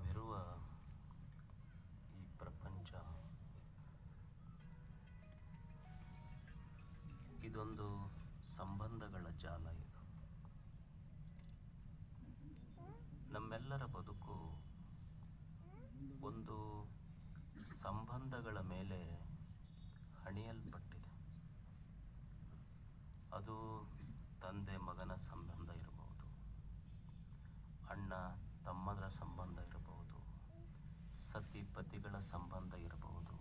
ನಾವಿರುವ ಈ ಪ್ರಪಂಚ ಇದೊಂದು ಸಂಬಂಧಗಳ ಜಾಲ. ಇದು ನಮ್ಮೆಲ್ಲರ ಬದುಕು ಒಂದು ಸಂಬಂಧಗಳ ಮೇಲೆ ಹಣಿಯಲ್ಪಟ್ಟಿದೆ. ಅದು ತಂದೆ ಮಗನ ಸಂಬಂಧ ಇರಬಹುದು, ಅಣ್ಣ ತಮ್ಮಗಳ ಸಂಬಂಧ ಇರಬಹುದು, ಸತಿ ಪತಿಗಳ ಸಂಬಂಧ ಇರಬಹುದು.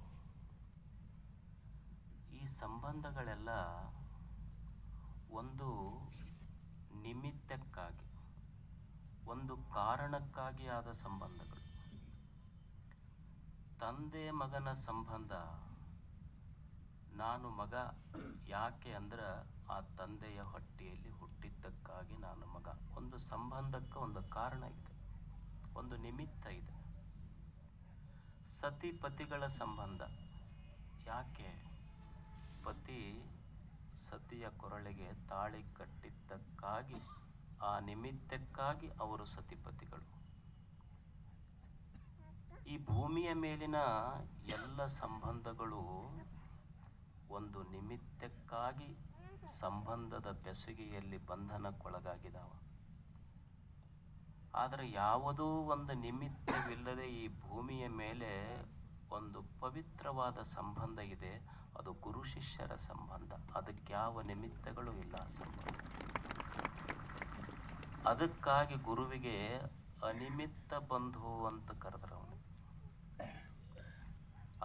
ಈ ಸಂಬಂಧಗಳೆಲ್ಲ ಒಂದು ನಿಮಿತ್ತಕ್ಕಾಗಿ, ಒಂದು ಕಾರಣಕ್ಕಾಗಿ ಆದ ಸಂಬಂಧಗಳು. ತಂದೆ ಮಗನ ಸಂಬಂಧ, ನಾನು ಮಗ ಯಾಕೆ ಅಂದ್ರೆ ಆ ತಂದೆಯ ಹೊಟ್ಟೆಯಲ್ಲಿ ಹುಟ್ಟಿದ್ದಕ್ಕಾಗಿ ನಾನು ಮಗ. ಒಂದು ಸಂಬಂಧಕ್ಕೆ ಒಂದು ಕಾರಣ ಇದೆ, ಒಂದು ನಿಮಿತ್ತ ಇದೆ. ಸತಿ ಪತಿಗಳ ಸಂಬಂಧ, ಯಾಕೆ ಪತಿ ಸತಿಯ ಕೊರಳಿಗೆ ತಾಳಿ ಕಟ್ಟಿದ್ದಕ್ಕಾಗಿ, ಆ ನಿಮಿತ್ತಕ್ಕಾಗಿ ಅವರು ಸತಿಪತಿಗಳು. ಈ ಭೂಮಿಯ ಮೇಲಿನ ಎಲ್ಲ ಸಂಬಂಧಗಳು ಒಂದು ನಿಮಿತ್ತಕ್ಕಾಗಿ ಸಂಬಂಧದ ಬೆಸುಗೆಯಲ್ಲಿ ಬಂಧನಕ್ಕೊಳಗಾಗಿದ್ದಾವ. ಆದರೆ ಯಾವುದೋ ಒಂದು ನಿಮಿತ್ತವಿಲ್ಲದೆ ಈ ಭೂಮಿಯ ಮೇಲೆ ಒಂದು ಪವಿತ್ರವಾದ ಸಂಬಂಧ ಇದೆ, ಅದು ಗುರು ಶಿಷ್ಯರ ಸಂಬಂಧ. ಅದಕ್ಕೆ ಯಾವ ನಿಮಿತ್ತಗಳು ಇಲ್ಲ ಸಂಬಂಧ. ಅದಕ್ಕಾಗಿ ಗುರುವಿಗೆ ಅನಿಮಿತ್ತ ಬಂಧು ಅಂತ ಕರೆದ್ರು ಅವನಿಗೆ.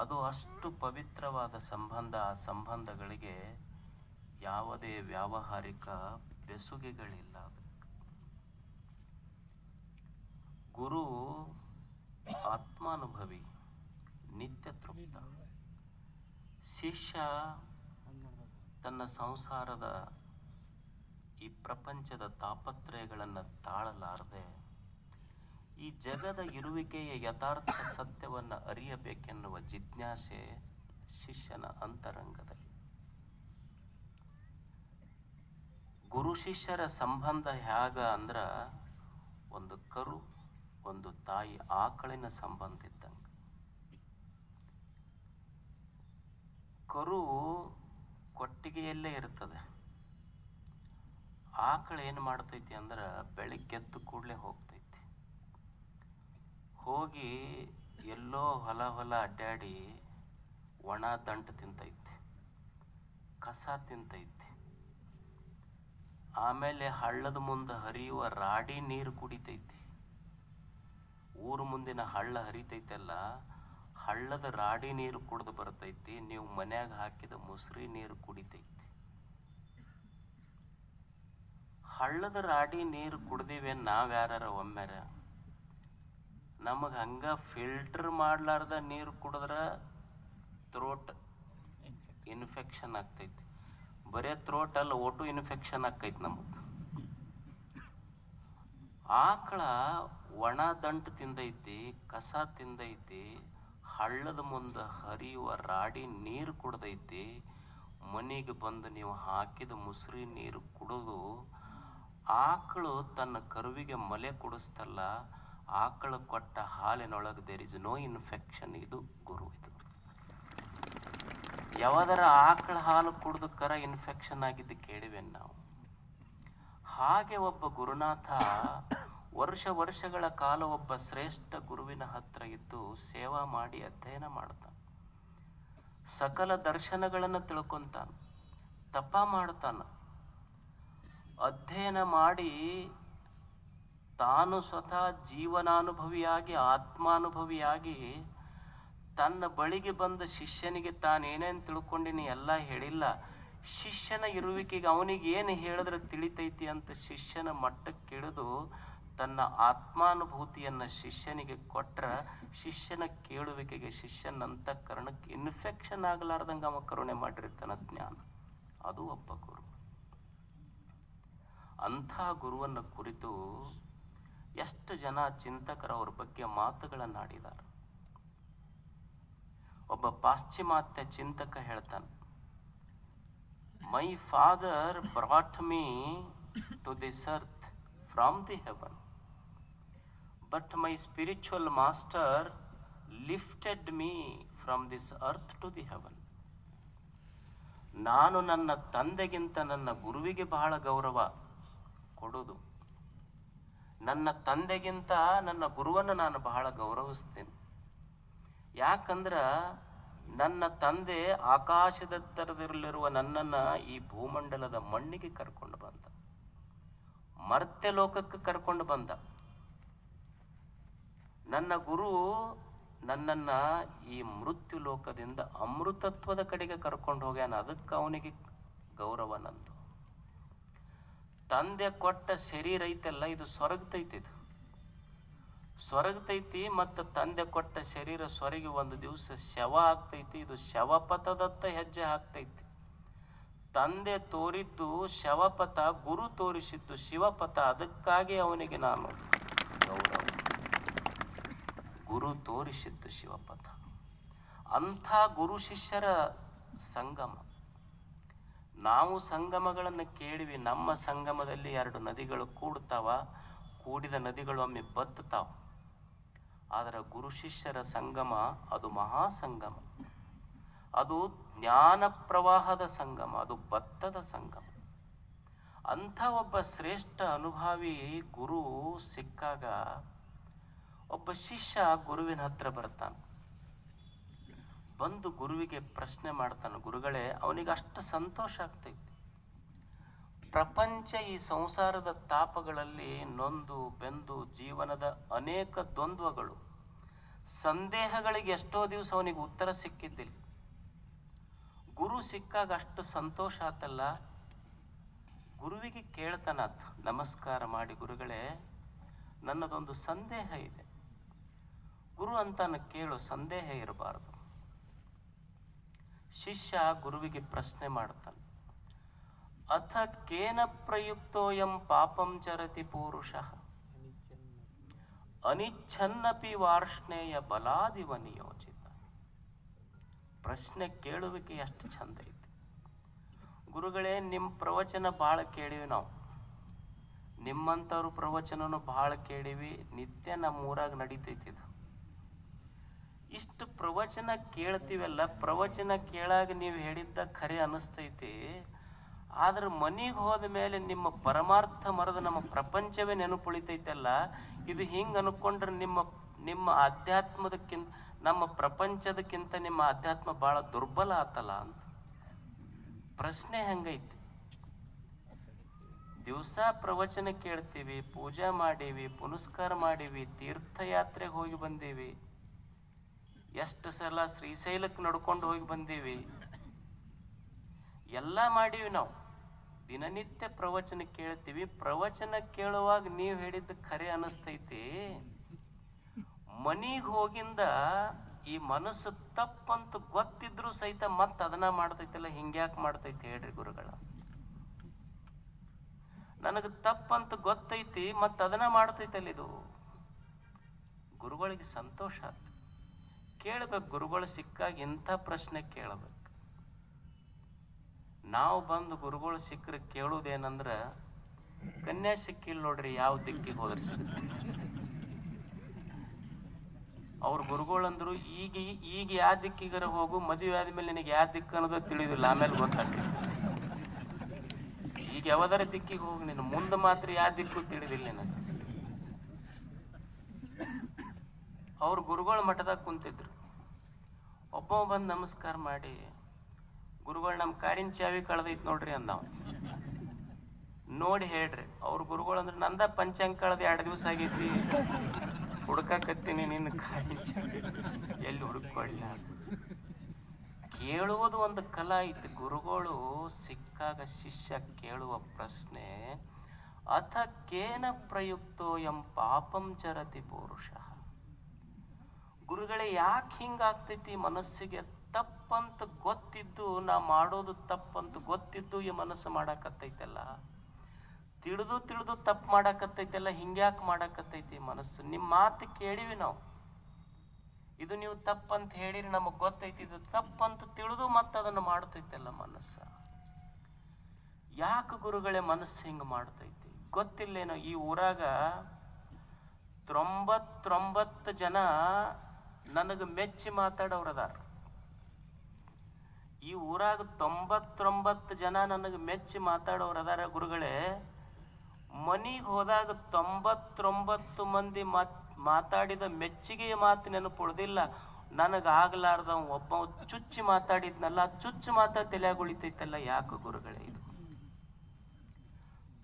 ಅದು ಅಷ್ಟು ಪವಿತ್ರವಾದ ಸಂಬಂಧ. ಆ ಸಂಬಂಧಗಳಿಗೆ ಯಾವುದೇ ವ್ಯಾವಹಾರಿಕ ಬೆಸುಗೆಗಳಿಲ್ಲ. ಗುರು ಆತ್ಮಾನುಭವಿ, ನಿತ್ಯ ತೃಪ್ತ. ಶಿಷ್ಯ ತನ್ನ ಸಂಸಾರದ ಈ ಪ್ರಪಂಚದ ತಾಪತ್ರಯಗಳನ್ನು ತಾಳಲಾರದೆ ಈ ಜಗದ ಇರುವಿಕೆಯ ಯಥಾರ್ಥ ಸತ್ಯವನ್ನು ಅರಿಯಬೇಕೆನ್ನುವ ಜಿಜ್ಞಾಸೆ ಶಿಷ್ಯನ ಅಂತರಂಗದಲ್ಲಿ. ಗುರು ಶಿಷ್ಯರ ಸಂಬಂಧ ಹೇಗ ಅಂದ್ರ, ಒಂದು ಕರು ಒಂದು ತಾಯಿ ಆಕಳಿನ ಸಂಬಂಧ ಇದ್ದಂಗೆ. ಕರು ಕೊಟ್ಟಿಗೆಯಲ್ಲೇ ಇರ್ತದೆ. ಆಕಳು ಏನು ಮಾಡ್ತೈತಿ ಅಂದ್ರೆ ಬೆಳಿಗ್ಗೆದ್ದು ಕೂಡಲೇ ಹೋಗ್ತೈತಿ. ಹೋಗಿ ಎಲ್ಲೋ ಹೊಲ ಅಡ್ಡಾಡಿ ಒಣ ದಂಟು ತಿಂತೈತಿ, ಕಸ ತಿಂತೈತಿ. ಆಮೇಲೆ ಹಳ್ಳದ ಮುಂದೆ ಹರಿಯುವ ರಾಡಿ ನೀರು ಕುಡಿತೈತಿ. ಊರು ಮುಂದಿನ ಹಳ್ಳ ಹರಿತೈತಲ್ಲ, ಹಳ್ಳದ ರಾಡಿ ನೀರು ಕುಡಿದು ಬರ್ತೈತಿ. ನೀವು ಮನ್ಯಾಗ ಹಾಕಿದ ಮುಸ್ರಿ ನೀರು ಕುಡಿತೈತಿ. ಹಳ್ಳದ ರಾಡಿ ನೀರು ಕುಡ್ದಿವೆ ನಾವ್ಯಾರ ಒಮ್ಮೆರ. ನಮಗೆ ಹಂಗ ಫಿಲ್ಟರ್ ಮಾಡ್ಲಾರ್ದ ನೀರು ಕುಡಿದ್ರೆ ಥ್ರೋಟ್ ಇನ್ಫೆಕ್ಷನ್ ಆಗ್ತೈತಿ. ಬರೇ ಥ್ರೋಟ್ ಅಲ್ಲ, ಒಟ್ಟು ಇನ್ಫೆಕ್ಷನ್ ಆಕೈತಿ ನಮಗೆ. ಆಕಳ ಒಣ ದಂಟು ತಿಂದೈತಿ, ಕಸ ತಿಂದೈತಿ, ಹಳ್ಳದ ಮುಂದೆ ಹರಿಯುವ ರಾಡಿ ನೀರು ಕುಡ್ದೈತಿ. ಮನೆಗೆ ಬಂದು ನೀವು ಹಾಕಿದ ಮುಸ್ರಿ ನೀರು ಕುಡಿದು ಆಕಳು ತನ್ನ ಕರುವಿಗೆ ಮಲೆ ಕುಡಿಸ್ತಲ್ಲ, ಆಕಳು ಕೊಟ್ಟ ಹಾಲಿನೊಳಗೆ ದೇರ್ ಇಸ್ ನೋ ಇನ್ಫೆಕ್ಷನ್. ಇದು ಗುರು. ಇದು ಯಾವ್ದಾರ ಆಕಳ ಹಾಲು ಕುಡಿದು ಕರ ಇನ್ಫೆಕ್ಷನ್ ಆಗಿದ್ದು ಕೇಳಿವೆನು ನಾವು? ಹಾಗೆ ಒಬ್ಬ ಗುರುನಾಥ ವರ್ಷಗಳ ಕಾಲ ಒಬ್ಬ ಶ್ರೇಷ್ಠ ಗುರುವಿನ ಹತ್ರ ಇದ್ದು ಸೇವಾ ಮಾಡಿ ಅಧ್ಯಯನ ಮಾಡ್ತಾನೆ. ಸಕಲ ದರ್ಶನಗಳನ್ನು ತಿಳ್ಕೊಂತಾನ, ತಪ ಮಾಡ್ತಾನ. ಅಧ್ಯಯನ ಮಾಡಿ ತಾನು ಸ್ವತಃ ಜೀವನಾನುಭವಿಯಾಗಿ ಆತ್ಮಾನುಭವಿಯಾಗಿ ತನ್ನ ಬಳಿಗೆ ಬಂದ ಶಿಷ್ಯನಿಗೆ ತಾನೇನೇನು ತಿಳ್ಕೊಂಡಿನಿ ಎಲ್ಲ ಹೇಳಿಲ್ಲ. ಶಿಷ್ಯನ ಇರುವಿಕೆಗೆ ಅವನಿಗೆ ಏನು ಹೇಳಿದ್ರೆ ತಿಳಿತೈತಿ ಅಂತ ಶಿಷ್ಯನ ಮಟ್ಟಕ್ಕಿಳಿದು ತನ್ನ ಆತ್ಮಾನುಭೂತಿಯನ್ನು ಶಿಷ್ಯನಿಗೆ ಕೊಟ್ರ ಶಿಷ್ಯನ ಕೇಳುವಿಕೆಗೆ, ಶಿಷ್ಯನ ಅಂತಃಕರಣಕ್ಕೆ ಇನ್ಫೆಕ್ಷನ್ ಆಗಲಾರ್ದಂಗೆ ಅವ ಕರುಣೆ ಮಾಡಿರ್ತಾನ ಜ್ಞಾನ. ಅದು ಒಬ್ಬ ಗುರು. ಅಂಥ ಗುರುವನ್ನು ಕುರಿತು ಎಷ್ಟು ಜನ ಚಿಂತಕರು ಅವ್ರ ಬಗ್ಗೆ ಮಾತುಗಳನ್ನಾಡಿದ್ದಾರೆ. ಒಬ್ಬ ಪಾಶ್ಚಿಮಾತ್ಯ ಚಿಂತಕ ಹೇಳ್ತಾನೆ, my father brought me to this earth from the heaven, but my spiritual master lifted me from this earth to the heaven. ನಾನು ನನ್ನ ತಂದೆಗಿಂತ ನನ್ನ ಗುರುವಿಗೆ ಬಹಳ ಗೌರವ ಕೊಡೋದು. ನನ್ನ ತಂದೆಗಿಂತ ನನ್ನ ಗುರುವನ್ನು ನಾನು ಬಹಳ ಗೌರವಿಸ್ತೇನೆ. ಯಾಕಂದ್ರೆ ನನ್ನ ತಂದೆ ಆಕಾಶದೆತ್ತರದಲ್ಲಿರುವ ನನ್ನನ್ನು ಈ ಭೂಮಂಡಲದ ಮಣ್ಣಿಗೆ ಕರ್ಕೊಂಡು ಬಂದ, ಮರ್ತ್ಯ ಲೋಕಕ್ಕೆ ಕರ್ಕೊಂಡು ಬಂದ. ನನ್ನ ಗುರು ನನ್ನನ್ನ ಈ ಮೃತ್ಯು ಲೋಕದಿಂದ ಅಮೃತತ್ವದ ಕಡೆಗೆ ಕರ್ಕೊಂಡು ಹೋಗ್ಯಾನ. ಅದಕ್ಕೆ ಅವನಿಗೆ ಗೌರವ ನಂದು. ತಂದೆ ಕೊಟ್ಟ ಶರೀರ ಐತೆಲ್ಲ ಇದು ಸ್ವರ್ಗತೈತಿ, ಇದು ಸ್ವರ್ಗತೈತಿ. ಮತ್ತು ತಂದೆ ಕೊಟ್ಟ ಶರೀರ ಸ್ವರ್ಗಿ ಒಂದು ದಿವಸ ಶವ ಆಗ್ತೈತಿ. ಇದು ಶವಪಥದತ್ತ ಹೆಜ್ಜೆ ಹಾಕ್ತೈತಿ. ತಂದೆ ತೋರಿದ್ದು ಶವಪಥ, ಗುರು ತೋರಿಸಿದ್ದು ಶಿವಪಥ. ಅದಕ್ಕಾಗಿ ಅವನಿಗೆ ನಾನು ಗೌರವ. ಗುರು ತೋರಿಸಿದ್ದು ಶಿವಪಥ. ಅಂಥ ಗುರು ಶಿಷ್ಯರ ಸಂಗಮ. ನಾವು ಸಂಗಮಗಳನ್ನು ಕೇಳಿವಿ. ನಮ್ಮ ಸಂಗಮದಲ್ಲಿ 2 ನದಿಗಳು ಕೂಡ್ತಾವ, ಕೂಡಿದ ನದಿಗಳು ಒಮ್ಮೆ ಬತ್ತುತ್ತಾವ. ಆದರೆ ಗುರು ಶಿಷ್ಯರ ಸಂಗಮ ಅದು ಮಹಾಸಂಗಮ, ಅದು ಜ್ಞಾನ ಪ್ರವಾಹದ ಸಂಗಮ, ಅದು ಬತ್ತದ ಸಂಗಮ. ಅಂಥ ಒಬ್ಬ ಶ್ರೇಷ್ಠ ಅನುಭಾವಿ ಗುರು ಸಿಕ್ಕಾಗ ಒಬ್ಬ ಶಿಷ್ಯ ಗುರುವಿನ ಹತ್ರ ಬರ್ತಾನೆ. ಬಂದು ಗುರುವಿಗೆ ಪ್ರಶ್ನೆ ಮಾಡ್ತಾನೆ. ಗುರುಗಳೇ, ಅವನಿಗೆ ಅಷ್ಟು ಸಂತೋಷ ಆಗ್ತೈತಿ. ಪ್ರಪಂಚ ಈ ಸಂಸಾರದ ತಾಪಗಳಲ್ಲಿ ನೊಂದು ಬೆಂದು ಜೀವನದ ಅನೇಕ ದ್ವಂದ್ವಗಳು, ಸಂದೇಹಗಳಿಗೆ ಎಷ್ಟೋ ದಿವಸ ಅವನಿಗೆ ಉತ್ತರ ಸಿಕ್ಕಿದ್ದಿಲ್ಲ. ಗುರು ಸಿಕ್ಕಾಗ ಅಷ್ಟು ಸಂತೋಷ ಆತಲ್ಲ. ಗುರುವಿಗೆ ಕೇಳ್ತಾನಾತ, ನಮಸ್ಕಾರ ಮಾಡಿ, ಗುರುಗಳೇ ನನ್ನದೊಂದು ಸಂದೇಹ ಇದೆ. ಗುರು ಅಂತಾನ, ಕೇಳು, ಸಂದೇಹ ಇರಬಾರ್ದು. ಶಿಷ್ಯ ಗುರುವಿಗೆ ಪ್ರಶ್ನೆ ಮಾಡ್ತಾನೆ. ಅಥ ಕೇನ ಪ್ರಯುಕ್ತೋಯಂ ಪಾಪಂ ಚರತಿ ಪೂರುಷಃ ಅನಿಚ್ಛನ್ನಪಿ ವಾರ್ಷ್ಣೇಯ ಬಲಾದಿವ ನಿಯೋಜಿತ. ಪ್ರಶ್ನೆ ಕೇಳುವಿಕೆ ಎಷ್ಟು ಚಂದ ಐತಿ. ಗುರುಗಳೇ, ನಿಮ್ಮ ಪ್ರವಚನ ಭಾಳ ಕೇಳಿವಿ ನಾವು, ನಿಮ್ಮಂಥವ್ರ ಪ್ರವಚನನು ಭಾಳ ಕೇಳಿವಿ. ನಿತ್ಯ ನಮ್ಮ ಊರಾಗ ನಡೀತೈತಿ ಇದು. ಇಷ್ಟು ಪ್ರವಚನ ಕೇಳ್ತೀವಲ್ಲ, ಪ್ರವಚನ ಕೇಳಾಗ ನೀವು ಹೇಳಿದ್ದ ಖರೆ ಅನಿಸ್ತೈತಿ. ಆದ್ರೆ ಮನೆಗೆ ಹೋದ ಮೇಲೆ ನಿಮ್ಮ ಪರಮಾರ್ಥ ಮರದ ನಮ್ಮ ಪ್ರಪಂಚವೇ ನೆನಪುಳಿತೈತಲ್ಲ. ಇದು ಹಿಂಗೆ ಅನ್ಕೊಂಡ್ರೆ ನಿಮ್ಮ ಆಧ್ಯಾತ್ಮದಕ್ಕಿಂತ, ನಮ್ಮ ಪ್ರಪಂಚದಕ್ಕಿಂತ ನಿಮ್ಮ ಆಧ್ಯಾತ್ಮ ಭಾಳ ದುರ್ಬಲ ಆತಲ್ಲ ಅಂತ ಪ್ರಶ್ನೆ ಹೆಂಗೈತಿ. ದಿವಸ ಪ್ರವಚನ ಕೇಳ್ತೀವಿ, ಪೂಜಾ ಮಾಡೀವಿ, ಪುನಸ್ಕಾರ ಮಾಡೀವಿ, ತೀರ್ಥಯಾತ್ರೆಗೆ ಹೋಗಿ ಬಂದೀವಿ, ಎಷ್ಟು ಸಲ ಶ್ರೀಶೈಲಕ್ಕೆ ನಡ್ಕೊಂಡು ಹೋಗಿ ಬಂದೀವಿ, ಎಲ್ಲ ಮಾಡೀವಿ ನಾವು. ದಿನನಿತ್ಯ ಪ್ರವಚನ ಕೇಳ್ತೀವಿ. ಪ್ರವಚನ ಕೇಳುವಾಗ ನೀವು ಹೇಳಿದ್ದು ಖರೆ ಅನಿಸ್ತೈತಿ. ಮನಿಗೆ ಹೋಗಿಂದ ಈ ಮನಸ್ಸು ತಪ್ಪಂತ ಗೊತ್ತಿದ್ರು ಸಹಿತ ಮತ್ತೆ ಅದನ್ನ ಮಾಡ್ತೈತಿಲ್ಲ. ಹಿಂಗ್ಯಾಕೆ ಮಾಡ್ತೈತಿ ಹೇಳ್ರಿ ಗುರುಗಳ? ನನಗೆ ತಪ್ಪಂತ ಗೊತ್ತೈತಿ, ಮತ್ತೆ ಅದನ್ನ ಮಾಡ್ತೈತಲ್ಲ. ಇದು ಗುರುಗಳಿಗೆ ಸಂತೋಷ ಆತ. ಕೇಳಬೇಕು, ಗುರುಗಳು ಸಿಕ್ಕಾಗ ಇಂಥ ಪ್ರಶ್ನೆ ಕೇಳಬೇಕು. ನಾವು ಬಂದು ಗುರುಗಳು ಸಿಕ್ಕರೆ ಕೇಳುವುದೇನಂದ್ರ, ಕನ್ಯಾ ಸಿಕ್ಕಿಲ್ಲ ನೋಡ್ರಿ, ಯಾವ ದಿಕ್ಕಿಗೆ ಹೋದ್ರೆ ಸಿಗುತ್ತೆ. ಅವ್ರ ಗುರುಗಳಂದ್ರು, ಈಗ ಯಾವ ದಿಕ್ಕಿಗರ ಹೋಗು, ಮದುವೆ ಆದ್ಮೇಲೆ ನಿನಗೆ ಯಾವ ದಿಕ್ಕು ಅನ್ನೋದು ತಿಳಿದಿಲ್ಲ, ಆಮೇಲೆ ಗೊತ್ತಾಗ್ತದೆ. ಈಗ ಯಾವ್ದಾರ ದಿಕ್ಕಿಗೆ ಹೋಗಿ, ನೀನು ಮುಂದೆ ಮಾತ್ರ ಯಾವ ದಿಕ್ಕು ತಿಳಿದಿಲ್ಲ ನನಗೆ. ಅವ್ರ ಗುರುಗಳು ಮಠದಾಗ ಕುಂತಿದ್ರು. ಒಬ್ಬ ಬಂದು ನಮಸ್ಕಾರ ಮಾಡಿ, ಗುರುಗಳು ನಮ್ಮ ಕಾರಿನ ಚಾವಿ ಕಳೆದೈತಿ ನೋಡ್ರಿ ಅಂದವ. ನೋಡಿ ಹೇಳ್ರಿ, ಅವ್ರ ಗುರುಗಳು ಅಂದ್ರೆ, ನಂದ ಪಂಚಾಂಗ ಕಳೆದ 2 ದಿವಸ ಆಗೈತಿ, ಹುಡ್ಕಾಕತ್ತೀನಿ ನಿನ್ನ ಕಾರಿನ ಚಾವಿ, ಎಲ್ಲಿ ಹುಡುಕೊಳ್ಳ. ಕೇಳುವುದು ಒಂದು ಕಲಾ ಐತಿ. ಗುರುಗಳು ಸಿಕ್ಕಾಗ ಶಿಷ್ಯ ಕೇಳುವ ಪ್ರಶ್ನೆ, ಅಥ ಕೇನ ಪ್ರಯುಕ್ತೋ ಎಂ ಪಾಪಂ ಚರತಿ ಪುರುಷ. ಗುರುಗಳೇ, ಯಾಕೆ ಹಿಂಗಾಗ್ತೈತಿ ಮನಸ್ಸಿಗೆ? ತಪ್ಪಂತ ಗೊತ್ತಿದ್ದು, ನಾ ಮಾಡೋದು ತಪ್ಪಂತ ಗೊತ್ತಿದ್ದು ಈ ಮನಸ್ಸು ಮಾಡಾಕತ್ತೈತಲ್ಲ, ತಿಳಿದು ತಪ್ಪು ಮಾಡಾಕತ್ತೈತಲ್ಲ, ಹಿಂಗ್ಯಾಕೆ ಮಾಡಾಕತ್ತೈತಿ ಮನಸ್ಸು? ನಿಮ್ಮ ಮಾತು ಕೇಳಿವಿ ನಾವು, ಇದು ನೀವು ತಪ್ಪಂತ ಹೇಳಿರಿ, ನಮಗೆ ಗೊತ್ತೈತಿ ಇದು ತಪ್ಪಂತ ತಿಳಿದು ಮತ್ತೆ ಅದನ್ನು ಮಾಡ್ತೈತಲ್ಲ ಮನಸ್ಸು. ಯಾಕೆ ಗುರುಗಳೇ ಮನಸ್ಸು ಹಿಂಗೆ ಮಾಡ್ತೈತಿ? ಗೊತ್ತಿಲ್ಲೇನೋ. ಈ ಊರಾಗ ತೊಂಬತ್ತೊಂಬತ್ತು ಜನ ನನಗೆ ಮೆಚ್ಚಿ ಮಾತಾಡೋರದಾರ. ಈ ಊರಾಗ 99 ಜನ ನನಗೆ ಮೆಚ್ಚಿ ಮಾತಾಡೋರದಾರ ಗುರುಗಳೇ. ಮನಿಗೆ ಹೋದಾಗ 99 ಮಂದಿ ಮಾತಾಡಿದ ಮೆಚ್ಚಿಗೆಯ ಮಾತು ನೆನಪು ಉಳ್ದಿಲ್ಲ. ನನಗಾಗಲಾರ್ದ ಒಬ್ಬ ಚುಚ್ಚಿ ಮಾತಾಡಿದ್ನಲ್ಲ, ಚುಚ್ಚು ಮಾತಾ ತಲೆಯಾಗ ಉಳಿತೈತಲ್ಲ. ಯಾಕೆ ಗುರುಗಳೇ ಇದು?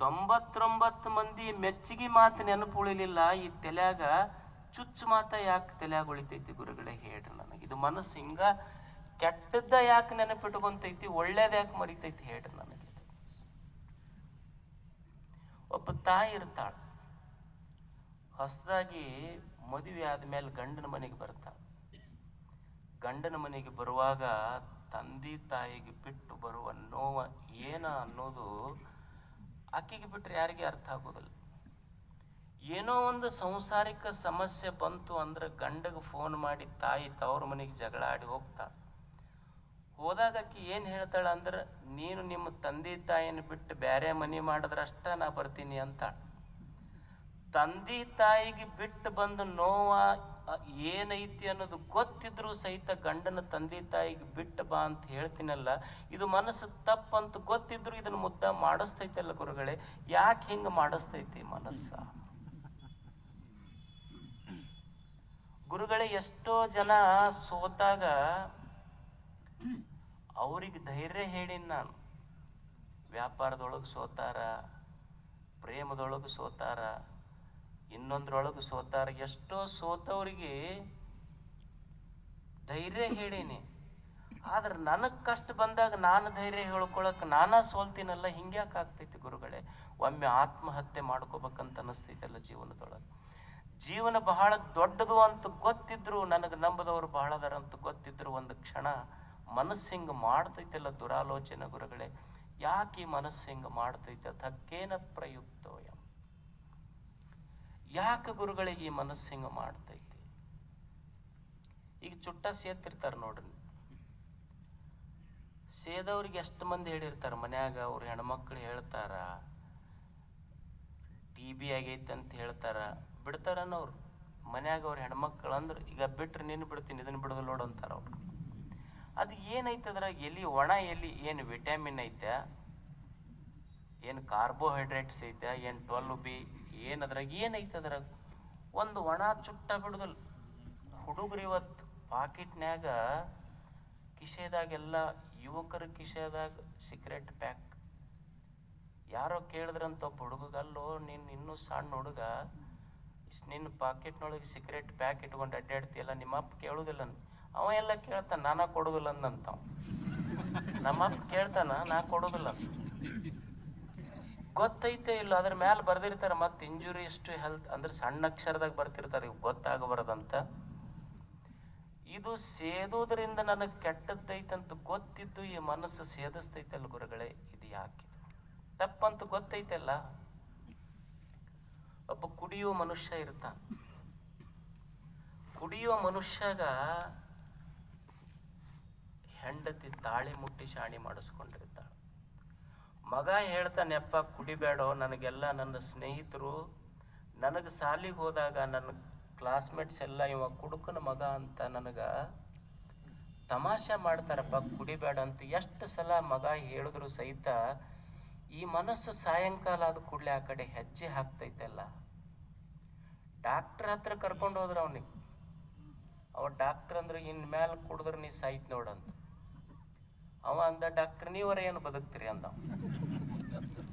99 ಮಂದಿ ಮೆಚ್ಚಿಗೆ ಮಾತು ನೆನಪು ಉಳಿಲಿಲ್ಲ, ಈ ತಲೆಯಾಗ ಚುಚ್ಚು ಮಾತ ಯಾಕೆ ತಲೆಯಾಗ ಉಳಿತೈತಿ ಗುರುಗಳೇ? ಹೇಳ್ರಿ ನನಗೆ. ಇದು ಮನಸ್ಸು ಹಿಂಗ ಕೆಟ್ಟದ್ದ ಯಾಕೆ ನೆನಪಿಟ್ಕೊಂತೈತಿ, ಒಳ್ಳೇದ ಯಾಕೆ ಮರಿತೈತಿ? ಹೇಳ್ರಿ ನನಗೆ. ಒಬ್ಬ ತಾಯಿ ಇರ್ತಾಳ, ಹೊಸದಾಗಿ ಮದುವೆ ಆದ್ಮೇಲೆ ಗಂಡನ ಮನೆಗೆ ಬರ್ತಾಳ. ಗಂಡನ ಮನೆಗೆ ಬರುವಾಗ ತಂದೆ ತಾಯಿಗೆ ಬಿಟ್ಟು ಬರುವ ನೋವ ಏನ ಅನ್ನೋದು ಆಕೆಗೆ ಬಿಟ್ರೆ ಯಾರಿಗೆ ಅರ್ಥ ಆಗೋದಿಲ್ಲ. ಏನೋ ಒಂದು ಸಂಸಾರಿಕ ಸಮಸ್ಯೆ ಬಂತು ಅಂದ್ರೆ ಗಂಡಗೆ ಫೋನ್ ಮಾಡಿ ತಾಯಿ ತವ್ರ ಮನೆಗೆ ಜಗಳ ಆಡಿ ಹೋಗ್ತಾಳ. ಹೋದಾಗ ಆಕಿ ಏನು ಹೇಳ್ತಾಳ ಅಂದ್ರೆ, ನೀನು ನಿಮ್ಮ ತಂದೆ ತಾಯಿನ ಬಿಟ್ಟು ಬೇರೆ ಮನೆ ಮಾಡಿದ್ರಷ್ಟ ನಾ ಬರ್ತೀನಿ ಅಂತಾಳ. ತಂದೆ ತಾಯಿಗೆ ಬಿಟ್ಟು ಬಂದು ನೋವ ಏನೈತಿ ಅನ್ನೋದು ಗೊತ್ತಿದ್ರು ಸಹಿತ ಗಂಡನ ತಂದೆ ತಾಯಿಗೆ ಬಿಟ್ಟು ಬಾ ಅಂತ ಹೇಳ್ತೀನಲ್ಲ, ಇದು ಮನಸ್ಸು ತಪ್ಪಂತ ಗೊತ್ತಿದ್ರು ಇದನ್ನ ಮುದ್ದ ಮಾಡಿಸ್ತೈತಲ್ಲ ಗುರುಗಳೇ. ಯಾಕೆ ಹಿಂಗ ಮಾಡಿಸ್ತೈತಿ ಮನಸ್ಸ? ಗುರುಗಳೇ, ಎಷ್ಟೋ ಜನ ಸೋತಾಗ ಅವ್ರಿಗೆ ಧೈರ್ಯ ಹೇಳಿನ ನಾನು. ವ್ಯಾಪಾರದೊಳಗೆ ಸೋತಾರ, ಪ್ರೇಮದೊಳಗೆ ಸೋತಾರ, ಇನ್ನೊಂದ್ರೊಳಗೆ ಸೋತಾರ. ಎಷ್ಟೋ ಸೋತವ್ರಿಗೆ ಧೈರ್ಯ ಹೇಳೀನಿ. ಆದ್ರೆ ನನಗೆ ಕಷ್ಟ ಬಂದಾಗ ನಾನು ಧೈರ್ಯ ಹೇಳ್ಕೊಳಕ್ ನಾನಾ ಸೋಲ್ತೀನಲ್ಲ. ಹಿಂಗ್ಯಾಕೆ ಆಗ್ತೈತಿ ಗುರುಗಳೇ? ಒಮ್ಮೆ ಆತ್ಮಹತ್ಯೆ ಮಾಡ್ಕೋಬೇಕಂತ ಅನಿಸ್ತೈತಲ್ಲ ಜೀವನದೊಳಗೆ. ಜೀವನ ಬಹಳ ದೊಡ್ಡದು ಅಂತ ಗೊತ್ತಿದ್ರು, ನನಗೆ ನಂಬದವ್ರು ಬಹಳ ಅದಾರ ಅಂತ ಗೊತ್ತಿದ್ರು, ಒಂದು ಕ್ಷಣ ಮನಸ್ಸು ಹಿಂಗೆ ಮಾಡ್ತೈತಲ್ಲ ದುರಾಲೋಚನೆ ಗುರುಗಳೇ. ಯಾಕೆ ಈ ಮನಸ್ಸು ಹಿಂಗೆ ಮಾಡ್ತೈತೆ? ಅದಕ್ಕೇನ ಪ್ರಯುಕ್ತೋ ಎಂ? ಯಾಕೆ ಗುರುಗಳಿಗೆ ಈ ಮನಸ್ಸು ಹಿಂಗೆ ಮಾಡ್ತೈತಿ? ಈಗ ಚುಟ್ಟ ಸೇತಿರ್ತಾರೆ ನೋಡ್ರಿ. ಸೇದವ್ರಿಗೆ ಎಷ್ಟು ಮಂದಿ ಹೇಳಿರ್ತಾರೆ ಮನ್ಯಾಗ, ಅವ್ರ ಹೆಣ್ಮಕ್ಳು ಹೇಳ್ತಾರ TB ಆಗೈತೆ ಅಂತ ಹೇಳ್ತಾರ, ಬಿಡ್ತಾರನ್ನವ್ರು ಮನ್ಯಾಗ. ಅವ್ರ ಹೆಣ್ಮಕ್ಳು ಅಂದ್ರೆ, ಈಗ ಬಿಟ್ರೆ ನೀನು ಬಿಡ್ತೀನಿ, ಇದನ್ನ ಬಿಡೋದು ನೋಡು ಅಂತಾರ ಅವ್ರು. ಅದು ಏನೈತೆ ಅದ್ರಾಗ? ಎಲ್ಲಿ ಒಣ ಎಲ್ಲಿ ಏನು ವಿಟಮಿನ್ ಐತೆ, ಏನು ಕಾರ್ಬೋಹೈಡ್ರೇಟ್ಸ್ ಐತೆ, ಏನು 12B, ಏನು ಅದ್ರಾಗ ಏನೈತೆ? ಅದ್ರಾಗ ಒಂದು ಒಣ ಚುಟ್ಟ ಬಿಡುದಿಲ್ಲ. ಹುಡುಗರು ಇವತ್ತು ಪಾಕೆಟ್ನ್ಯಾಗ ಕಿಶೆದಾಗೆಲ್ಲ, ಯುವಕರ ಕಿಶೆದಾಗ ಸಿಗರೇಟ್ ಪ್ಯಾಕ್. ಯಾರೋ ಕೇಳಿದ್ರಂತ ಒಬ್ಬ ಹುಡುಗಲ್ಲೋ, ನೀನು ಇನ್ನೂ ಸಣ್ಣ ಹುಡುಗ, ನಿನ್ನ ಪಾಕೆಟ್ನೊಳಗೆ ಸಿಗರೇಟ್ ಪ್ಯಾಕ್ ಇಟ್ಕೊಂಡು ಅಡ್ಡಾಡ್ತೀಯಲ್ಲ, ನಿಮ್ಮಪ್ಪ ಕೇಳುದಿಲ್ಲ. ಅವ ಎಲ್ಲ ಕೇಳ್ತಾನ, ನಾನಾ ಕೊಡುದಿಲ್ಲ ಅಂದಂತ. ನಮ್ಮಪ್ಪ ಕೇಳ್ತಾನ, ನಾ ಕೊಡುದಿಲ್ಲ. ಗೊತ್ತೈತೆ ಇಲ್ಲ, ಅದ್ರ ಮ್ಯಾಲ ಬರ್ದಿರ್ತಾರ. ಮತ್ತೆ ಇಂಜುರೀಸ್ ಟು ಹೆಲ್ತ್ ಅಂದ್ರೆ ಸಣ್ಣ ಅಕ್ಷರದಾಗ ಬರ್ತಿರ್ತಾರೆ, ಇವ್ ಗೊತ್ತಾಗಬಾರದಂತ. ಇದು ಸೇದೋದ್ರಿಂದ ನನಗೆ ಕೆಟ್ಟದ್ದೈತಂತ ಗೊತ್ತಿದ್ದು ಈ ಮನಸ್ಸು ಸೇದಿಸ್ತೈತಲ್ಲ ಗುರುಗಳೇ. ಇದು ಯಾಕೆ ತಪ್ಪಂತ ಗೊತ್ತೈತಲ್ಲ. ಒಬ್ಬ ಕುಡಿಯುವ ಮನುಷ್ಯ ಇರ್ತಾನ. ಕುಡಿಯುವ ಮನುಷ್ಯಗ ಹೆಂಡತಿ ತಾಳಿ ಮುಟ್ಟಿ ಶಾಣಿ ಮಾಡಿಸ್ಕೊಂಡಿರ್ತಾಳ. ಮಗ ಹೇಳ್ತಾನೆಪ್ಪ ಕುಡಿಬೇಡೋ, ನನಗೆಲ್ಲ ನನ್ನ ಸ್ನೇಹಿತರು ನನಗೆ ಸಾಲಿಗೆ ಹೋದಾಗ ನನ್ನ ಕ್ಲಾಸ್ಮೇಟ್ಸ್ ಎಲ್ಲ ಇವ ಕುಡುಕನ ಮಗ ಅಂತ ನನಗೆ ತಮಾಷೆ ಮಾಡ್ತಾರಪ್ಪ, ಕುಡಿಬೇಡ ಅಂತ. ಎಷ್ಟು ಸಲ ಮಗ ಹೇಳಿದ್ರು ಸಹಿತ ಈ ಮನಸ್ಸು ಸಾಯಂಕಾಲ ಆದ ಕೂಡಲೇ ಆ ಕಡೆ ಹೆಜ್ಜೆ ಹಾಕ್ತೈತಲ್ಲ. ಡಾಕ್ಟರ್ ಹತ್ರ ಕರ್ಕೊಂಡು ಹೋದ್ರ ಅವನಿಗೆ. ಅವ ಡಾಕ್ಟರ್ ಅಂದ್ರೆ ಇನ್ಮೇಲೆ ಕುಡಿದ್ರೆ ನೀ ಸಾಯ್ತು ನೋಡಂತ. ಅವ ಅಂದ, ಡಾಕ್ಟರ್ ನೀವರ ಏನು ಬದುಕ್ತೀರಿ ಅಂದ.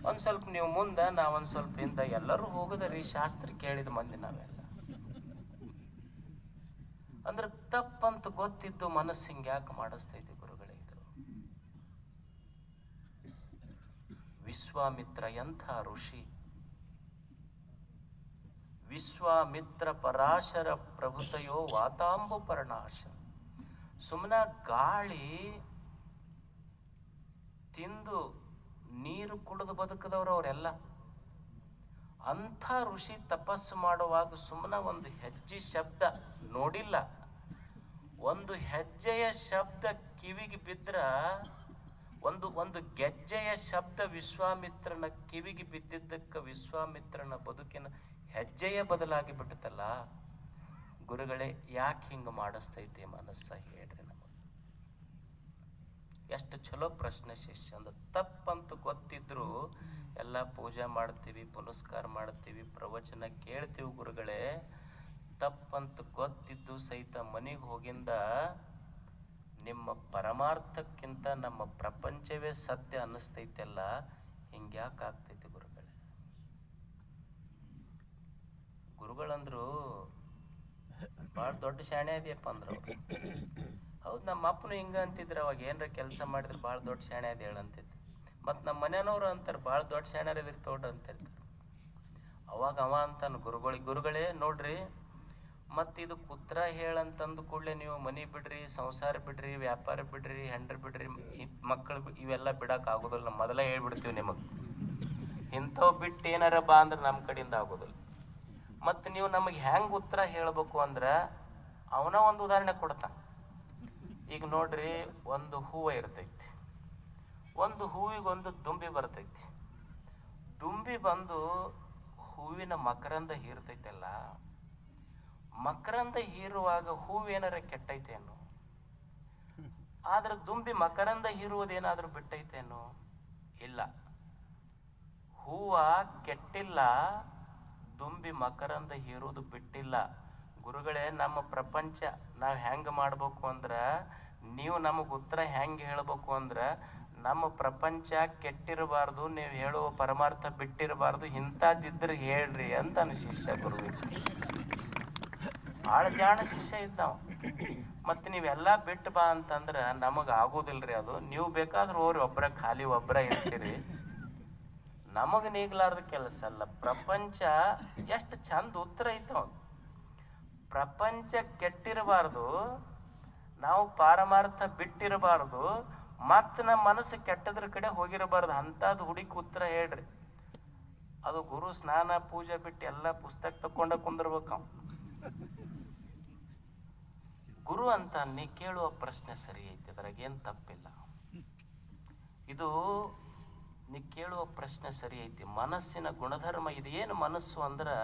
ಒಂದ್ ಸ್ವಲ್ಪ ನೀವು ಮುಂದೆ, ನಾವೊಂದ್ ಸ್ವಲ್ಪ ಹಿಂದ, ಎಲ್ಲರೂ ಹೋಗುದ್ರಿ ಶಾಸ್ತ್ರ ಕೇಳಿದ ಮಂದಿ ನಾವೆಲ್ಲ. ಅಂದ್ರೆ ತಪ್ಪಂತ ಗೊತ್ತಿದ್ದು ಮನಸ್ಸು ಹಿಂಗೆ ಯಾಕೆ ಮಾಡಿಸ್ತೈತಿ ಗುರುಗಳೇ? ಇದು ವಿಶ್ವಾಮಿತ್ರ ಎಂಥ ಋಷಿ. ವಿಶ್ವಾಮಿತ್ರ ಪರಾಶರ ಪ್ರಭುತಯೋ ವಾತಾಂಬು ಪರ್ಣಾಶ. ಸುಮ್ಮನ ಗಾಳಿ ತಿಂದು ನೀರು ಕುಡಿದು ಬದುಕದವ್ರು ಅವರೆಲ್ಲ. ಅಂಥ ಋಷಿ ತಪಸ್ಸು ಮಾಡುವಾಗ ಸುಮ್ಮನ ಒಂದು ಹೆಜ್ಜೆ ಶಬ್ದ ನೋಡಿಲ್ಲ, ಒಂದು ಹೆಜ್ಜೆಯ ಶಬ್ದ ಕಿವಿಗೆ ಬಿದ್ರ, ಒಂದು ಗೆಜ್ಜೆಯ ಶಬ್ದ ವಿಶ್ವಾಮಿತ್ರನ ಕಿವಿಗೆ ಬಿದ್ದಿದ್ದಕ್ಕೆ ವಿಶ್ವಾಮಿತ್ರನ ಬದುಕಿನ ಹೆಜ್ಜೆಯೇ ಬದಲಾಗಿ ಬಿಟ್ಟತಲ್ಲ. ಗುರುಗಳೇ ಯಾಕೆ ಹಿಂಗೆ ಮಾಡಿಸ್ತೈತಿ ಮನಸ್ಸ ಹೇಳ್ರಿ ನಮಗೆ. ಎಷ್ಟು ಚಲೋ ಪ್ರಶ್ನೆ ಶಿಷ್ಯ ಅಂದ. ತಪ್ಪಂತೂ ಗೊತ್ತಿದ್ರು ಎಲ್ಲ ಪೂಜೆ ಮಾಡ್ತೀವಿ, ಪುನಸ್ಕಾರ ಮಾಡ್ತೀವಿ, ಪ್ರವಚನ ಕೇಳ್ತೀವಿ ಗುರುಗಳೇ. ತಪ್ಪಂತ ಗೊತ್ತಿದ್ದು ಸಹಿತ ಮನೆಗೆ ಹೋಗಿಂದ ನಿಮ್ಮ ಪರಮಾರ್ಥಕ್ಕಿಂತ ನಮ್ಮ ಪ್ರಪಂಚವೇ ಸತ್ಯ ಅನ್ನಿಸ್ತೈತೆಲ್ಲ. ಹಿಂಗ್ಯಾಕೆ ಆಗ್ತೈತಿ ಗುರುಗಳೇ? ಗುರುಗಳಂದ್ರು ಭಾಳ ದೊಡ್ಡ ಶಾಣೆ ಅದೆಯಪ್ಪ ಅಂದ್ರು. ಹೌದು, ನಮ್ಮ ಅಪ್ಪನು ಹಿಂಗ ಅಂತಿದ್ರು. ಅವಾಗ ಏನ್ರ ಕೆಲಸ ಮಾಡಿದ್ರೆ ಭಾಳ ದೊಡ್ಡ ಶಾಣೆ ಅದ ಹೇಳಂತಿದ್ರು. ಮತ್ತು ನಮ್ಮ ಮನೆಯವ್ರು ಅಂತಾರೆ ಭಾಳ ದೊಡ್ಡ ಶಾಣ್ಯರ ಇದಕ್ಕೆ ತೋಡ್ರಿ ಅಂತಿರ್ತಾರೆ. ಅವಾಗ ಅವ ಅಂತಾನು ಗುರುಗಳೇ ನೋಡ್ರಿ, ಮತ್ತು ಇದು ಕುತ್ರ ಹೇಳಂತಂದು ಕೂಡಲೇ ನೀವು ಮನೆ ಬಿಡ್ರಿ, ಸಂಸಾರ ಬಿಡ್ರಿ, ವ್ಯಾಪಾರ ಬಿಡ್ರಿ, ಹೆಂಡ್ರ ಬಿಡ್ರಿ, ಮಕ್ಕಳು ಇವೆಲ್ಲ ಬಿಡಕ್ಕೆ ಆಗೋದಿಲ್ಲ. ಮೊದಲೇ ಹೇಳ್ಬಿಡ್ತೀವಿ ನಿಮಗೆ. ಇಂಥವು ಬಿಟ್ಟು ಏನಾರ ಬಾ ಅಂದ್ರೆ ನಮ್ಮ ಕಡೆಯಿಂದ ಆಗೋದಿಲ್ಲ. ಮತ್ತು ನೀವು ನಮಗೆ ಹೆಂಗೆ ಉತ್ತರ ಹೇಳಬೇಕು ಅಂದ್ರೆ ಅವನ ಒಂದು ಉದಾಹರಣೆ ಕೊಡ್ತಾನೆ. ಈಗ ನೋಡ್ರಿ, ಒಂದು ಹೂವು ಇರ್ತೈತಿ, ಒಂದು ಹೂವಿಗೊಂದು ದುಂಬಿ ಬರ್ತೈತಿ. ದುಂಬಿ ಬಂದು ಹೂವಿನ ಮಕರಂದ ಹೀರ್ತೈತಲ್ಲ, ಮಕರಂದ ಹೀರುವಾಗ ಹೂವೇನಾರ ಕೆಟ್ಟೈತೇನು? ಆದ್ರೆ ದುಂಬಿ ಮಕರಂದ ಹೀರುವುದೇನಾದ್ರೂ ಬಿಟ್ಟೈತೇನು? ಇಲ್ಲ. ಹೂವ ಕೆಟ್ಟಿಲ್ಲ, ದುಂಬಿ ಮಕರಂದ ಹೀರುವುದು ಬಿಟ್ಟಿಲ್ಲ. ಗುರುಗಳೇ, ನಮ್ಮ ಪ್ರಪಂಚ ನಾವು ಹೆಂಗೆ ಮಾಡ್ಬೇಕು ಅಂದ್ರೆ, ನೀವು ನಮಗೆ ಉತ್ತರ ಹೆಂಗೆ ಹೇಳ್ಬೇಕು ಅಂದ್ರೆ, ನಮ್ಮ ಪ್ರಪಂಚ ಕೆಟ್ಟಿರಬಾರ್ದು, ನೀವು ಹೇಳುವ ಪರಮಾರ್ಥ ಬಿಟ್ಟಿರಬಾರ್ದು, ಇಂಥದ್ದಿದ್ರೆ ಹೇಳ್ರಿ ಅಂತ ಶಿಷ್ಯ ಗುರುವಿಗೆ ಭಾಳ ಜಾಣ ಶಿಷ್ಯ ಇದ್ದಾವ. ಮತ್ತು ನೀವೆಲ್ಲ ಬಿಟ್ಟು ಬಾ ಅಂತಂದ್ರೆ ನಮಗೆ ಆಗೋದಿಲ್ರಿ ಅದು. ನೀವು ಬೇಕಾದ್ರೆ ಹೋಗ್ರಿ, ಒಬ್ಬರ ಖಾಲಿ ಒಬ್ಬರ ಇರ್ತೀರಿ, ನಮಗೆ ನೀಗ್ಲಾರ್ದ ಕೆಲಸ ಅಲ್ಲ. ಪ್ರಪಂಚ ಎಷ್ಟು ಚಂದ ಉತ್ತರ ಐತವ. ಪ್ರಪಂಚ ಕೆಟ್ಟಿರಬಾರ್ದು, ನಾವು ಪಾರಮಾರ್ಥ ಬಿಟ್ಟಿರಬಾರ್ದು, ಮತ್ತು ನಮ್ಮ ಮನಸ್ಸು ಕೆಟ್ಟದ್ರ ಕಡೆ ಹೋಗಿರಬಾರ್ದು. ಅಂಥದ್ದು ಹುಡುಕಿ ಉತ್ತರ ಹೇಳ್ರಿ. ಅದು ಗುರು ಸ್ನಾನ ಪೂಜೆ ಬಿಟ್ಟು ಎಲ್ಲ ಪುಸ್ತಕ ತಕೊಂಡ ಕುಂದಿರ್ಬೇಕು. ಗುರು ಅಂತ ನೀ ಕೇಳುವ ಪ್ರಶ್ನೆ ಸರಿ ಐತಿ, ಅದ್ರಾಗೇನು ತಪ್ಪಿಲ್ಲ. ಇದು ನೀ ಕೇಳುವ ಪ್ರಶ್ನೆ ಸರಿ ಐತಿ. ಮನಸ್ಸಿನ ಗುಣಧರ್ಮ ಇದು. ಏನು ಮನಸ್ಸು ಅಂದ್ರೆ,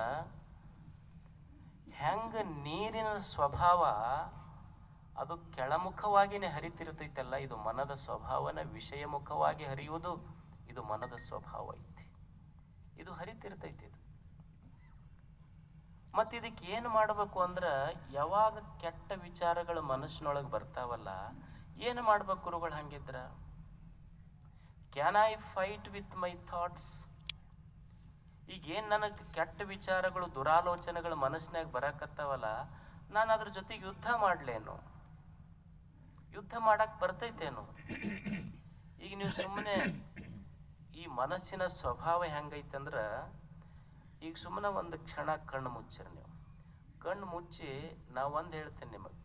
ಹೆಂಗ ನೀರಿನ ಸ್ವಭಾವ ಅದು ಕೆಳಮುಖವಾಗಿನೇ ಹರಿತಿರ್ತೈತಲ್ಲ, ಇದು ಮನದ ಸ್ವಭಾವನ ವಿಷಯಮುಖವಾಗಿ ಹರಿಯುವುದು ಇದು ಮನದ ಸ್ವಭಾವ ಐತಿ. ಇದು ಹರಿತಿರ್ತೈತಿ. ಇದು ಮತ್ತು ಇದಕ್ಕೆ ಏನು ಮಾಡಬೇಕು ಅಂದ್ರೆ, ಯಾವಾಗ ಕೆಟ್ಟ ವಿಚಾರಗಳು ಮನಸ್ಸಿನೊಳಗೆ ಬರ್ತಾವಲ್ಲ, ಏನು ಮಾಡ್ಬೇಕು ಗುರುಗಳು ಹಂಗಿದ್ರ? Can I fight with my thoughts? ಈಗೇನು ನನಗೆ ಕೆಟ್ಟ ವಿಚಾರಗಳು ದುರಾಲೋಚನೆಗಳು ಮನಸ್ಸಿನಾಗ ಬರಕತ್ತಾವಲ್ಲ, ನಾನು ಅದ್ರ ಜೊತೆಗೆ ಯುದ್ಧ ಮಾಡ್ಲೇನು? ಯುದ್ಧ ಮಾಡಕ್ಕೆ ಬರ್ತೈತೇನು? ಈಗ ನೀವು ಸುಮ್ಮನೆ ಈ ಮನಸ್ಸಿನ ಸ್ವಭಾವ ಹೆಂಗೈತಂದ್ರೆ, ಈಗ ಸುಮ್ಮನೆ ಒಂದು ಕ್ಷಣ ಕಣ್ಣು ಮುಚ್ಚಿರಿ. ನೀವು ಕಣ್ಣು ಮುಚ್ಚಿ ನಾವು ಒಂದು ಹೇಳ್ತೇನೆ ನಿಮಗೆ,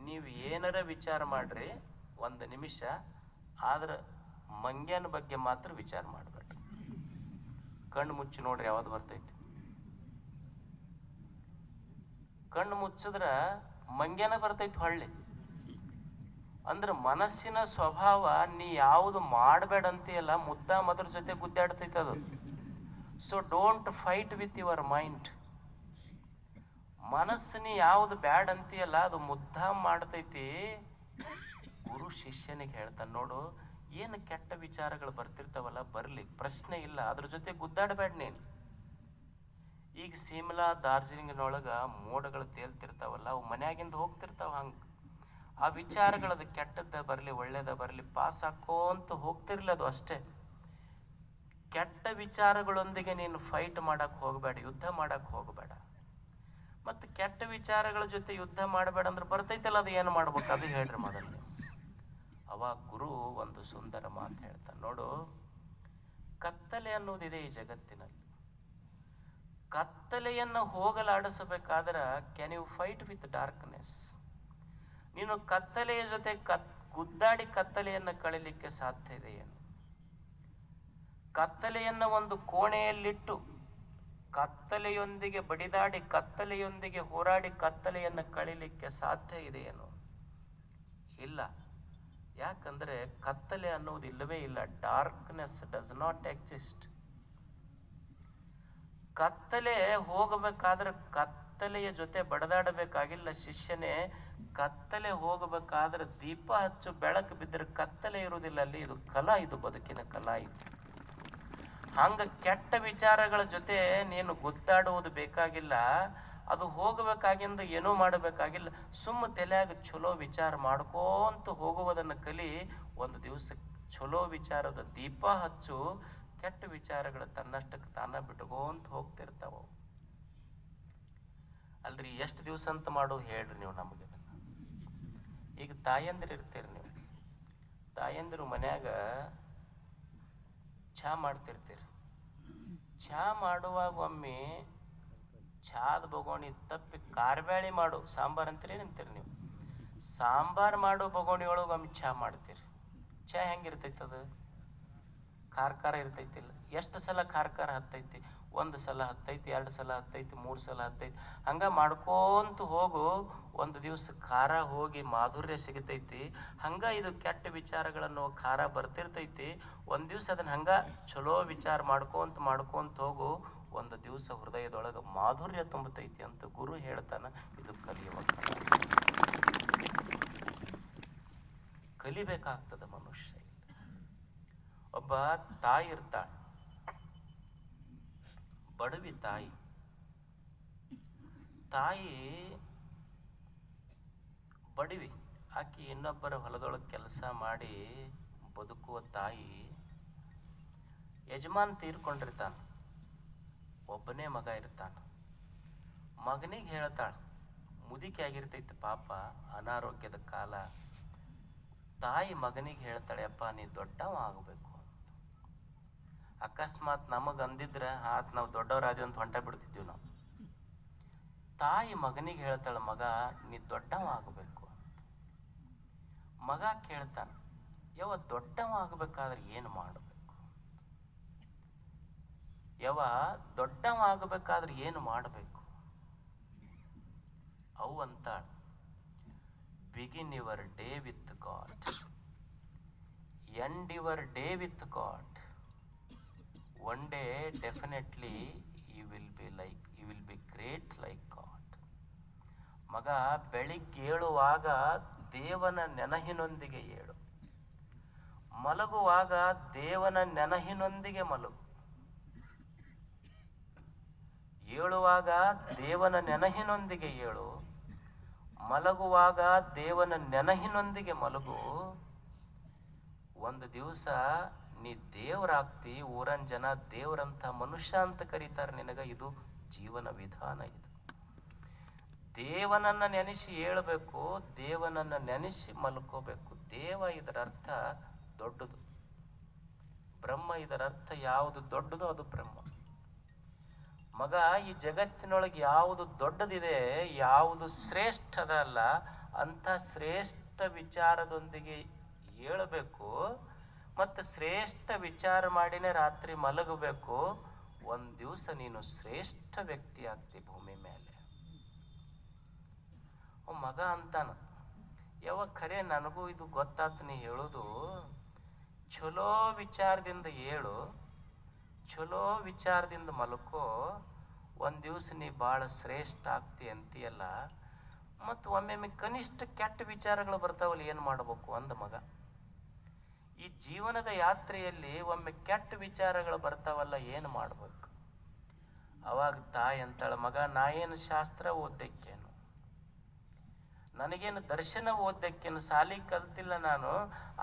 ನೀವು ಏನಾರ ವಿಚಾರ ಮಾಡ್ರಿ 1 ನಿಮಿಷ, ಆದ್ರೆ ಮಂಗ್ಯನ ಬಗ್ಗೆ ಮಾತ್ರ ವಿಚಾರ ಮಾಡಬೇಡ್ರಿ. ಕಣ್ಣು ಮುಚ್ಚಿ ನೋಡ್ರಿ ಯಾವ್ದು ಬರ್ತೈತಿ. ಕಣ್ಣು ಮುಚ್ಚಿದ್ರ ಮಂಗ್ಯನ ಬರ್ತೈತಿ ಹೊಳ್ಳಿ. ಅಂದ್ರೆ ಮನಸ್ಸಿನ ಸ್ವಭಾವ ನೀ ಯಾವುದು ಮಾಡಬೇಡ ಅಂತೀಯಲ್ಲ, ಮುದ್ದಾಂ ಅದ್ರ ಜೊತೆ ಗುದ್ದಾಡ್ತೈತಿ ಅದು. So don't fight with your mind. ಮನಸ್ಸು ನೀ ಯಾವುದು ಬ್ಯಾಡ್ ಅಂತೀಯಲ್ಲ, ಅದು ಮುದ್ದಾಂ ಮಾಡ್ತೈತಿ. ಗುರು ಶಿಷ್ಯನಿಗೆ ಹೇಳ್ತಾನೆ, ನೋಡು, ಏನು ಕೆಟ್ಟ ವಿಚಾರಗಳು ಬರ್ತಿರ್ತಾವಲ್ಲ, ಬರ್ಲಿ, ಪ್ರಶ್ನೆ ಇಲ್ಲ, ಅದ್ರ ಜೊತೆ ಗುದ್ದಾಡಬೇಡ ನೀನು. ಈಗ ಸಿಮ್ಲಾ ದಾರ್ಜಿಲಿಂಗ್ನೊಳಗ ಮೋಡಗಳು ತೇಲ್ತಿರ್ತಾವಲ್ಲ, ಅವು ಮನ್ಯಾಗಿಂದ ಹೋಗ್ತಿರ್ತಾವ. ಹಂಗೆ ಆ ವಿಚಾರಗಳದು ಕೆಟ್ಟದ್ದ ಬರಲಿ ಒಳ್ಳೇದ ಬರಲಿ ಪಾಸ್ ಹಾಕೋಂತ ಹೋಗ್ತಿರ್ಲಿ, ಅದು ಅಷ್ಟೇ. ಕೆಟ್ಟ ವಿಚಾರಗಳೊಂದಿಗೆ ನೀನು ಫೈಟ್ ಮಾಡಕ್ಕೆ ಹೋಗಬೇಡ, ಯುದ್ಧ ಮಾಡಕ್ಕೆ ಹೋಗಬೇಡ. ಮತ್ತು ಕೆಟ್ಟ ವಿಚಾರಗಳ ಜೊತೆ ಯುದ್ಧ ಮಾಡಬೇಡ ಅಂದ್ರೆ ಬರ್ತೈತಲ್ಲ, ಅದು ಏನು ಮಾಡ್ಬೇಕು ಅದು ಹೇಳ್ರಿ ಮೊದಲು. ಅವಾಗ ಗುರು ಒಂದು ಸುಂದರ ಮಾತು ಹೇಳ್ತಾನೆ, ನೋಡು, ಕತ್ತಲೆ ಅನ್ನೋದಿದೆ ಈ ಜಗತ್ತಿನಲ್ಲಿ. ಕತ್ತಲೆಯನ್ನು ಹೋಗಲಾಡಿಸಬೇಕಾದ್ರೆ can you fight with darkness? ನೀನು ಕತ್ತಲೆಯ ಜೊತೆ ಗುದ್ದಾಡಿ ಕತ್ತಲೆಯನ್ನು ಕಳೀಲಿಕ್ಕೆ ಸಾಧ್ಯ ಇದೆ ಏನು? ಕತ್ತಲೆಯನ್ನು ಒಂದು ಕೋಣೆಯಲ್ಲಿಟ್ಟು ಕತ್ತಲೆಯೊಂದಿಗೆ ಬಡಿದಾಡಿ ಕತ್ತಲೆಯೊಂದಿಗೆ ಹೋರಾಡಿ ಕತ್ತಲೆಯನ್ನು ಕಳೀಲಿಕ್ಕೆ ಸಾಧ್ಯ ಇದೆಯೇನು? ಇಲ್ಲ. ಯಾಕಂದ್ರೆ ಕತ್ತಲೆ ಅನ್ನೋದು ಇಲ್ಲವೇ ಇಲ್ಲ. Darkness does not exist. ಕತ್ತಲೆ ಹೋಗಬೇಕಾದ್ರೆ ಕತ್ತಲೆಯ ಜೊತೆ ಬಡದಾಡಬೇಕಾಗಿಲ್ಲ ಶಿಷ್ಯನೇ. ಕತ್ತಲೆ ಹೋಗಬೇಕಾದ್ರೆ ದೀಪ ಹಚ್ಚು, ಬೆಳಕು ಬಿದ್ದರೆ ಕತ್ತಲೆ ಇರುವುದಿಲ್ಲ ಅಲ್ಲಿ. ಇದು ಕಲಾ, ಇದು ಬದುಕಿನ ಕಲಾ ಇದು. ಹಂಗ ಕೆಟ್ಟ ವಿಚಾರಗಳ ಜೊತೆ ನೀನು ಗುದ್ದಾಡುವುದು ಬೇಕಾಗಿಲ್ಲ. ಅದು ಹೋಗಬೇಕಾಗಿಂದ ಏನೂ ಮಾಡಬೇಕಾಗಿಲ್ಲ. ಸುಮ್ಮ ತಲೆಯಾಗ ಚಲೋ ವಿಚಾರ ಮಾಡ್ಕೋಂತ ಹೋಗುವುದನ್ನು ಕಲಿ. ಒಂದು ದಿವಸ ಚಲೋ ವಿಚಾರದ ದೀಪ ಹಚ್ಚು, ಕೆಟ್ಟ ವಿಚಾರಗಳು ತನ್ನಷ್ಟಕ್ಕೆ ತಾನ ಬಿಟ್ಕೋಂತ ಹೋಗ್ತಿರ್ತಾವ. ಅಲ್ರಿ ಎಷ್ಟು ದಿವಸ ಅಂತ ಮಾಡೋದು ಹೇಳ್ರಿ ನೀವು ನಮಗೆ. ಈಗ ತಾಯಂದಿರು ಇರ್ತೀರಿ ನೀವು. ತಾಯಂದಿರು ಮನ್ಯಾಗ ಚಹಾ ಮಾಡ್ತಿರ್ತೀರಿ. ಚಹಾ ಮಾಡುವಾಗ ಒಮ್ಮೆ ಚಾದ ಬಗೋಣಿ ತಪ್ಪಿ ಕಾರ್ಬ್ಯಾಳಿ ಮಾಡು ಸಾಂಬಾರ್ ಅಂತೀರಿ ಏನಂತೀರಿ ನೀವು. ಸಾಂಬಾರ್ ಮಾಡೋ ಬಗೋಣಿ ಒಳಗೆ ಒಮ್ಮೆ ಚಹಾ ಮಾಡ್ತೀರಿ. ಚಹಾ ಹೆಂಗಿರ್ತೈತಿ? ಅದು ಖಾರ ಇರ್ತೈತಿಲ್ಲ. ಎಷ್ಟು ಸಲ ಖಾರ ಹತ್ತೈತಿ? 1 ಸಲ ಹತ್ತೈತಿ, 2 ಸಲ ಹತ್ತೈತಿ, 3 ಸಲ ಹತ್ತೈತಿ. ಹಂಗ ಮಾಡ್ಕೋಂತ ಹೋಗು. ಒಂದು ದಿವಸ ಖಾರ ಹೋಗಿ ಮಾಧುರ್ಯ ಸಿಗತೈತಿ. ಹಂಗ ಇದು ಕೆಟ್ಟ ವಿಚಾರಗಳನ್ನು ಖಾರ ಬರ್ತಿರ್ತೈತಿ. ಒಂದು ದಿವಸ ಅದನ್ನ ಹಂಗ ಚಲೋ ವಿಚಾರ ಮಾಡ್ಕೋಂತ ಹೋಗು. ಒಂದು ದಿವಸ ಹೃದಯದೊಳಗೆ ಮಾಧುರ್ಯ ತುಂಬತೈತಿ ಅಂತ ಗುರು ಹೇಳ್ತಾನ. ಇದು ಕಲಿಯುವ ಕಲಿಬೇಕಾಗ್ತದ ಮನುಷ್ಯ. ಒಬ್ಬ ತಾಯಿ ಇರ್ತಾಳ, ಬಡವಿ ತಾಯಿ. ಬಡವಿ ಆಕಿ ಇನ್ನೊಬ್ಬರ ಹೊಲದೊಳಗೆ ಕೆಲಸ ಮಾಡಿ ಬದುಕುವ ತಾಯಿ. ಯಜಮಾನ್ ತೀರ್ಕೊಂಡಿರ್ತಾನ, ಒಬ್ಬನೇ ಮಗ ಇರ್ತಾನ. ಮಗನಿಗೆ ಹೇಳ್ತಾಳ, ಮುದುಕಿ ಆಗಿರ್ತೈತಿ ಪಾಪ, ಅನಾರೋಗ್ಯದ ಕಾಲ. ತಾಯಿ ಮಗನಿಗೆ ಹೇಳ್ತಾಳೆ, ಅಪ್ಪ ನೀ ದೊಡ್ಡವ ಆಗಬೇಕು. ಅಕಸ್ಮಾತ್ ನಮಗ್ ಅಂದಿದ್ರೆ ನಾವು ದೊಡ್ಡವರಾದ್ವಿ ಅಂತ ಹೊಂಟ ಬಿಡ್ತಿದ್ವಿ ನಾವು. ತಾಯಿ ಮಗನಿಗೆ ಹೇಳ್ತಾಳ, ಮಗ ನೀ ದೊಡ್ಡವ ಆಗಬೇಕು ಅಂತ. ಮಗ ಕೇಳ್ತಾನ, ಯವ ದೊಡ್ಡವ ಆಗಬೇಕಾದ್ರೆ ಏನು ಮಾಡಬೇಕು? ದೊಡ್ಡವ ಆಗಬೇಕಾದ್ರೆ ಏನು ಮಾಡಬೇಕು? ಅವು ಅಂತಾಳ, begin your day with God, end your day with God. One day definitely you will be great like God. ಮಗ, ಬೆಳಿಗ್ಗೆ ಏಳುವಾಗ ದೇವನ ನೆನಹಿನೊಂದಿಗೆ ಏಳು. ಮಲಗುವಾಗ ದೇವನ ನೆನಹಿನೊಂದಿಗೆ ಮಲಗು. ಏಳುವಾಗ ದೇವನ ನೆನಹಿನೊಂದಿಗೆ ಏಳು, ಮಲಗುವಾಗ ದೇವನ ನೆನಹಿನೊಂದಿಗೆ ಮಲಗು. ಒಂದು ದಿವಸ ನೀ ದೇವರಾಗ್ತಿ. ಊರನ್ ಜನ ದೇವರಂತ ಮನುಷ್ಯ ಅಂತ ಕರೀತಾರೆ ನಿನಗ. ಇದು ಜೀವನ ವಿಧಾನ. ಇದು ದೇವನನ್ನ ನೆನೆಸಿ ಏಳಬೇಕು, ದೇವನನ್ನ ನೆನೆಸಿ ಮಲ್ಕೋಬೇಕು. ದೇವ ಇದರ ಅರ್ಥ ದೊಡ್ಡದು, ಬ್ರಹ್ಮ ಇದರ ಅರ್ಥ ಯಾವುದು ದೊಡ್ಡದು ಅದು ಬ್ರಹ್ಮ. ಮಗ, ಈ ಜಗತ್ತಿನೊಳಗೆ ಯಾವುದು ದೊಡ್ಡದಿದೆ, ಯಾವುದು ಶ್ರೇಷ್ಠದ ಅಲ್ಲ, ಅಂತ ಶ್ರೇಷ್ಠ ವಿಚಾರದೊಂದಿಗೆ ಏಳಬೇಕು. ಮತ್ತು ಶ್ರೇಷ್ಠ ವಿಚಾರ ಮಾಡಿನೇ ರಾತ್ರಿ ಮಲಗಬೇಕು. ಒಂದು ದಿವಸ ನೀನು ಶ್ರೇಷ್ಠ ವ್ಯಕ್ತಿ ಆಗ್ತಿ ಭೂಮಿ ಮೇಲೆ. ಮಗ ಅಂತಾನ, ಯಾವಾಗ ಖರೆ ನನಗೂ ಇದು ಗೊತ್ತಾತು ನೀ ಹೇಳೋದು. ಚಲೋ ವಿಚಾರದಿಂದ ಏಳು, ಚಲೋ ವಿಚಾರದಿಂದ ಮಲ್ಕೋ. ಒಂದು ದಿವಸ ನೀ ಭಾಳ ಶ್ರೇಷ್ಠ ಆಗ್ತಿ ಅಂತೀಯಲ್ಲ. ಮತ್ತು ಒಮ್ಮೊಮ್ಮೆ ಕನಿಷ್ಠ ಕೆಟ್ಟ ವಿಚಾರಗಳು ಬರ್ತಾವಲ್ಲ, ಏನು ಮಾಡಬೇಕು ಅಂದ ಮಗ. ಈ ಜೀವನದ ಯಾತ್ರೆಯಲ್ಲಿ ಒಮ್ಮೆ ಕೆಟ್ಟ ವಿಚಾರಗಳು ಬರ್ತಾವಲ್ಲ, ಏನು ಮಾಡ್ಬೇಕು? ಅವಾಗ ತಾಯಿ ಅಂತಾಳ, ಮಗ ನಾ ಏನು ಶಾಸ್ತ್ರ ಓದ್ದಕ್ಕೇನು, ನನಗೇನು ದರ್ಶನ ಓದ್ದಕ್ಕೇನು, ಸಾಲಿ ಕಲ್ತಿಲ್ಲ ನಾನು.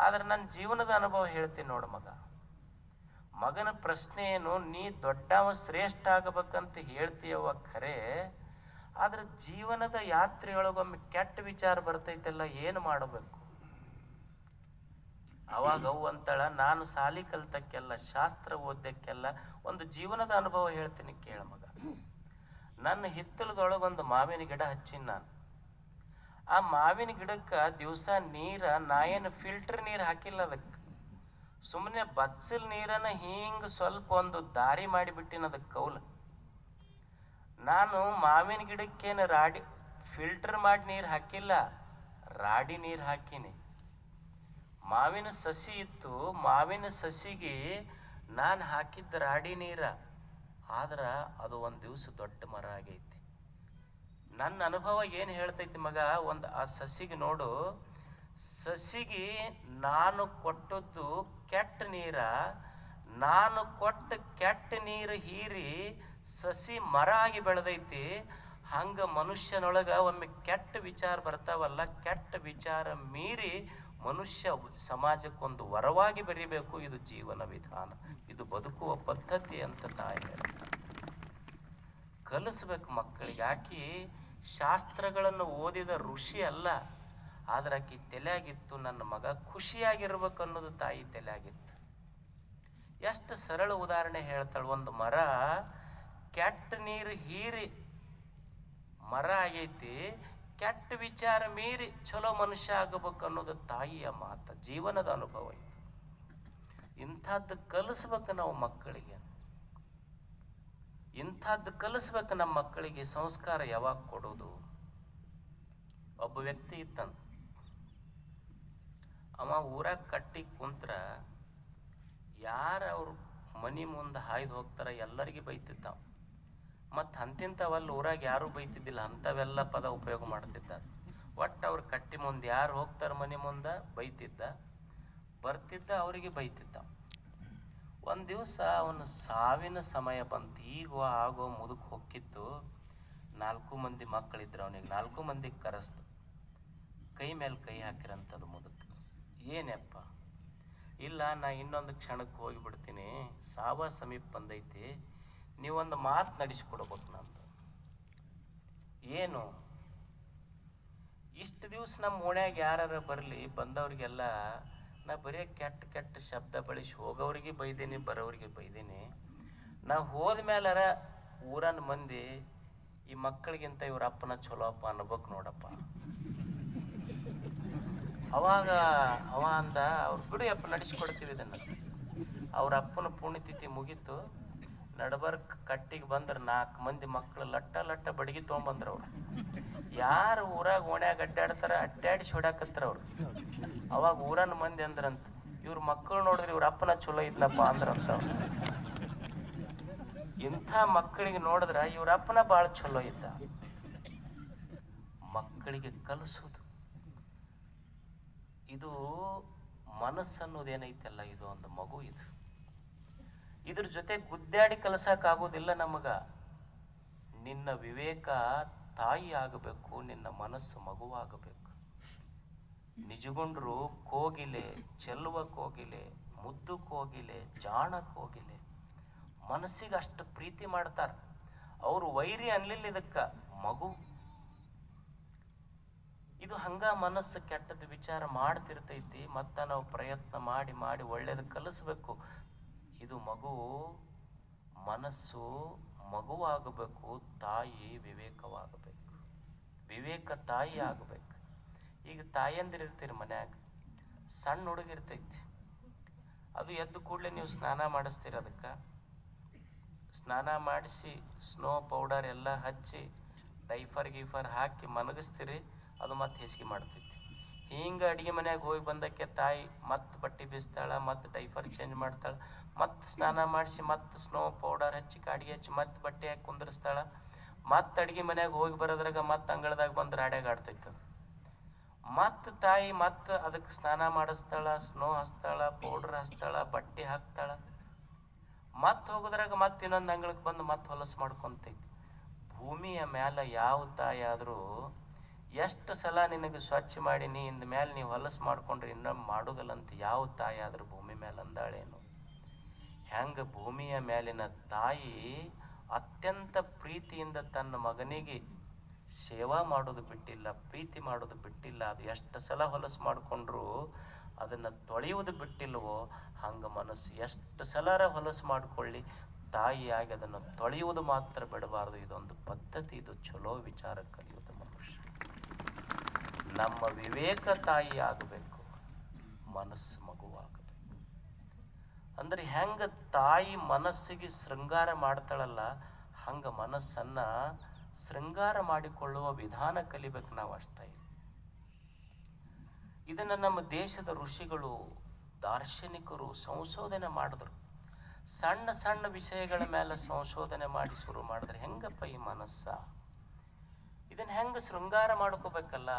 ಆದ್ರೆ ನನ್ನ ಜೀವನದ ಅನುಭವ ಹೇಳ್ತೀನಿ ನೋಡು ಮಗ. ಮಗನ ಪ್ರಶ್ನೆ ಏನು, ನೀ ದೊಡ್ಡವ ಶ್ರೇಷ್ಠ ಆಗಬೇಕಂತ ಹೇಳ್ತೀಯವ ಖರೆ, ಆದ್ರೆ ಜೀವನದ ಯಾತ್ರೆಯೊಳಗೊಮ್ಮೆ ಕೆಟ್ಟ ವಿಚಾರ ಬರ್ತೈತಲ್ಲ, ಏನು ಮಾಡಬೇಕು? ಅವಾಗ ಅವು ಅಂತಾಳ, ನಾನು ಸಾಲಿ ಕಲ್ತಕ್ಕೆಲ್ಲ, ಶಾಸ್ತ್ರ ಓದಕ್ಕೆಲ್ಲ, ಒಂದು ಜೀವನದ ಅನುಭವ ಹೇಳ್ತೀನಿ ಕೇಳ ಮಗ. ನನ್ನ ಹಿತ್ತಲದೊಳಗೊಂದು ಮಾವಿನ ಗಿಡ ಹಚ್ಚಿನ ನಾನು. ಆ ಮಾವಿನ ಗಿಡಕ್ಕೆ ದಿವಸ ನೀರ ನಾ ಏನು ಫಿಲ್ಟರ್ ನೀರು ಹಾಕಿಲ್ಲ, ಅದಕ್ಕೆ ಸುಮ್ಮನೆ ಬಚ್ಚಲ್ ನೀರನ್ನ ಹಿಂಗೆ ಸ್ವಲ್ಪ ಒಂದು ದಾರಿ ಮಾಡಿಬಿಟ್ಟಿನ ಅದಕ್ಕೆ ಕೌಲ. ನಾನು ಮಾವಿನ ಗಿಡಕ್ಕೇನು ಫಿಲ್ಟರ್ ಮಾಡಿ ನೀರು ಹಾಕಿಲ್ಲ, ರಾಡಿ ನೀರು ಹಾಕಿನಿ. ಮಾವಿನ ಸಸಿ ಇತ್ತು, ಮಾವಿನ ಸಸಿಗೆ ನಾನು ಹಾಕಿದ್ದ ರಾಡಿ ನೀರ ಆದ್ರೆ ಅದು ಒಂದು ದಿವಸ ದೊಡ್ಡ ಮರ ಆಗೈತಿ. ನನ್ನ ಅನುಭವ ಏನು ಹೇಳ್ತೈತಿ ಮಗ, ಒಂದು ಆ ಸಸಿಗೆ ನೋಡು, ಸಸಿಗೆ ನಾನು ಕೊಟ್ಟದ್ದು ಕೆಟ್ಟ ನೀರ, ನಾನು ಕೊಟ್ಟ ಕೆಟ್ಟ ನೀರು ಹೀರಿ ಸಸಿ ಮರ ಆಗಿ ಬೆಳೆದೈತಿ. ಹಂಗ ಮನುಷ್ಯನೊಳಗ ಒಮ್ಮೆ ಕೆಟ್ಟ ವಿಚಾರ ಬರ್ತಾವಲ್ಲ, ಕೆಟ್ಟ ವಿಚಾರ ಮೀರಿ ಮನುಷ್ಯ ಸಮಾಜಕ್ಕೊಂದು ವರವಾಗಿ ಬೆರಿಬೇಕು. ಇದು ಜೀವನ ವಿಧಾನ, ಇದು ಬದುಕುವ ಪದ್ಧತಿ ಅಂತ ತಾಯಿ ಕಲಿಸ್ಬೇಕು ಮಕ್ಕಳಿಗೆ. ಆಕಿ ಶಾಸ್ತ್ರಗಳನ್ನು ಓದಿದ ಋಷಿ ಅಲ್ಲ, ಆದ್ರೆ ಆಕಿ ತಲೆಯಾಗಿತ್ತು ನನ್ನ ಮಗ ಖುಷಿಯಾಗಿರ್ಬೇಕು ಅನ್ನೋದು ತಾಯಿ ತಲೆಯಾಗಿತ್ತು. ಎಷ್ಟು ಸರಳ ಉದಾಹರಣೆ ಹೇಳ್ತಾಳೆ. ಒಂದು ಮರ ಕೆಟ್ಟ ನೀರು ಹೀರಿ ಮರ ಆಗೈತಿ, ಕೆಟ್ಟ ವಿಚಾರ ಮೀರಿ ಚಲೋ ಮನುಷ್ಯ ಆಗಬೇಕು ಅನ್ನೋದು ತಾಯಿಯ ಮಾತು, ಜೀವನದ ಅನುಭವ ಇದು. ಇಂಥದ್ದು ಕಲಿಸ್ಬೇಕು ನಾವು ಮಕ್ಕಳಿಗೆ, ಇಂಥದ್ದು ಕಲಿಸ್ಬೇಕು ನಮ್ಮ ಮಕ್ಕಳಿಗೆ. ಸಂಸ್ಕಾರ ಯಾವಾಗ ಕೊಡೋದು? ಒಬ್ಬ ವ್ಯಕ್ತಿ ಇತ್ತಂತ, ಅವ ಊರಾಗ ಕಟ್ಟಿ ಕುಂತ್ರ ಯಾರ ಅವ್ರ ಮನಿ ಮುಂದೆ ಹಾಯ್ದು ಹೋಗ್ತಾರ ಎಲ್ಲರಿಗೆ ಬೈತಿದ್ದ. ಮತ್ತು ಅಂತಿಂಥವಲ್ಲಿ ಊರಾಗ ಯಾರೂ ಬೈತಿದ್ದಿಲ್ಲ, ಅಂಥವೆಲ್ಲ ಪದ ಉಪಯೋಗ ಮಾಡ್ತಿದ್ದ. ಒಟ್ಟು ಅವ್ರ ಕಟ್ಟಿ ಮುಂದೆ ಯಾರು ಹೋಗ್ತಾರ ಮನೆ ಮುಂದೆ ಬೈತಿದ್ದ, ಬರ್ತಿದ್ದ ಅವರಿಗೆ ಬೈತಿದ್ದ. ಒಂದು ದಿವಸ ಅವನ ಸಾವಿನ ಸಮಯ ಬಂತು. ಈಗ ಆಗೋ ಮುದುಕ್ ಹೊಕ್ಕಿತ್ತು. 4 ಮಂದಿ ಮಕ್ಕಳಿದ್ರು ಅವನಿಗೆ. 4 ಮಂದಿಗೆ ಕರೆಸ್ತು. ಕೈ ಮೇಲೆ ಕೈ ಹಾಕಿರಂಥದ್ದು ಮುದುಕ್. ಏನಪ್ಪ? ಇಲ್ಲ, ನಾ ಇನ್ನೊಂದು ಕ್ಷಣಕ್ಕೆ ಹೋಗಿಬಿಡ್ತೀನಿ, ಸಾವ ಸಮೀಪ ಬಂದೈತಿ, ನೀವೊಂದು ಮಾತು ನಡೆಸ್ಕೊಡ್ಬೇಕು ನಂದು. ಏನು? ಇಷ್ಟು ದಿವಸ ನಮ್ಮ ಓಣ್ಯಾಗ ಯಾರು ಬರಲಿ ಬಂದವ್ರಿಗೆಲ್ಲ ನಾ ಬರೀ ಕೆಟ್ಟ ಕೆಟ್ಟ ಶಬ್ದ ಬಳಸಿ ಹೋಗೋರಿಗೆ ಬೈದೀನಿ, ಬರೋರಿಗೆ ಬೈದೀನಿ. ನಾ ಹೋದ್ಮೇಲಾರ ಊರನ್ನ ಮಂದಿ ಈ ಮಕ್ಕಳಿಗಿಂತ ಇವ್ರ ಅಪ್ಪನ ಚಲೋ ಅಪ್ಪ ಅನ್ಬೇಕು ನೋಡಪ್ಪ. ಅವಾಗ ಅವ ಅಂದ, ಅವ್ರು ಬಿಡು ಅಪ್ಪ ನಡೆಸ್ಕೊಡ್ತೀವಿ ಇದನ್ನು. ಅವ್ರ ಅಪ್ಪನ ಪುಣ್ಯತಿಥಿ ಮುಗೀತು. ನಡಬರ್ಕ್ ಕಟ್ಟಿಗೆ ಬಂದ್ರೆ 4 ಮಂದಿ ಮಕ್ಕಳು ಲಟ್ಟ ಲಟ್ಟ ಬಡಗಿ ತೊಗೊಂಬಂದ್ರು. ಅವ್ರು ಯಾರು ಊರಾಗ ಓಣ್ಯಾಗ ಅಡ್ಡಾಡ್ತಾರ ಅಡ್ಡಾಡಿಸಿ ಹೊಡ್ಯಾಕತ್ತಾರ ಅವ್ರು. ಅವಾಗ ಊರನ್ನ ಮಂದಿ ಅಂದ್ರಂತ, ಇವ್ರ ಮಕ್ಕಳು ನೋಡಿದ್ರೆ ಇವ್ರ ಅಪ್ಪನ ಚಲೋ ಇದ್ನಪ್ಪ ಅಂದ್ರಂತ. ಇಂಥ ಮಕ್ಕಳಿಗೆ ನೋಡಿದ್ರ ಇವ್ರ ಅಪ್ಪನ ಭಾಳ ಚಲೋ ಇದ್ದ. ಮಕ್ಕಳಿಗೆ ಕಲಿಸೋದು ಇದು ಮನಸ್ಸನ್ನೋದೇನೈತಲ್ಲ, ಇದು ಒಂದು ಮಗು. ಇದು ಇದ್ರ ಜೊತೆ ಗುದ್ದಾಡಿ ಕಲಿಸಕ್ಕಾಗೋದಿಲ್ಲ ನಮಗ. ನಿನ್ನ ವಿವೇಕ ತಾಯಿ ಆಗಬೇಕು, ನಿನ್ನ ಮನಸ್ಸು ಮಗುವಾಗಬೇಕು. ನಿಜಗುಂಡ್ರು ಕೋಗಿಲೆ, ಚೆಲ್ಲುವ ಕೋಗಿಲೆ, ಮುದ್ದು ಕೋಗಿಲೆ, ಜಾಣ ಕೋಗಿಲೆ, ಮನಸ್ಸಿಗೆ ಅಷ್ಟು ಪ್ರೀತಿ ಮಾಡ್ತಾರ. ಅವರು ವೈರಿ ಅನ್ಲಿಲ್ಲ, ಇದಕ್ಕ ಮಗು. ಇದು ಹಂಗ ಮನಸ್ಸು ಕೆಟ್ಟದ ವಿಚಾರ ಮಾಡ್ತಿರ್ತೈತಿ. ಮತ್ತ ನಾವು ಪ್ರಯತ್ನ ಮಾಡಿ ಮಾಡಿ ಒಳ್ಳೇದು ಕಲಿಸ್ಬೇಕು. ಇದು ಮಗು, ಮನಸ್ಸು ಮಗುವಾಗಬೇಕು, ತಾಯಿ ವಿವೇಕವಾಗಬೇಕು, ವಿವೇಕ ತಾಯಿ ಆಗಬೇಕು. ಈಗ ತಾಯಂದಿರಿರ್ತೀರಿ ಮನ್ಯಾಗ, ಸಣ್ಣ ಹುಡುಗಿರ್ತೈತಿ, ಅದು ಎದ್ದು ಕೂಡಲೇ ನೀವು ಸ್ನಾನ ಮಾಡಿಸ್ತೀರಿ. ಅದಕ್ಕೆ ಸ್ನಾನ ಮಾಡಿಸಿ ಸ್ನೋ ಪೌಡರ್ ಎಲ್ಲ ಹಚ್ಚಿ ಡೈಫರ್ ಗೀಫರ್ ಹಾಕಿ ಮನಗಿಸ್ತೀರಿ, ಅದು ಮತ್ತೆ ಹೆಚ್ಚಿಗೆ ಮಾಡ್ತೈತಿ. ಹಿಂಗೆ ಅಡುಗೆ ಮನ್ಯಾಗ ಹೋಗಿ ಬಂದಕ್ಕೆ ತಾಯಿ ಮತ್ತೆ ಬಟ್ಟೆ ಬೀಸ್ತಾಳ, ಮತ್ತೆ ಡೈಫರ್ ಚೇಂಜ್ ಮಾಡ್ತಾಳೆ, ಮತ್ತೆ ಸ್ನಾನ ಮಾಡಿಸಿ ಮತ್ತೆ ಸ್ನೋ ಪೌಡರ್ ಹಚ್ಚಿ ಕಾಡಿಗೆ ಹಚ್ಚಿ ಮತ್ತೆ ಬಟ್ಟೆ ಹಾಕಿ ಕುಂದಿರ್ಸ್ತಾಳ. ಮತ್ತೆ ಅಡುಗೆ ಮನ್ಯಾಗ ಹೋಗಿ ಬರೋದ್ರಾಗ ಮತ್ತೆ ಅಂಗಳದಾಗ ಬಂದು ರಾಡ್ಯಾಗ ಆಡ್ತೈತೆ. ಮತ್ತೆ ತಾಯಿ ಮತ್ತೆ ಅದಕ್ಕೆ ಸ್ನಾನ ಮಾಡಿಸ್ತಾಳ, ಸ್ನೋ ಹಚ್ತಾಳ, ಪೌಡ್ರ್ ಹಚ್ತಾಳ, ಬಟ್ಟೆ ಹಾಕ್ತಾಳ. ಮತ್ತೆ ಹೋಗೋದ್ರಾಗ ಮತ್ತೆ ಇನ್ನೊಂದು ಅಂಗಳಕ್ಕೆ ಬಂದು ಮತ್ತೆ ಹೊಲಸು ಮಾಡ್ಕೊತೈತಿ. ಭೂಮಿಯ ಮ್ಯಾಲ ಯಾವ ತಾಯಿ ಆದರೂ ಎಷ್ಟು ಸಲ ನಿನಗೆ ಸ್ವಚ್ಛ ಮಾಡೀನಿ, ಇಂದ ಮೇಲೆ ನೀವು ಹೊಲಸು ಮಾಡ್ಕೊಂಡ್ರೆ ಇನ್ನೊಮ್ಮೆ ಮಾಡೋದಿಲ್ಲಂತ ಯಾವ ತಾಯಿ ಆದರೂ ಭೂಮಿ ಮೇಲೆ ಅಂದಾಳೇನು? ಹೆಂಗೆ ಭೂಮಿಯ ಮೇಲಿನ ತಾಯಿ ಅತ್ಯಂತ ಪ್ರೀತಿಯಿಂದ ತನ್ನ ಮಗನಿಗೆ ಸೇವಾ ಮಾಡೋದು ಬಿಟ್ಟಿಲ್ಲ, ಪ್ರೀತಿ ಮಾಡೋದು ಬಿಟ್ಟಿಲ್ಲ. ಅದು ಎಷ್ಟು ಸಲ ಹೊಲಸು ಮಾಡಿಕೊಂಡ್ರು ಅದನ್ನು ತೊಳೆಯುವುದು ಬಿಟ್ಟಿಲ್ವೋ, ಹಂಗೆ ಮನಸ್ಸು ಎಷ್ಟು ಸಲರ ಹೊಲಸು ಮಾಡಿಕೊಳ್ಳಿ, ತಾಯಿಯಾಗಿ ಅದನ್ನು ತೊಳೆಯುವುದು ಮಾತ್ರ ಬಿಡಬಾರ್ದು. ಇದೊಂದು ಪದ್ಧತಿ, ಇದು ಚಲೋ ವಿಚಾರ ಕಲಿಯೋದು ಮನುಷ್ಯ. ನಮ್ಮ ವಿವೇಕ ತಾಯಿ ಆಗಬೇಕು, ಮನಸ್ಸು ಮಗುವಾಗಬೇಕು. ಅಂದ್ರೆ ಹೆಂಗ ತಾಯಿ ಮನಸ್ಸಿಗೆ ಶೃಂಗಾರ ಮಾಡ್ತಾಳಲ್ಲ, ಹಂಗ ಮನಸ್ಸನ್ನ ಶೃಂಗಾರ ಮಾಡಿಕೊಳ್ಳುವ ವಿಧಾನ ಕಲಿಬೇಕು ನಾವು ಅಷ್ಟೇ. ಇದನ್ನು ನಮ್ಮ ದೇಶದ ಋಷಿಗಳು ದಾರ್ಶನಿಕರು ಸಂಶೋಧನೆ ಮಾಡಿದ್ರು. ಸಣ್ಣ ಸಣ್ಣ ವಿಷಯಗಳ ಮೇಲೆ ಸಂಶೋಧನೆ ಮಾಡಿ ಶುರು ಮಾಡಿದ್ರೆ ಹೆಂಗಪ್ಪ ಈ ಮನಸ್ಸ? ಇದನ್ನ ಹೆಂಗ ಶೃಂಗಾರ ಮಾಡ್ಕೋಬೇಕಲ್ಲ?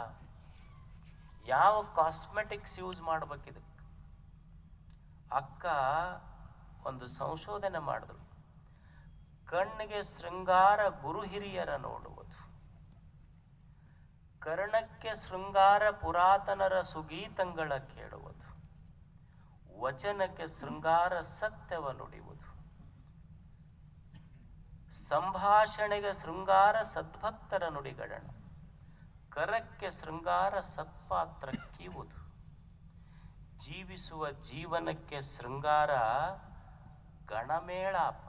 ಯಾವ ಕಾಸ್ಮೆಟಿಕ್ಸ್ ಯೂಸ್ ಮಾಡ್ಬೇಕಿದಕ್ಕೆ? ಅಕ್ಕ ಒಂದು ಸಂಶೋಧನೆ ಮಾಡಿದ್ರು. ಕಣ್ಣಿಗೆ ಶೃಂಗಾರ ಗುರು ಹಿರಿಯರ ನೋಡುವುದು, ಕರ್ಣಕ್ಕೆ ಶೃಂಗಾರ ಪುರಾತನರ ಸುಗೀತಂಗಳ ಕೇಳುವುದು, ವಚನಕ್ಕೆ ಶೃಂಗಾರ ಸತ್ಯವ ನುಡಿಯುವುದು, ಸಂಭಾಷಣೆಗೆ ಶೃಂಗಾರ ಸದ್ಭಕ್ತರ ನುಡಿಗಳಣ, ಕರಕ್ಕೆ ಶೃಂಗಾರ ಸತ್ಪಾತ್ರ ಕೀವುದು, ಜೀವಿಸುವ ಜೀವನಕ್ಕೆ ಶೃಂಗಾರ ಗಣಮೇಳಾಪ,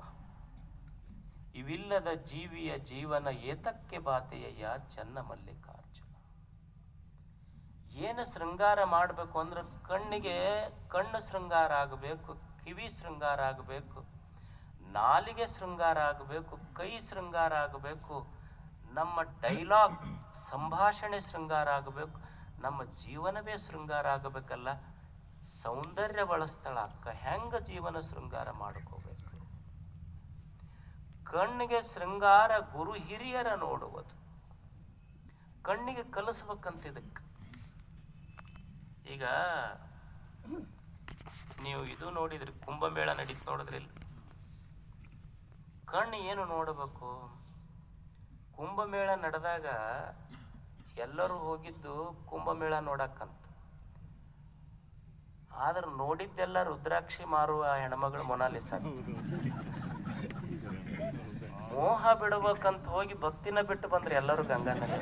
ಇವಿಲ್ಲದ ಜೀವಿಯ ಜೀವನ ಏತಕ್ಕೆ ಬಾತೆಯ ಚನ್ನ ಮಲ್ಲಿಕಾರ್ಜುನ. ಏನು ಶೃಂಗಾರ ಮಾಡಬೇಕು ಅಂದ್ರೆ ಕಣ್ಣಿಗೆ ಕಣ್ಣು ಶೃಂಗಾರ ಆಗಬೇಕು, ಕಿವಿ ಶೃಂಗಾರ ಆಗಬೇಕು, ನಾಲಿಗೆ ಶೃಂಗಾರ ಆಗಬೇಕು, ಕೈ ಶೃಂಗಾರ ಆಗಬೇಕು, ನಮ್ಮ ಡೈಲಾಗ್ ಸಂಭಾಷಣೆ ಶೃಂಗಾರ ಆಗಬೇಕು, ನಮ್ಮ ಜೀವನವೇ ಶೃಂಗಾರ ಆಗಬೇಕಲ್ಲ. ಸೌಂದರ್ಯ ಬಳಸ್ತಾಳ ಅಕ್ಕ, ಹೆಂಗ ಜೀವನ ಶೃಂಗಾರ ಮಾಡ್ಕೋಬೇಕು? ಕಣ್ಣಿಗೆ ಶೃಂಗಾರ ಗುರು ಹಿರಿಯರ ನೋಡುವುದು, ಕಣ್ಣಿಗೆ ಕಲಿಸ್ಬೇಕಂತಿದಕ್ಕೆ. ಈಗ ನೀವು ಇದು ನೋಡಿದ್ರಿ, ಕುಂಭಮೇಳ ನಡೀತು ನೋಡಿದ್ರಿ. ಕಣ್ಣು ಏನು ನೋಡಬೇಕು? ಕುಂಭಮೇಳ ನಡೆದಾಗ ಎಲ್ಲರೂ ಹೋಗಿದ್ದು ಕುಂಭಮೇಳ ನೋಡಕ್ಕಂತ. ಆದ್ರೆ ನೋಡಿದ್ದೆಲ್ಲ ರುದ್ರಾಕ್ಷಿ ಮಾರುವ ಹೆಣ್ಮಗಳು ಮೊನಾಲಿಸಾ. ಮೋಹ ಬಿಡ್ಬೇಕಂತ ಹೋಗಿ ಭಕ್ತಿನ ಬಿಟ್ಟು ಬಂದ್ರೆ ಎಲ್ಲರೂ ಗಂಗಾ ನದಿ.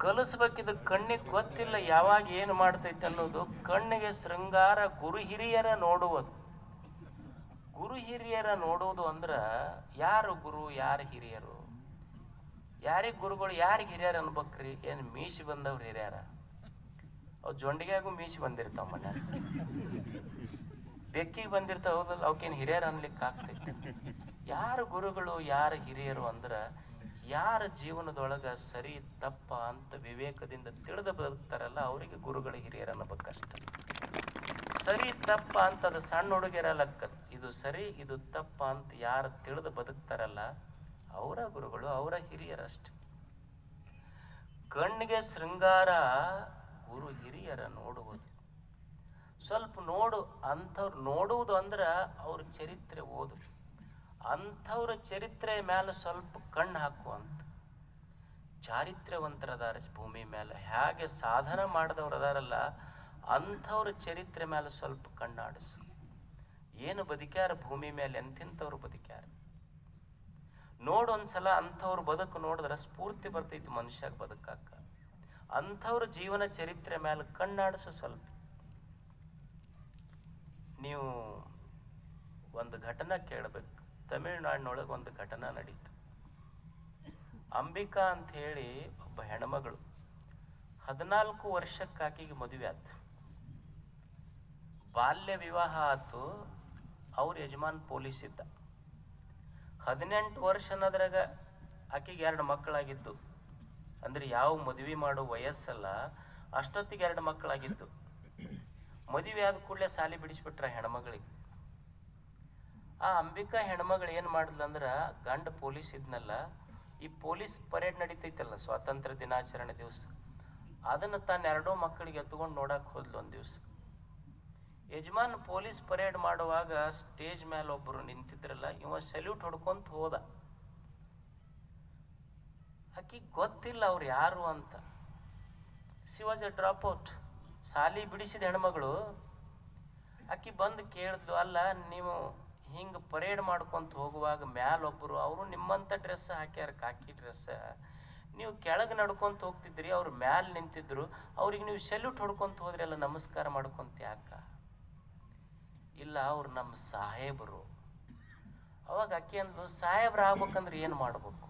ಕಲಿಸ್ಬೇಕಿದ ಕಣ್ಣಿಗೆ ಗೊತ್ತಿಲ್ಲ ಯಾವಾಗ ಏನು ಮಾಡ್ತೈತೆ ಅನ್ನೋದು. ಕಣ್ಣಿಗೆ ಶೃಂಗಾರ ಗುರು ಹಿರಿಯರ ನೋಡುವುದು. ಗುರು ಹಿರಿಯರ ನೋಡುವುದು ಅಂದ್ರ ಯಾರು ಗುರು ಯಾರು ಹಿರಿಯರು? ಯಾರಿಗೆ ಗುರುಗಳು ಯಾರಿಗೆ ಹಿರಿಯರು ಅನ್ಬೇಕ್ರಿ? ಏನು ಮೀಸಿ ಬಂದವ್ರು ಹಿರಿಯರ? ಅವು ಜೊಂಡಿಗ್ಯಾಗೂ ಮೀಸಿ ಬಂದಿರ್ತಾವ, ಮನೆ ಬೆಕ್ಕಿಗೆ ಬಂದಿರ್ತಾವ, ಹೌದಲ್ಲ? ಅವಕ್ಕೇನು ಹಿರಿಯರು ಅನ್ಲಿಕ್ಕೆ ಆಗ್ತೈತಿ? ಯಾರು ಗುರುಗಳು ಯಾರು ಹಿರಿಯರು ಅಂದ್ರ ಯಾರ ಜೀವನದೊಳಗ ಸರಿ ತಪ್ಪ ಅಂತ ವಿವೇಕದಿಂದ ತಿಳಿದು ಬದುಕ್ತಾರಲ್ಲ ಅವರಿಗೆ ಗುರುಗಳು ಹಿರಿಯರು ಅನ್ನಬೇಕಷ್ಟ. ಸರಿ ತಪ್ಪ ಅಂತ ಅದು ಸಣ್ಣ ಹುಡುಗಿರಲಕ್ಕ, ಇದು ಸರಿ ಇದು ತಪ್ಪ ಅಂತ ಯಾರು ತಿಳಿದು ಬದುಕ್ತಾರಲ್ಲ ಅವರ ಗುರುಗಳು, ಅವರ ಹಿರಿಯರಷ್ಟೆ. ಕಣ್ಣಿಗೆ ಶೃಂಗಾರ ಗುರು ಹಿರಿಯರ ನೋಡುವುದು. ಸ್ವಲ್ಪ ನೋಡು ಅಂಥವ್ರು ನೋಡುವುದು ಅಂದ್ರ ಅವ್ರ ಚರಿತ್ರೆ ಓದು. ಅಂಥವ್ರ ಚರಿತ್ರೆ ಮೇಲೆ ಸ್ವಲ್ಪ ಕಣ್ಣು ಹಾಕುವಂತ ಚಾರಿತ್ರ್ಯವಂತರದಾರ ಭೂಮಿ ಮೇಲೆ. ಹೇಗೆ ಸಾಧನ ಮಾಡಿದವ್ರು ಅದಾರಲ್ಲ ಅಂಥವ್ರ ಚರಿತ್ರೆ ಮೇಲೆ ಸ್ವಲ್ಪ ಕಣ್ಣಾಡಿಸು. ಏನು ಬದುಕ್ಯಾರ ಭೂಮಿ ಮೇಲೆ, ಎಂತಿಂಥವ್ರು ಬದುಕ್ಯಾರ ನೋಡೊಂದ್ಸಲ. ಅಂಥವ್ರ ಬದುಕು ನೋಡಿದ್ರೆ ಸ್ಫೂರ್ತಿ ಬರ್ತೈತಿ ಮನುಷ್ಯಾಗ ಬದುಕಾಕ. ಅಂಥವ್ರ ಜೀವನ ಚರಿತ್ರೆ ಮೇಲೆ ಕಣ್ಣಾಡಿಸು ಸ್ವಲ್ಪ. ನೀವು ಒಂದು ಘಟನೆ ಕೇಳಬೇಕು. ತಮಿಳುನಾಡಿನೊಳಗೆ ಒಂದು ಘಟನೆ ನಡೀತು. ಅಂಬಿಕಾ ಅಂತ ಹೇಳಿ ಒಬ್ಬ ಹೆಣ್ಮಗಳು 14 ವರ್ಷಕ್ಕೆ ಆಕೆಗೆ ಮದುವೆ ಆಯ್ತು. ಬಾಲ್ಯ ವಿವಾಹ ಆಯ್ತು. ಅವ್ರ ಯಜಮಾನ್ ಪೊಲೀಸ್ ಇದ್ದ. 18 ವರ್ಷ ಅನ್ನೋದ್ರಾಗ ಆಕೆಗೆ 2 ಮಕ್ಕಳಾಗಿದ್ದು. ಅಂದ್ರೆ ಯಾವ ಮದುವೆ ಮಾಡೋ ವಯಸ್ಸಲ್ಲ, ಅಷ್ಟೊತ್ತಿಗೆ 2 ಮಕ್ಕಳಾಗಿದ್ದು. ಮದುವೆ ಆದ ಕೂಡಲೇ ಸಾಲಿ ಬಿಡಿಸ್ಬಿಟ್ರ ಹೆಣ್ಮಗಳಿಗೆ. ಆ ಅಂಬಿಕಾ ಹೆಣ್ಮಗಳು ಏನು ಮಾಡಿದ್ಲಂದ್ರ, ಗಂಡ ಪೊಲೀಸ್ ಇದ್ನಲ್ಲ, ಈ ಪೊಲೀಸ್ ಪರೇಡ್ ನಡೀತೈತಲ್ಲ ಸ್ವಾತಂತ್ರ್ಯ ದಿನಾಚರಣೆ ದಿವಸ, ಅದನ್ನು ತನ್ನ 2 ಮಕ್ಕಳಿಗೆ ಎತ್ಕೊಂಡು ನೋಡಕ್ಕೆ ಹೋದ್ಲು ಒಂದು ದಿವಸ. ಯಜಮಾನ್ ಪೊಲೀಸ್ ಪರೇಡ್ ಮಾಡುವಾಗ ಸ್ಟೇಜ್ ಮೇಲೆ ಒಬ್ಬರು ನಿಂತಿದ್ರಲ್ಲ, ಇವ ಸಲ್ಯೂಟ್ ಹೊಡ್ಕೊಂತ ಹೋದ. ಆಕಿ ಗೊತ್ತಿಲ್ಲ ಅವ್ರು ಯಾರು ಅಂತ. She was A drop out, ಸಾಲಿ ಬಿಡಿಸಿದ ಹೆಣ್ಮಗಳು. ಆಕಿ ಬಂದು ಕೇಳಿದ್ಲು, ಅಲ್ಲ ನೀವು ಹಿಂಗೆ ಪರೇಡ್ ಮಾಡ್ಕೊಂತ ಹೋಗುವಾಗ ಮ್ಯಾಲೊಬ್ಬರು ಅವರು ನಿಮ್ಮಂಥ ಡ್ರೆಸ್ ಹಾಕ್ಯಾರ, ಕಾಕಿ ಡ್ರೆಸ್, ನೀವು ಕೆಳಗೆ ನಡ್ಕೊಂತ ಹೋಗ್ತಿದ್ರಿ, ಅವ್ರು ಮ್ಯಾಲೆ ನಿಂತಿದ್ರು, ಅವ್ರಿಗೆ ನೀವು ಸಲ್ಯೂಟ್ ಹೊಡ್ಕೊಂತ ಹೋದ್ರಿ ಅಲ್ಲ, ನಮಸ್ಕಾರ ಮಾಡ್ಕೊಂತ ಯಾಕ? ಇಲ್ಲ ಅವ್ರು ನಮ್ಮ ಸಾಹೇಬರು. ಅವಾಗ ಆಕೆ ಅಂದ್ಲು, ಸಾಹೇಬ್ರ ಆಗ್ಬೇಕಂದ್ರೆ ಏನು ಮಾಡ್ಬೇಕು?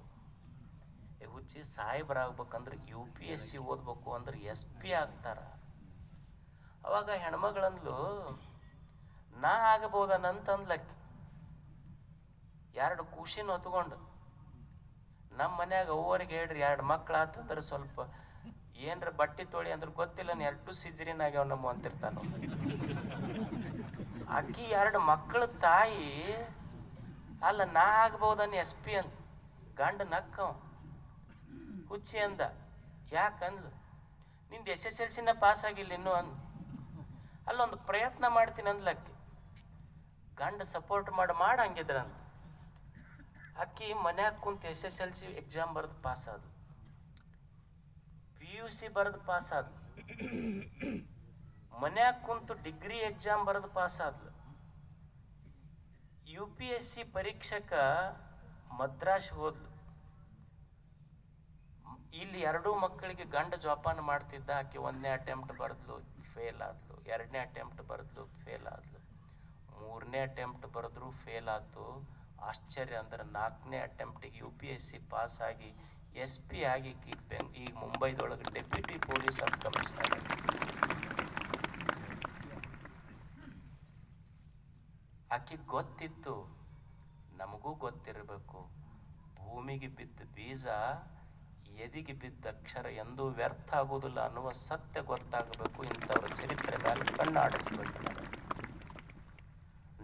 ಹುಚ್ಚಿ, ಸಾಹೇಬ್ರ ಆಗ್ಬೇಕಂದ್ರೆ UPSC ಓದ್ಬೇಕು, ಅಂದ್ರೆ SP ಆಗ್ತಾರ. ಅವಾಗ ಹೆಣ್ಮಗಳಂದ್ಲು, ನಾ ಆಗಬಹುದನಂತಂದ್ಲಕ್ಕಿ. 2 ಕೂಸಿನ ಹೊತ್ಕೊಂಡು ನಮ್ಮ ಮನ್ಯಾಗ ಅವ್ವರಿಗೆ ಹೇಳ್ರಿ 2 ಮಕ್ಳು ಆತಂದ್ರೆ ಸ್ವಲ್ಪ ಏನ್ರ ಬಟ್ಟೆ ತೊಳಿ ಅಂದ್ರೆ ಗೊತ್ತಿಲ್ಲ ಎರಡು ಸಿಜ್ರಿನ್ ಆಗ್ಯಾವ ನಮ್ಮ ಅಂತಿರ್ತಾನ. ಅಕ್ಕಿ 2 ಮಕ್ಕಳ ತಾಯಿ ಅಲ್ಲ ನಾ ಆಗ್ಬಹುದನ್ನ SP ಅಂತ ಗಂಡ ನಕ್ಕವ ಹುಚ್ಚಿ ಅಂದ. ಯಾಕಂದ್ಲು ನಿಂದು SSLC ಪಾಸ್ ಆಗಿಲ್ಲ ಇನ್ನೂ ಅಂದ್. ಅಲ್ಲೊಂದು ಪ್ರಯತ್ನ ಮಾಡ್ತೀನಿ ಅಂದ್ಲಕ್ಕಿ. ಗಂಡ ಸಪೋರ್ಟ್ ಮಾಡಿ ಹಂಗಿದ್ರಂತ. ಅಕ್ಕಿ ಮನ್ಯಾಗ ಕುಂತ SSLC ಎಕ್ಸಾಮ್ ಬರೆದು ಪಾಸ್ ಆದ್ಲು, PUC ಬರೆದು ಪಾಸ್ ಆದ್ಲು, ಮನ್ಯಾಗ ಕುಂತು ಡಿಗ್ರಿ ಎಕ್ಸಾಮ್ ಬರೆದು ಪಾಸ್ ಆದ್ಲು. UPSC ಪರೀಕ್ಷಕ ಮದ್ರಾಸ್ ಹೋದ್ಲು. ಇಲ್ಲಿ 2 ಮಕ್ಕಳಿಗೆ ಗಂಡ ಜೋಪಾನ ಮಾಡ್ತಿದ್ದ. ಆಕೆ 1ನೇ ಅಟೆಂಪ್ಟ್ ಬರೆದ್ಲು, ಫೇಲ್ ಆದ್ಲು. 2ನೇ ಅಟೆಂಪ್ಟ್ ಬರೆದ್ಲು, ಫೇಲ್ ಆದ್ಲು. 3ನೇ ಅಟೆಂಪ್ಟ್ ಬರೆದ್ರು ಫೇಲ್ ಆಯ್ತು. ಆಶ್ಚರ್ಯ ಅಂದ್ರೆ 4ನೇ ಅಟೆಂಪ್ಟಿಗೆ UPSC ಪಾಸ್ ಆಗಿ SP ಆಗಿ ಈಗ ಮುಂಬೈದೊಳಗೆ ಡೆಪ್ಯೂಟಿ ಪೊಲೀಸ್ ಸಬ್ ಕಮಿಷನರ್. ಆಕೆ ಗೊತ್ತಿತ್ತು, ನಮಗೂ ಗೊತ್ತಿರಬೇಕು, ಭೂಮಿಗೆ ಬಿದ್ದ ಬೀಜ ಎದಿಗೆ ಬಿದ್ದ ಅಕ್ಷರ ಎಂದೂ ವ್ಯರ್ಥ ಆಗುವುದಿಲ್ಲ ಅನ್ನುವ ಸತ್ಯ ಗೊತ್ತಾಗಬೇಕು. ಇಂಥವ್ರ ಚರಿತ್ರೆ ಮೇಲೆ ಕಣ್ಣಾಡಿಸ್ಬೇಕು.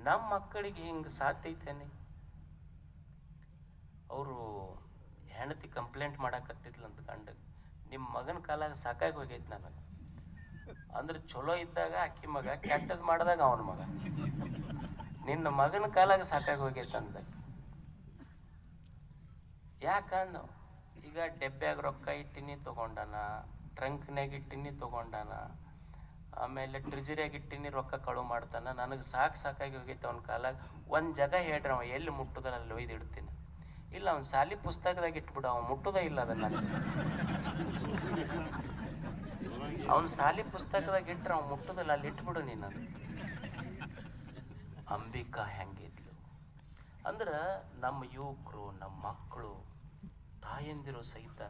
ನಮ್ಮ ಮಕ್ಕಳಿಗೆ ಹಿಂಗೆ ಸಾಧ್ಯ ಐತೇನೆ. ಅವರು ಹೆಂಡತಿ ಕಂಪ್ಲೇಂಟ್ ಮಾಡಾಕತ್ತಿದ್ಲಂತ ಗಂಡ, ನಿಮ್ಮ ಮಗನ ಕಾಲಾಗ ಸಾಕಾಗಿ ಹೋಗೈತಿ ನನಗೆ ಅಂದ್ರೆ. ಚಲೋ ಇದ್ದಾಗ ಅಕ್ಕಿ ಮಗ, ಕೆಟ್ಟದ್ ಮಾಡಿದಾಗ ಅವನ ಮಗ. ನಿನ್ನ ಮಗನ ಕಾಲಾಗ ಸಾಕಾಗಿ ಹೋಗೈತೆ ಅಂದ. ಯಾಕಂದ ಈಗ ಡೆಬ್ಬ್ಯಾಗ ರೊಕ್ಕ ಇಟ್ಟಿನಿ ತಗೊಂಡಾನ, ಟ್ರಂಕ್ನಾಗ ಇಟ್ಟಿನಿ ತಗೊಂಡಾನ, ಆಮೇಲೆ ಟ್ರಿಜರಿಯಾಗ ಇಟ್ಟಿನಿ ರೊಕ್ಕ ಕಳು ಮಾಡ್ತಾನ. ನನಗೆ ಸಾಕಾಗಿ ಹೋಗೈತೆ ಅವನ ಕಾಲಾಗ. ಒಂದು ಜಾಗ ಹೇಳ್ರಿ ಅವ ಎಲ್ಲಿ ಮುಟ್ಟುದಲ್ಲ ಅಲ್ಲಿ ಒಯ್ದು ಇಡ್ತೀನಿ. ಇಲ್ಲ ಅವ್ನು ಸಾಲಿ ಪುಸ್ತಕದಾಗ ಇಟ್ಬಿಡು, ಅವ್ನು ಮುಟ್ಟುದೇ ಇಲ್ಲ ಅದನ್ನ. ಅವ್ನು ಸಾಲಿ ಪುಸ್ತಕದಾಗ ಇಟ್ರೆ ಅವ್ನು ಮುಟ್ಟುದಿಲ್ಲ, ಅಲ್ಲಿ ಇಟ್ಬಿಡು ನೀನು. ಅಂಬಿಕಾ ಹೆಂಗಿದ್ಲು ಅಂದ್ರೆ ನಮ್ಮ ಯುವಕರು, ನಮ್ಮ ಮಕ್ಕಳು, ತಾಯಂದಿರು ಸಹಿತ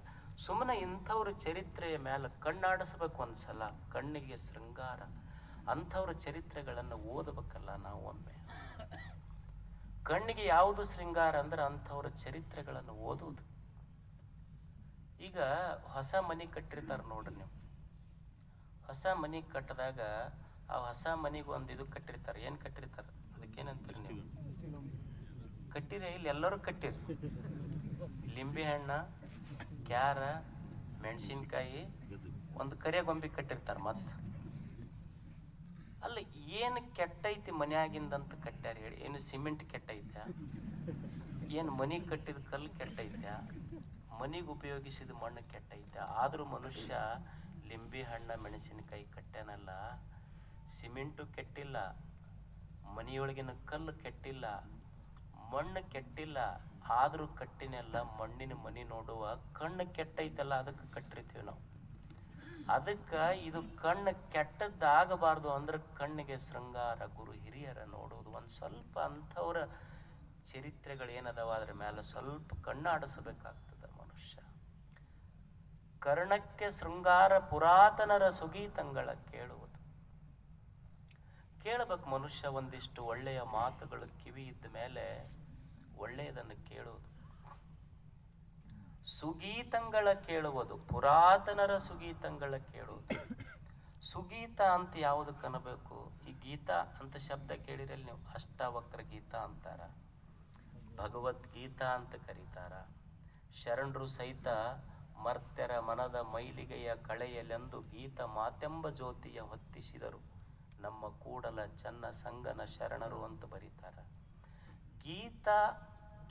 ಸುಮ್ಮನೆ ಇಂಥವ್ರ ಚರಿತ್ರೆಯ ಮೇಲೆ ಕಣ್ಣಾಡಿಸ್ಬೇಕು. ಒಂದ್ಸಲ ಕಣ್ಣಿಗೆ ಶೃಂಗಾರ ಅಂಥವ್ರ ಚರಿತ್ರೆಗಳನ್ನು ಓದಬೇಕಲ್ಲ ನಾವು ಒಮ್ಮೆ. ಕಣ್ಣಿಗೆ ಯಾವುದು ಶೃಂಗಾರ ಅಂದ್ರೆ ಅಂಥವ್ರ ಚರಿತ್ರೆಗಳನ್ನು ಓದುವುದು. ಈಗ ಹೊಸ ಮನೆ ಕಟ್ಟಿರ್ತಾರ ನೋಡ್ರಿ ನೀವು. ಹೊಸ ಮನೆ ಕಟ್ಟಿದಾಗ ಆ ಹೊಸ ಮನೆಗೆ ಒಂದು ಇದು ಕಟ್ಟಿರ್ತಾರೆ. ಏನು ಕಟ್ಟಿರ್ತಾರೆ ಅದಕ್ಕೇನಂತೀರಿ ನೀವು? ಕಟ್ಟಿರಿ, ಇಲ್ಲಿ ಎಲ್ಲರೂ ಕಟ್ಟಿರಿ. ಲಿಂಬೆ ಹಣ್ಣ, ಕ್ಯಾರ, ಮೆಣಸಿನ್ಕಾಯಿ, ಒಂದು ಕರೆ ಗೊಂಬೆ ಕಟ್ಟಿರ್ತಾರೆ. ಮತ್ತೆ ಅಲ್ಲ, ಏನು ಕೆಟ್ಟೈತಿ ಮನ್ಯಾಗಿಂದಂತ ಕಟ್ಟ್ಯಾರ ಹೇಳಿ? ಏನು ಸಿಮೆಂಟ್ ಕೆಟ್ಟೈತ? ಏನು ಮನೆ ಕಟ್ಟಿದ ಕಲ್ಲು ಕೆಟ್ಟೈತ? ಮನೆಗೆ ಉಪಯೋಗಿಸಿದ ಮಣ್ಣು ಕೆಟ್ಟೈತ? ಆದರೂ ಮನುಷ್ಯ ಲಿಂಬೆ ಹಣ್ಣ ಮೆಣಸಿನಕಾಯಿ ಕಟ್ಟ್ಯಾನಲ್ಲ. ಸಿಮೆಂಟು ಕೆಟ್ಟಿಲ್ಲ, ಮನೆಯೊಳಗಿನ ಕಲ್ಲು ಕೆಟ್ಟಿಲ್ಲ, ಮಣ್ಣು ಕೆಟ್ಟಿಲ್ಲ, ಆದರೂ ಕಟ್ಟಿನೆಲ್ಲ ಮಣ್ಣಿನ ಮನೆ ನೋಡುವ ಕಣ್ಣು ಕೆಟ್ಟೈತಲ್ಲ, ಅದಕ್ಕೆ ಕಟ್ಟಿರ್ತೀವಿ ನಾವು. ಅದಕ್ಕೆ ಇದು ಕಣ್ಣು ಕೆಟ್ಟದ್ದಾಗಬಾರ್ದು ಅಂದ್ರೆ ಕಣ್ಣಿಗೆ ಶೃಂಗಾರ, ಗುರು ಹಿರಿಯರ ನೋಡೋದು. ಒಂದು ಸ್ವಲ್ಪ ಅಂಥವ್ರ ಚರಿತ್ರೆಗಳೇನದವ ಅದ್ರ ಮೇಲೆ ಸ್ವಲ್ಪ ಕಣ್ಣಾಡಿಸಬೇಕಾಗ್ತದೆ ಮನುಷ್ಯ. ಕರ್ಣಕ್ಕೆ ಶೃಂಗಾರ ಪುರಾತನರ ಸುಗೀತಂಗಳ ಕೇಳುವುದು. ಕೇಳಬೇಕು ಮನುಷ್ಯ. ಒಂದಿಷ್ಟು ಒಳ್ಳೆಯ ಮಾತುಗಳು ಕಿವಿ ಇದ್ದ ಮೇಲೆ ಒಳ್ಳೆಯದನ್ನು ಕೇಳುವುದು. ಸುಗೀತಂಗಳ ಕೇಳುವುದು, ಪುರಾತನರ ಸುಗೀತಂಗಳ ಕೇಳುವುದು. ಸುಗೀತ ಅಂತ ಯಾವುದು ಕನಬೇಕು? ಈ ಗೀತಾ ಅಂತ ಶಬ್ದ ಕೇಳಿರಲ್ಲಿ ನೀವು. ಅಷ್ಟಾವಕ್ರ ಗೀತಾ ಅಂತಾರ, ಭಗವದ್ಗೀತಾ ಅಂತ ಕರೀತಾರ. ಶರಣರು ಸಹಿತ ಮರ್ತ್ಯರ ಮನದ ಮೈಲಿಗೆಯ ಕಳೆಯಲೆಂದು ಗೀತ ಮಾತೆಂಬ ಜ್ಯೋತಿಯ ಹೊತ್ತಿಸಿದರು ನಮ್ಮ ಕೂಡಲ ಚನ್ನ ಸಂಗನ ಶರಣರು ಅಂತ ಬರೀತಾರ.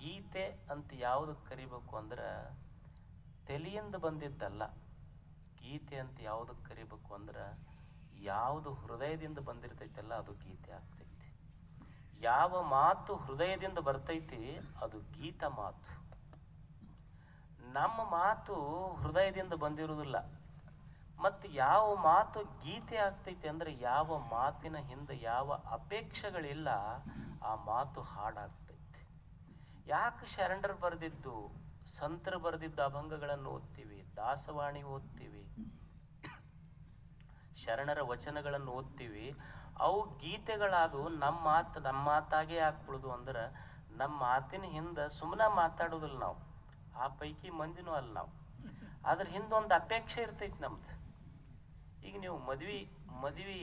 ಗೀತೆ ಅಂತ ಯಾವುದಕ್ಕೆ ಕರಿಬೇಕು ಅಂದ್ರೆ ತಲೆಯಿಂದ ಬಂದಿದ್ದಲ್ಲ. ಗೀತೆ ಅಂತ ಯಾವುದಕ್ಕೆ ಕರಿಬೇಕು ಅಂದ್ರೆ ಯಾವುದು ಹೃದಯದಿಂದ ಬಂದಿರ್ತೈತಲ್ಲ ಅದು ಗೀತೆ ಆಗ್ತೈತಿ. ಯಾವ ಮಾತು ಹೃದಯದಿಂದ ಬರ್ತೈತಿ ಅದು ಗೀತ ಮಾತು. ನಮ್ಮ ಮಾತು ಹೃದಯದಿಂದ ಬಂದಿರುವುದಿಲ್ಲ. ಮತ್ತು ಯಾವ ಮಾತು ಗೀತೆ ಆಗ್ತೈತಿ ಅಂದ್ರೆ ಯಾವ ಮಾತಿನ ಹಿಂದೆ ಯಾವ ಅಪೇಕ್ಷೆಗಳಿಲ್ಲ ಆ ಮಾತು ಹಾಡಾಗ್ತೈತಿ. ಯಾಕೆ ಶರಣರು ಬರೆದಿದ್ದು, ಸಂತರು ಬರೆದಿದ್ದ ಅಭಂಗಗಳನ್ನು ಓದ್ತೀವಿ, ದಾಸವಾಣಿ ಓದ್ತೀವಿ, ಶರಣರ ವಚನಗಳನ್ನು ಓದ್ತೀವಿ. ಅವು ಗೀತೆಗಳಾದವು. ನಮ್ಮ ಮಾತಾಗೆ ಹಾಕ್ಬಿಡುದು ಅಂದ್ರೆ ನಮ್ಮ ಮಾತಿನ ಹಿಂದೆ ಸುಮ್ಮನೆ ಮಾತಾಡೋದಿಲ್ಲ ನಾವು. ಆ ಪೈಕಿ ಮಂದಿನೂ ಅಲ್ಲ ನಾವು. ಅದ್ರ ಹಿಂದೊಂದು ಅಪೇಕ್ಷೆ ಇರ್ತೈತಿ ನಮ್ದು. ಈಗ ನೀವು ಮದ್ವಿ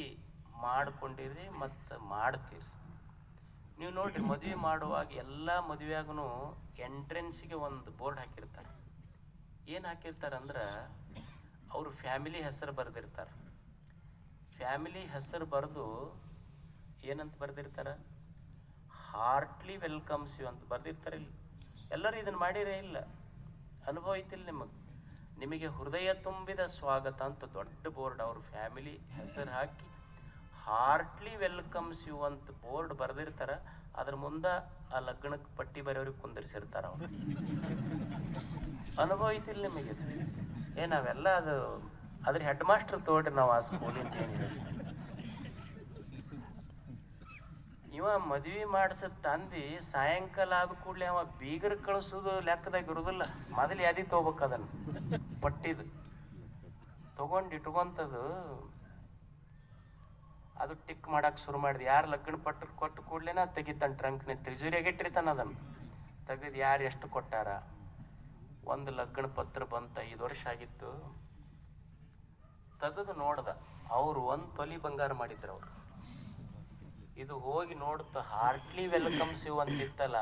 ಮಾಡ್ಕೊಂಡಿರಿ ಮತ್ತು ಮಾಡ್ತೀರಿ. ನೀವು ನೋಡ್ರಿ, ಮದ್ವೆ ಮಾಡುವಾಗ ಎಲ್ಲ ಮದುವೆಯಾಗೂ ಎಂಟ್ರೆನ್ಸಿಗೆ ಒಂದು ಬೋರ್ಡ್ ಹಾಕಿರ್ತಾರೆ. ಏನು ಹಾಕಿರ್ತಾರಂದ್ರೆ ಅವರು ಫ್ಯಾಮಿಲಿ ಹೆಸರು ಬರೆದಿರ್ತಾರೆ. ಫ್ಯಾಮಿಲಿ ಹೆಸರು ಬರೆದು ಏನಂತ ಬರೆದಿರ್ತಾರೆ, ಹಾರ್ಟ್ಲಿ ವೆಲ್ಕಮ್ಸ್ ಯು ಅಂತ ಬರೆದಿರ್ತಾರೆ. ಇಲ್ಲಿ ಎಲ್ಲರೂ ಇದನ್ನು ಮಾಡಿರೇ ಇಲ್ಲ, ಅನುಭವ ಐತಿಲ್ಲ ನಿಮಗೆ ಹೃದಯ ತುಂಬಿದ ಸ್ವಾಗತ ಅಂತ ದೊಡ್ಡ ಬೋರ್ಡ್ ಅವ್ರ ಫ್ಯಾಮಿಲಿ ಹೆಸರು ಹಾಕಿ ಹಾರ್ಟ್ಲಿ ವೆಲ್ಕಮ್ಸ್ ಯು ಅಂತ ಬೋರ್ಡ್ ಬರೆದಿರ್ತಾರ. ಅದ್ರ ಮುಂದೆ ಆ ಲಗ್ನಕ್ಕೆ ಪಟ್ಟಿ ಬರೆಯವ್ರಿಗೆ ಕುಂದಿರ್ಸಿರ್ತಾರ. ಅವ್ರು ಅನುಭವ ಐತಿಲ್ಲ ನಿಮಗೆ? ನಾವೆಲ್ಲ ಅದ್ರ ಹೆಡ್ ಮಾಸ್ಟರ್ ತೋಡ್ರಿ ನಾವು ಆ ಸ್ಕೂಲಿಂದ. ಇವ ಮದ್ವಿ ಮಾಡಿಸ ತಂದಿ ಸಾಯಂಕಾಲ ಆದ ಕೂಡಲೇ ಅವ ಬೀಗರ್ ಕಳಿಸೋದು ಲೆಕ್ಕದಾಗ ಇರುದಿಲ್ಲ. ಮೊದಲು ಯಾದಿ ತಗೋಬೇಕು, ಅದನ್ನ ಪಟ್ಟಿದು ತಗೊಂಡು ಇಟ್ಕೊಂತದು. ಅದು ಟಿಕ್ ಮಾಡಕ್ ಶುರು ಮಾಡಿದೆ. ಯಾರು ಲಗ್ನ ಪಟ್ಟು ಕೊಟ್ಟು ಕೂಡ್ಲೇನ ತೆಗಿತಾನ ಟ್ರಂಕ್ನ ತಿಜುರಿಯಾಗ ಇಟ್ಟಿರ್ತಾನ. ಅದನ್ನು ತೆಗೆದು ಯಾರು ಎಷ್ಟು ಕೊಟ್ಟಾರ. ಒಂದು ಲಗ್ನ ಪತ್ರ ಬಂತ, 5 ವರ್ಷ ಆಗಿತ್ತು. ತೆಗೆದು ನೋಡ್ದ, ಅವ್ರು 1 ತೊಲಿ ಬಂಗಾರ ಮಾಡಿದ್ರು. ಅವ್ರು ಇದು ಹೋಗಿ ನೋಡ್ತ ಹಾರ್ಟ್ಲಿ ವೆಲ್ಕಮ್ಸ್ ಯು ಅಂತಿತ್ತಲ್ಲ,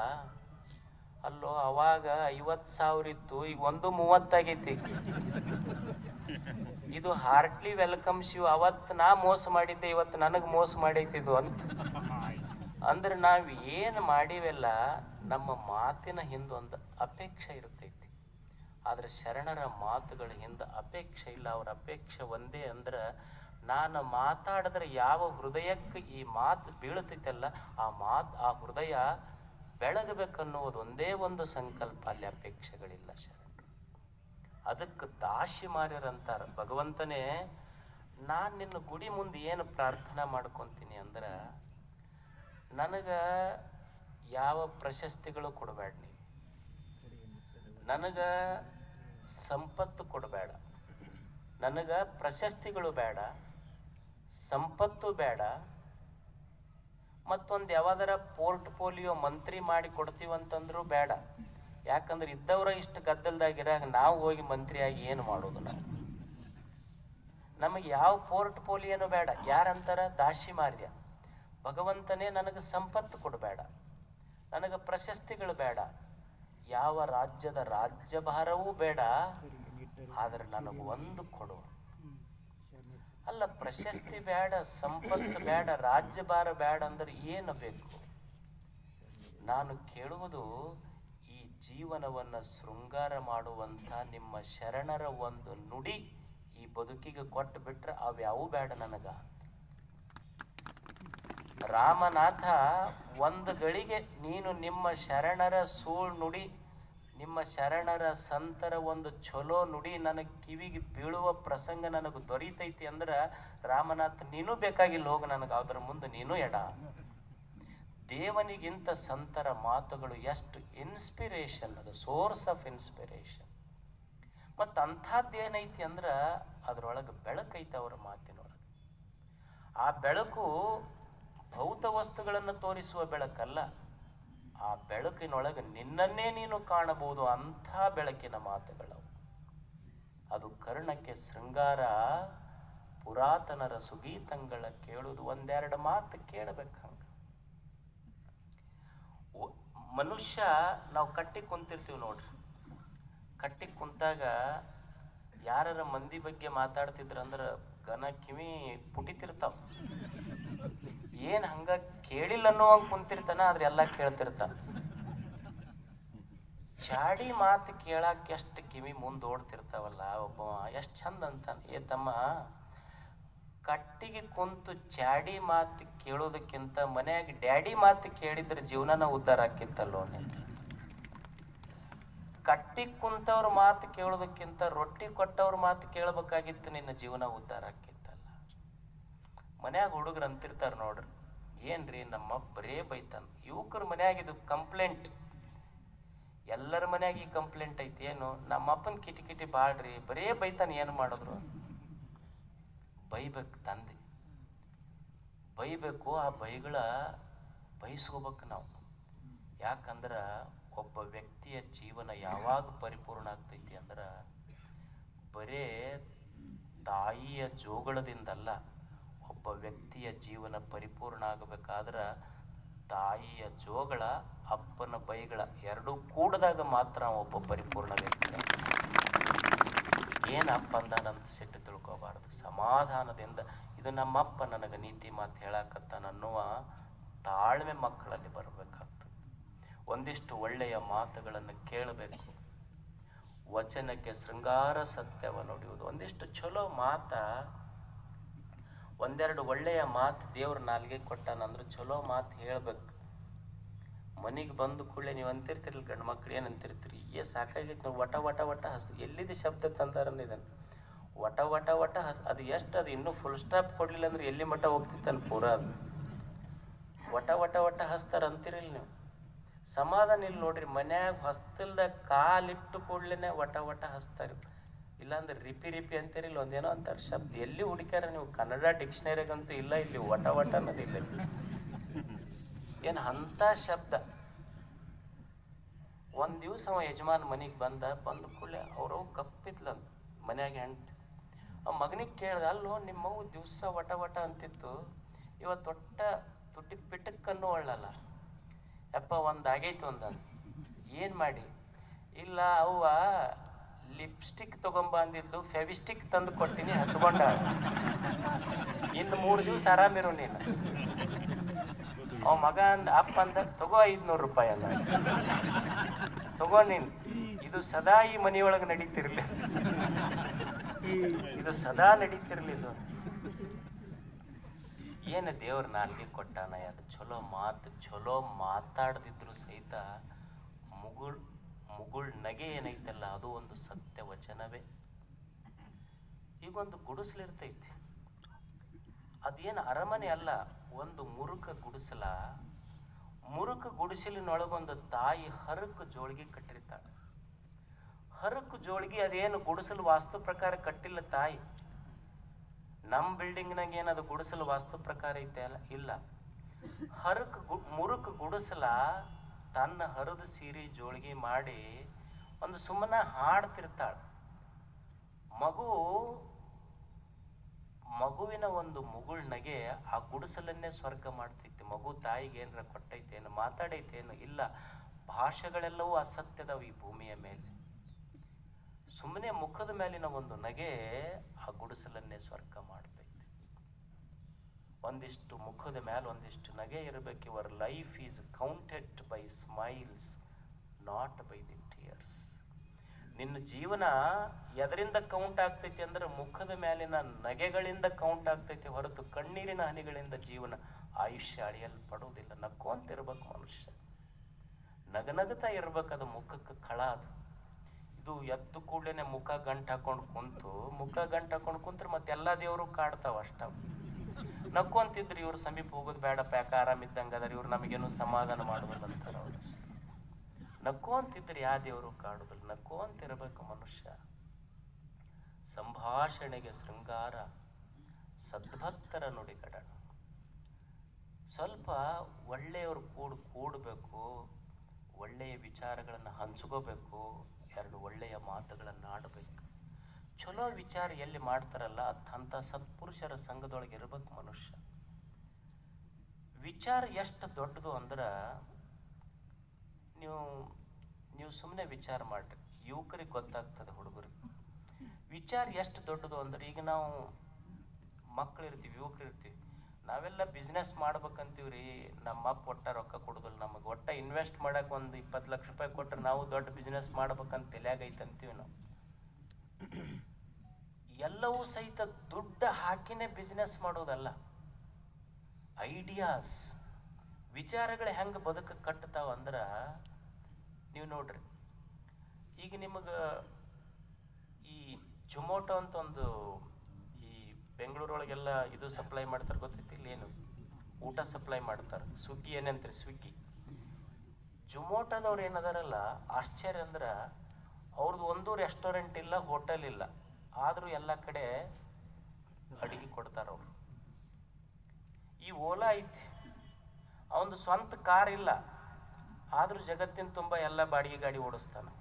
ಅಲ್ಲೋ ಅವಾಗ 50,000 ಇತ್ತು, ಈಗ 1.30 ಆಗೈತಿ. ಇದು ಹಾರ್ಟ್ಲಿ ವೆಲ್ಕಮ್ಸ್ ಯು, ಅವತ್ತು ನಾ ಮೋಸ ಮಾಡಿದ್ದೆ, ಇವತ್ತು ನನಗೆ ಮೋಸ ಮಾಡೈತಿದು ಅಂತ. ಅಂದ್ರೆ ನಾವು ಏನು ಮಾಡಿವೆಲ್ಲ ನಮ್ಮ ಮಾತಿನ ಹಿಂದೊಂದು ಅಪೇಕ್ಷೆ ಇರ್ತೈತಿ. ಆದ್ರೆ ಶರಣರ ಮಾತುಗಳ ಹಿಂದೆ ಅಪೇಕ್ಷೆ ಇಲ್ಲ. ಅವ್ರ ಅಪೇಕ್ಷೆ ಒಂದೇ, ಅಂದ್ರೆ ನಾನು ಮಾತಾಡಿದ್ರೆ ಯಾವ ಹೃದಯಕ್ಕೆ ಈ ಮಾತು ಬೀಳ್ತೈತಲ್ಲ, ಆ ಹೃದಯ ಬೆಳಗಬೇಕನ್ನುವುದು ಒಂದೇ ಒಂದು ಸಂಕಲ್ಪ. ಅಲ್ಲಿ ಅಪೇಕ್ಷೆಗಳಿಲ್ಲ ಶರಣರು. ಅದಕ್ಕೆ ದಾಸಿ ಮಾರ್ಯರಂತಾರ. ಭಗವಂತನೇ, ನಾನು ನಿನ್ನ ಗುಡಿ ಮುಂದೆ ಏನು ಪ್ರಾರ್ಥನಾ ಮಾಡ್ಕೊತೀನಿ ಅಂದ್ರೆ, ನನಗೆ ಯಾವ ಪ್ರಶಸ್ತಿಗಳು ಕೊಡಬೇಡ, ನೀವು ನನಗೆ ಸಂಪತ್ತು ಕೊಡಬೇಡ, ನನಗೆ ಪ್ರಶಸ್ತಿಗಳು ಬೇಡ, ಸಂಪತ್ತು ಬೇಡ, ಮತ್ತೊಂದು ಯಾವ್ದಾರ ಪೋರ್ಟ್ಫೋಲಿಯೋ ಮಂತ್ರಿ ಮಾಡಿ ಕೊಡ್ತೀವಂತಂದ್ರೂ ಬೇಡ. ಯಾಕಂದ್ರೆ ಇದ್ದವ್ರ ಇಷ್ಟು ಗದ್ದಲ್ದಾಗಿರಾಗ ನಾವು ಹೋಗಿ ಮಂತ್ರಿಯಾಗಿ ಏನು ಮಾಡೋದು? ನಮಗೆ ಯಾವ ಪೋರ್ಟ್ಫೋಲಿಯೋನು ಬೇಡ. ಯಾರಂತಾರ? ದಾಸಿ ಮಾರ್ಯ. ಭಗವಂತನೇ, ನನಗೆ ಸಂಪತ್ತು ಕೊಡಬೇಡ, ನನಗೆ ಪ್ರಶಸ್ತಿಗಳು ಬೇಡ, ಯಾವ ರಾಜ್ಯದ ರಾಜ್ಯಭಾರವೂ ಬೇಡ, ಆದ್ರೆ ನನಗೆ ಒಂದು ಕೊಡು. ಅಲ್ಲ, ಪ್ರಶಸ್ತಿ ಬೇಡ, ಸಂಪತ್ತು ಬೇಡ, ರಾಜ್ಯಭಾರ ಬೇಡ ಅಂದ್ರೆ ಏನು ಬೇಕು? ನಾನು ಕೇಳುವುದು, ಈ ಜೀವನವನ್ನು ಶೃಂಗಾರ ಮಾಡುವಂಥ ನಿಮ್ಮ ಶರಣರ ಒಂದು ನುಡಿ ಈ ಬದುಕಿಗೆ ಕೊಟ್ಟು ಬಿಟ್ರೆ ಅವ್ಯಾವೂ ಬೇಡ ನನಗ. ರಾಮನಾಥ, ಒಂದು ಗಳಿಗೆ ನೀನು ನಿಮ್ಮ ಶರಣರ ಸೂಳ್ ನುಡಿ, ನಿಮ್ಮ ಶರಣರ ಸಂತರ ಒಂದು ಚಲೋ ನುಡಿ ನನಗೆ ಕಿವಿಗೆ ಬೀಳುವ ಪ್ರಸಂಗ ನನಗೆ ದೊರೀತೈತಿ ಅಂದ್ರೆ, ರಾಮನಾಥ ನೀನು ಬೇಕಾಗಿಲ್ಲ, ಹೋಗ ನನಗೆ ಅದ್ರ ಮುಂದೆ ನೀನು ಎಡ. ದೇವನಿಗಿಂತ ಸಂತರ ಮಾತುಗಳು ಎಷ್ಟು ಇನ್ಸ್ಪಿರೇಷನ್, ಅದು ಸೋರ್ಸ್ ಆಫ್ ಇನ್ಸ್ಪಿರೇಷನ್. ಮತ್ತು ಅಂಥದ್ದೇನೈತಿ ಅಂದ್ರೆ ಅದ್ರೊಳಗೆ ಬೆಳಕೈತೆ ಅವ್ರ ಮಾತಿನೊಳಗೆ. ಆ ಬೆಳಕು ಭೌತ ವಸ್ತುಗಳನ್ನು ತೋರಿಸುವ ಬೆಳಕಲ್ಲ, ಆ ಬೆಳಕಿನೊಳಗೆ ನಿನ್ನನ್ನೇ ನೀನು ಕಾಣಬಹುದು, ಅಂಥ ಬೆಳಕಿನ ಮಾತುಗಳವು. ಅದು ಕರ್ಣಕ್ಕೆ ಶೃಂಗಾರ, ಪುರಾತನರ ಸುಗೀತಂಗಳ ಕೇಳುವುದು. 1-2 ಮಾತು ಕೇಳಬೇಕು. ಹಂಗ ಮನುಷ್ಯ ನಾವು ಕಟ್ಟಿ ಕುಂತಿರ್ತೀವಿ ನೋಡ್ರಿ. ಕಟ್ಟಿ ಕುಂತಾಗ ಯಾರ ಮಂದಿ ಬಗ್ಗೆ ಮಾತಾಡ್ತಿದ್ರಂದ್ರೆ ಗನ ಕಿವಿ ಪುಟಿತಿರ್ತಾವ. ಏನ್ ಹಂಗ ಕೇಳಿಲ್ಲ ಅನ್ನೋವಾಗ ಕುಂತಿರ್ತಾನ, ಆದ್ರೆ ಎಲ್ಲ ಕೇಳ್ತಿರ್ತಾನ. ಚಾಡಿ ಮಾತು ಕೇಳಾಕ ಎಷ್ಟು ಕಿವಿ ಮುಂದೋಡ್ತಿರ್ತಾವಲ್ಲ. ಒಬ್ಬ ಎಷ್ಟು ಚಂದ ಅಂತಾನ, ಏ ತಮ್ಮ, ಕಟ್ಟಿಗೆ ಕುಂತು ಚಾಡಿ ಮಾತು ಕೇಳೋದಕ್ಕಿಂತ ಮನ್ಯಾಗ ಡ್ಯಾಡಿ ಮಾತು ಕೇಳಿದ್ರೆ ಜೀವನನ ಉದ್ಧಾರ ಆಕ್ಕಿತ್ತಲ್ಲೋ. ಕಟ್ಟಿ ಕುಂತವ್ರ ಮಾತು ಕೇಳೋದಕ್ಕಿಂತ ರೊಟ್ಟಿ ಕೊಟ್ಟವ್ರ ಮಾತು ಕೇಳಬೇಕಾಗಿತ್ತು, ನಿನ್ನ ಜೀವನ ಉದ್ಧಾರ ಆಕ್ಕಿತ್ತಲ್ಲ. ಮನ್ಯಾಗ ಹುಡುಗರು ಅಂತಿರ್ತಾರ ನೋಡ್ರಿ, ಏನ್ರಿ ನಮ್ಮ ಬರೇ ಬೈತಾನ. ಯುವಕರ ಮನ್ಯಾಗ ಇದು ಕಂಪ್ಲೇಂಟ್, ಎಲ್ಲರ ಮನ್ಯಾಗ ಈ ಕಂಪ್ಲೇಂಟ್ ಐತಿ. ಏನು, ನಮ್ಮ ಅಪ್ಪನ ಕಿಟಿ ಬಾಳ್ರಿ, ಬರೇ ಬೈತಾನ, ಏನು ಮಾಡಿದ್ರು? ಬೈಬೇಕು, ತಂದೆ ಬೈಬೇಕು. ಆ ಬೈಗಳ ಬಯಸ್ಕೋಬೇಕು ನಾವು. ಯಾಕಂದ್ರೆ ಒಬ್ಬ ವ್ಯಕ್ತಿಯ ಜೀವನ ಯಾವಾಗ ಪರಿಪೂರ್ಣ ಆಗ್ತೈತಿ ಅಂದ್ರೆ, ಬರೇ ತಾಯಿಯ ಜೋಗಳದಿಂದಲ್ಲ. ಒಬ್ಬ ವ್ಯಕ್ತಿಯ ಜೀವನ ಪರಿಪೂರ್ಣ ಆಗಬೇಕಾದ್ರೆ ತಾಯಿಯ ಜೋಗಳ ಅಪ್ಪನ ಬೈಗಳ ಎರಡೂ ಕೂಡದಾಗ ಮಾತ್ರ ಒಬ್ಬ ಪರಿಪೂರ್ಣ ವ್ಯಕ್ತಿ. ಏನಪ್ಪ ಅಂದಾನಂತ ಸಿಟ್ಟು ತಿಳ್ಕೋಬಾರ್ದು. ಸಮಾಧಾನದಿಂದ ಇದು ನಮ್ಮಪ್ಪ ನನಗೆ ನೀತಿ ಮಾತು ಹೇಳಾಕತ್ತಾನನ್ನುವ ತಾಳ್ಮೆ ಮಕ್ಕಳಲ್ಲಿ ಬರಬೇಕಾಗ್ತದೆ. ಒಂದಿಷ್ಟು ಒಳ್ಳೆಯ ಮಾತುಗಳನ್ನು ಕೇಳಬೇಕು. ವಚನಕ್ಕೆ ಶೃಂಗಾರ ಸತ್ಯವ ನುಡಿಯುವುದು. ಒಂದಿಷ್ಟು ಚಲೋ ಮಾತ, ಒಂದೆರಡು ಒಳ್ಳೆಯ ಮಾತು ದೇವ್ರ ನಾಲ್ಗೆ ಕೊಟ್ಟಾನಂದ್ರೆ ಚಲೋ ಮಾತು ಹೇಳ್ಬೇಕು. ಮನೆಗೆ ಬಂದು ಕೂಡಲೇ ನೀವು ಅಂತಿರ್ತಿರಲ್ಲ, ಗಂಡು ಮಕ್ಳು ಏನು ಅಂತಿರ್ತೀರಿ, ಸಾಕಾಗೈತೆ ನಾವು ವಟ ವಟ ವಟ ಹಸ್ ಎಲ್ಲಿದೆ ಶಬ್ದ ತಂದಾರನ್ನ ಇದನ್ನು ವಟ ವಟ ವಟ ಅದು ಎಷ್ಟು, ಅದು ಇನ್ನೂ ಫುಲ್ ಸ್ಟಾಪ್ ಕೊಡಲಿಲ್ಲ ಅಂದ್ರೆ ಎಲ್ಲಿ ಮಟ್ಟ ಹೋಗ್ತಿತ್ತಾನೆ ಪೂರ. ಅದು ವಟ ವಟ ವಟ ಹಸ್ತಾರ ಅಂತಿರಲ್ಲ ನೀವು. ಸಮಾಧಾನ ಇಲ್ಲಿ ನೋಡ್ರಿ, ಮನ್ಯಾಗ ಹೊಸ್ತಿಲ್ದ ಕಾಲಿಟ್ಟು ಕೂಡ್ಲೇನೆ ವಟ ವಟ ಹಸ್ತಾರೆ. ಇಲ್ಲಾಂದ್ರೆ ರಿಪಿ ರಿಪಿ ಅಂತೀರಿಲ್ಲ, ಒಂದೇನೋ ಅಂತಾರೆ ಶಬ್ದ. ಎಲ್ಲಿ ಹುಡುಕ್ಯಾರ ನೀವು? ಕನ್ನಡ ಡಿಕ್ಷನರಿಗಂತೂ ಇಲ್ಲ. ಇಲ್ಲಿ ವಟ ವಟ ಅನ್ನೋದಿಲ್ಲ. ಏನು ಅಂಥ ಶಬ್ದ. ಒಂದು ದಿವಸ ಅವ ಯಜಮಾನ್ ಮನೆಗೆ ಬಂದ ಕೂಡಲೇ ಅವ್ರವ್ ಕಪ್ಪಿದ್ಲಂತ ಮನ್ಯಾಗ ಹೆಂಡ್ತಿ. ಆ ಮಗನಿಗೆ ಕೇಳ್ದ, ಅಲ್ಲೋ ನಿಮ್ಮವು ದಿವಸ ವಟ ವಟ ಅಂತಿತ್ತು, ಇವತ್ತು ಒಟ್ಟ ತುಟ್ಟಿ ಪಿಟ್ಟಕ್ಕನ್ನು ಒಳ್ಳಲ್ಲ ಯಪ್ಪ. ಒಂದಾಗೈತು ಒಂದಂತ. ಏನು ಮಾಡಿ? ಇಲ್ಲ ಅವ್ವ ಲಿಪ್ಸ್ಟಿಕ್ ತಗೊಂಬ ಅಂದಿದ್ಲು, ಫೆವಿಸ್ಟಿಕ್ ತಂದು ಕೊಡ್ತೀನಿ ಹಚ್ಕೊಂಡ, ಇನ್ನು 3 ದಿವಸ ಆರಾಮಿರು ನೀನು. ಅವ ಮಗ ಅಪ್ಪ ಅಂದ, ತಗೋ 500 ರೂಪಾಯಿ ಅಲ್ಲ, ತಗೋ ನೀನು. ಇದು ಸದಾ ಈ ಮನೆಯೊಳಗೆ ನಡೀತಿರ್ಲಿ, ಇದು ಸದಾ ನಡೀತಿರ್ಲಿ. ಇದು ಏನು ದೇವ್ರ ನಾಲ್ಗೆ ಕೊಟ್ಟಾನ. ಅದು ಚಲೋ ಮಾತು, ಚಲೋ ಮಾತಾಡ್ದಿದ್ರು ಸಹಿತ ಮುಗುಳ್ ನಗೆ ಏನೈತಲ್ಲ, ಅದು ಒಂದು ಸತ್ಯ ವಚನವೇ. ಈಗೊಂದು ಗುಡಿಸಲಿರ್ತೈತಿ, ಅದೇನು ಅರಮನೆ ಅಲ್ಲ, ಒಂದು ಮುರುಕ ಗುಡಿಸಲ. ಮುರುಕ ಗುಡಿಸಲಿನೊಳಗೊಂದು ತಾಯಿ ಹರಕು ಜೋಳಿಗೆ ಕಟ್ಟಿರ್ತಾಳೆ. ಹರಕು ಜೋಳಿಗೆ ಅದೇನು ಗುಡಿಸಲು ವಾಸ್ತು ಪ್ರಕಾರ ಕಟ್ಟಿಲ್ಲ ತಾಯಿ. ನಮ್ಮ ಬಿಲ್ಡಿಂಗ್ನಾಗ ಏನದು ಗುಡಿಸಲು ವಾಸ್ತು ಪ್ರಕಾರ ಐತೆ ಅಲ್ಲ, ಇಲ್ಲ. ಮುರುಕ ಗುಡಿಸಲ ತನ್ನ ಹರಿದ ಸೀರೆ ಜೋಳಿಗೆ ಮಾಡಿ ಒಂದು ಸುಮ್ಮನೆ ಹಾಡ್ತಿರ್ತಾಳೆ. ಮಗುವಿನ ಒಂದು ಮುಗುಳ್ನಗೆ ಆ ಗುಡಿಸಲನ್ನೇ ಸ್ವರ್ಗ ಮಾಡ್ತೈತಿ. ಮಗು ತಾಯಿಗೆ ಏನಾರ ಕೊಟ್ಟೈತೇನು, ಮಾತಾಡೈತೇನು? ಇಲ್ಲ. ಭಾಷೆಗಳೆಲ್ಲವೂ ಅಸತ್ಯದವು ಈ ಭೂಮಿಯ ಮೇಲೆ. ಸುಮ್ಮನೆ ಮುಖದ ಮೇಲಿನ ಒಂದು ನಗೆ ಆ ಗುಡಿಸಲನ್ನೇ ಸ್ವರ್ಗ ಮಾಡ್ತೈತಿ. ಒಂದಿಷ್ಟು ಮುಖದ ಮೇಲೆ ಒಂದಿಷ್ಟು ನಗೆ ಇರಬೇಕು. Your life is counted by smiles, not by the tears. ನಿನ್ನ ಜೀವನ ಎದರಿಂದ ಕೌಂಟ್ ಆಗ್ತೈತಿ ಅಂದ್ರೆ ಮುಖದ ಮೇಲಿನ ನಗೆಗಳಿಂದ ಕೌಂಟ್ ಆಗ್ತೈತಿ ಹೊರತು ಕಣ್ಣೀರಿನ ಹನಿಗಳಿಂದ ಜೀವನ ಆಯುಷ್ಯ ಅಳಿಯಲ್ಪಡುವುದಿಲ್ಲ. ನಕ್ಕೊಂತಿರ್ಬೇಕು ಮನುಷ್ಯ, ನಗನಗ್ತಾ ಇರ್ಬೇಕು. ಅದು ಮುಖಕ್ಕೆ ಕಳ. ಅದು ಇದು ಎದ್ದು ಕೂಡಲೇ ಮುಖ ಗಂಟು ಹಾಕೊಂಡು ಕುಂತ್ರೆ ಮತ್ತೆ ಎಲ್ಲ ದೇವರು ಕಾಡ್ತಾವ ಅಷ್ಟ. ನಕ್ಕೊಂತಿದ್ರು ಇವ್ರು ಸಮೀಪ ಹೋಗೋದು ಬೇಡಪ್ಪ, ಯಾಕೆ ಆರಾಮಿದ್ದಂಗೆ ಅದಾರ ಇವ್ರು, ನಮಗೇನು ಸಮಾಧಾನ ಮಾಡುದಿಲ್ಲ ಅಂತಾರ ಅವ್ರು. ನಕ್ಕೊಂತಿದ್ರು ಯಾವ ದೇವರು ಕಾಡುದಿಲ್ಲ. ನಕ್ಕೊಂತಿರ್ಬೇಕು ಮನುಷ್ಯ. ಸಂಭಾಷಣೆಗೆ ಶೃಂಗಾರ, ಸದ್ಭಕ್ತರ ನುಡಿಗಡ. ಸ್ವಲ್ಪ ಒಳ್ಳೆಯವರು ಕೂಡಬೇಕು, ಒಳ್ಳೆಯ ವಿಚಾರಗಳನ್ನು ಹಂಚ್ಕೋಬೇಕು, 2 ಒಳ್ಳೆಯ ಮಾತುಗಳನ್ನು ಆಡಬೇಕು. ಚಲೋ ವಿಚಾರ ಎಲ್ಲಿ ಮಾಡ್ತಾರಲ್ಲ ಅಂಥ ಸತ್ಪುರುಷರ ಸಂಘದೊಳಗೆ ಇರ್ಬೇಕು ಮನುಷ್ಯ. ವಿಚಾರ ಎಷ್ಟು ದೊಡ್ಡದು ಅಂದ್ರೆ ನೀವು ಸುಮ್ಮನೆ ವಿಚಾರ ಮಾಡ್ರಿ, ಯುವಕರಿಗೆ ಗೊತ್ತಾಗ್ತದೆ, ಹುಡುಗರಿಗೆ. ವಿಚಾರ ಎಷ್ಟು ದೊಡ್ಡದು ಅಂದ್ರೆ, ಈಗ ನಾವು ಮಕ್ಕಳಿರ್ತೀವಿ, ಯುವಕರಿರ್ತೀವಿ, ನಾವೆಲ್ಲ ಬಿಸ್ನೆಸ್ ಮಾಡ್ಬೇಕಂತೀವ್ರಿ. ನಮ್ಮ ಅಪ್ಪ ಒಟ್ಟ ರೊಕ್ಕ ಕೊಡೋದಿಲ್ಲ ನಮಗೆ. ಒಟ್ಟ ಇನ್ವೆಸ್ಟ್ ಮಾಡಕ್ಕೆ ಒಂದು 20 ಲಕ್ಷ ರೂಪಾಯಿ ಕೊಟ್ಟರೆ ನಾವು ದೊಡ್ಡ ಬಿಸ್ನೆಸ್ ಮಾಡ್ಬೇಕಂತ ತಲೆಯಾಗೈತಂತೀವಿ ನಾವು. ಎಲ್ಲವೂ ಸಹಿತ ದುಡ್ಡು ಹಾಕಿನೇ ಬಿಸ್ನೆಸ್ ಮಾಡೋದಲ್ಲ. ಐಡಿಯಾಸ್, ವಿಚಾರಗಳು ಹೆಂಗೆ ಬದುಕ ಕಟ್ತಾವ ಅಂದ್ರೆ, ನೀವು ನೋಡ್ರಿ, ಈಗ ನಿಮಗೆ ಈ ಜೊಮೊಟೊ ಅಂತ ಒಂದು ಈ ಬೆಂಗಳೂರೊಳಗೆಲ್ಲ ಇದು ಸಪ್ಲೈ ಮಾಡ್ತಾರೆ, ಗೊತ್ತೈತಿ? ಇಲ್ಲೇನು ಊಟ ಸಪ್ಲೈ ಮಾಡ್ತಾರೆ, ಸ್ವಿಗ್ಗಿ ಏನಂತಾರೆ, ಸ್ವಿಗ್ಗಿ. ಜೊಮೊಟೊದವ್ರು ಏನದಾರಲ್ಲ, ಆಶ್ಚರ್ಯ ಅಂದ್ರೆ ಅವ್ರದ್ದು ಒಂದು ರೆಸ್ಟೋರೆಂಟ್ ಇಲ್ಲ, ಹೋಟೆಲ್ ಇಲ್ಲ, ಆದರೂ ಎಲ್ಲ ಕಡೆ ಅಡಿಗೆ ಕೊಡ್ತಾರೆ ಅವರು. ಈ ಓಲಾ ಐತಿ, ಅವನದು ಸ್ವಂತ ಕಾರ್ ಇಲ್ಲ, ಆದರೂ ಜಗತ್ತಿನ ತುಂಬ ಎಲ್ಲ ಬಾಡಿಗೆ ಗಾಡಿ ಓಡಿಸ್ತಾನೆ.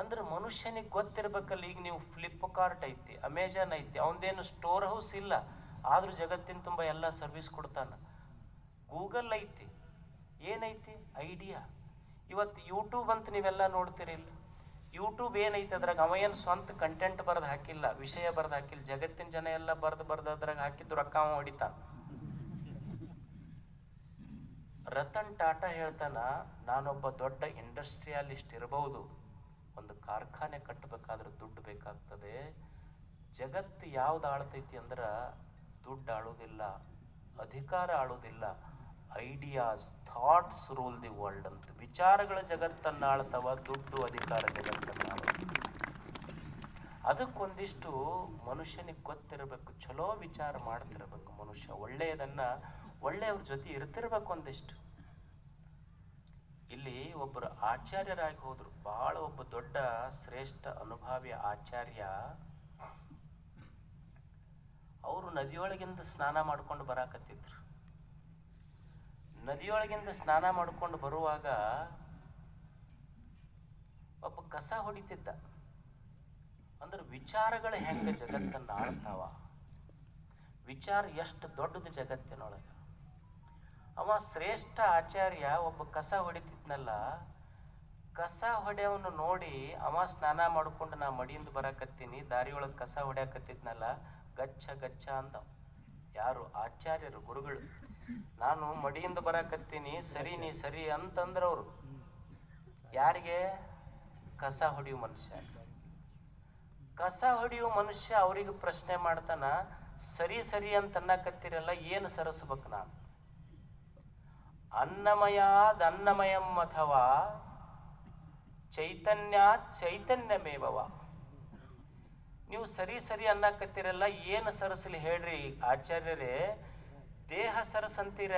ಅಂದ್ರೆ ಮನುಷ್ಯನಿಗೆ ಗೊತ್ತಿರ್ಬೇಕಲ್ಲ. ಈಗ ನೀವು ಫ್ಲಿಪ್ಕಾರ್ಟ್ ಐತಿ, ಅಮೆಜಾನ್ ಐತಿ, ಅವನದೇನು ಸ್ಟೋರ್ ಹೌಸ್ ಇಲ್ಲ, ಆದ್ರೂ ಜಗತ್ತಿನ ತುಂಬ ಎಲ್ಲ ಸರ್ವಿಸ್ ಕೊಡ್ತಾನ. ಗೂಗಲ್ ಐತಿ, ಏನೈತಿ ಐಡಿಯಾ. ಇವತ್ತು ಯೂಟ್ಯೂಬ್ ಅಂತ ನೀವೆಲ್ಲ ನೋಡ್ತೀರಿಲ್ಲ, ಯೂಟ್ಯೂಬ್ ಏನೈತಿ ಅದ್ರಾಗ ಅವ ಏನು ಸ್ವಂತ ಕಂಟೆಂಟ್ ಬರೆದು ಹಾಕಿಲ್ಲ, ವಿಷಯ ಬರೆದು ಹಾಕಿಲ್ಲ, ಜಗತ್ತಿನ ಜನ ಎಲ್ಲ ಬರೆದು ಅದ್ರಾಗ ಹಾಕಿದ್ದು ರೊಕ್ಕ ಅವ ಹೊಡಿತಾನ. ರತನ್ ಟಾಟಾ ಹೇಳ್ತಾನ, ನಾನೊಬ್ಬ ದೊಡ್ಡ ಇಂಡಸ್ಟ್ರಿಯಲಿಸ್ಟ್ ಇರಬಹುದು, ಒಂದು ಕಾರ್ಖಾನೆ ಕಟ್ಟಬೇಕಾದ್ರೆ ದುಡ್ಡು ಬೇಕಾಗ್ತದೆ. ಜಗತ್ತು ಯಾವ್ದು ಆಳ್ತೈತಿ ಅಂದ್ರ ದುಡ್ಡು ಆಳೋದಿಲ್ಲ, ಅಧಿಕಾರ ಆಳೋದಿಲ್ಲ, ideas thoughts rule the world ಅಂತ. ವಿಚಾರಗಳ ಜಗತ್ತನ್ನ ಆಳ್ತವ, ದುಡ್ಡು ಅಧಿಕಾರ ಜಗತ್ತನ್ನ ಆಳ್ತವ. ಅದಕ್ಕೊಂದಿಷ್ಟು ಮನುಷ್ಯನಿಗೆ ಗೊತ್ತಿರಬೇಕು, ಚಲೋ ವಿಚಾರ ಮಾಡ್ತಿರ್ಬೇಕು ಮನುಷ್ಯ, ಒಳ್ಳೆಯವ್ರ ಜೊತೆ ಇರ್ತಿರ್ಬೇಕು ಒಂದಿಷ್ಟು. ಇಲ್ಲಿ ಒಬ್ಬರು ಆಚಾರ್ಯರಾಗಿ ಹೋದ್ರು, ಬಹಳ ಒಬ್ಬ ದೊಡ್ಡ ಶ್ರೇಷ್ಠ ಅನುಭಾವಿ ಆಚಾರ್ಯ. ಅವರು ನದಿಯೊಳಗಿಂದ ಸ್ನಾನ ಮಾಡ್ಕೊಂಡು ಬರಾಕತ್ತಿದ್ರು. ನದಿಯೊಳಗಿಂದ ಸ್ನಾನ ಮಾಡ್ಕೊಂಡು ಬರುವಾಗ ಒಬ್ಬ ಕಸ ಹೊಡಿತಿದ್ದ. ಅಂದ್ರೆ ವಿಚಾರಗಳು ಹೆಂಗ ಜಗತ್ತನ್ನ ಆಳ್ತಾವ, ವಿಚಾರ ಎಷ್ಟು ದೊಡ್ಡದು ಜಗತ್ತಿನೊಳಗ. ಅವ ಶ್ರೇಷ್ಠ ಆಚಾರ್ಯ ಒಬ್ಬ ಕಸ ಹೊಡಿತಿದ್ನಲ್ಲ, ಕಸ ಹೊಡೆಯವನು ನೋಡಿ ಅವ ಸ್ನಾನ ಮಾಡ್ಕೊಂಡು ನಾ ಮಡಿಯಿಂದ ಬರಾಕತ್ತೀನಿ, ದಾರಿಯೊಳಗೆ ಕಸ ಹೊಡ್ಯಾಕತ್ತಿದ್ನಲ್ಲ, ಗಚ್ಚ ಗಚ್ಚ ಅಂದ. ಯಾರು? ಆಚಾರ್ಯರು, ಗುರುಗಳು. ನಾನು ಮಡಿಯಿಂದ ಬರಾಕತ್ತೀನಿ, ಸರಿ ನೀ ಸರಿ ಅಂತಂದ್ರವ್ರು. ಯಾರಿಗೆ? ಕಸ ಹೊಡೆಯುವ ಮನುಷ್ಯ. ಕಸ ಹೊಡೆಯುವ ಮನುಷ್ಯ ಅವ್ರಿಗೆ ಪ್ರಶ್ನೆ ಮಾಡ್ತಾನ, ಸರಿ ಸರಿ ಅಂತ ಅನ್ನಕತ್ತೀರಲ್ಲ, ಏನು ಸರಸ್ಬೇಕು ನಾನು? ಅನ್ನಮಯಾದ್ ಅನ್ನಮಯಂ ಅಥವಾ ಚೈತನ್ಯಾತ್ ಚೈತನ್ಯಮೇವವ. ನೀವು ಸರಿ ಸರಿ ಅನ್ನಕತ್ತೀರಲ್ಲ, ಏನು ಸರಸ್ಲಿ ಹೇಳ್ರಿ ಆಚಾರ್ಯರೇ? ದೇಹ ಸರಸಂತೀರ?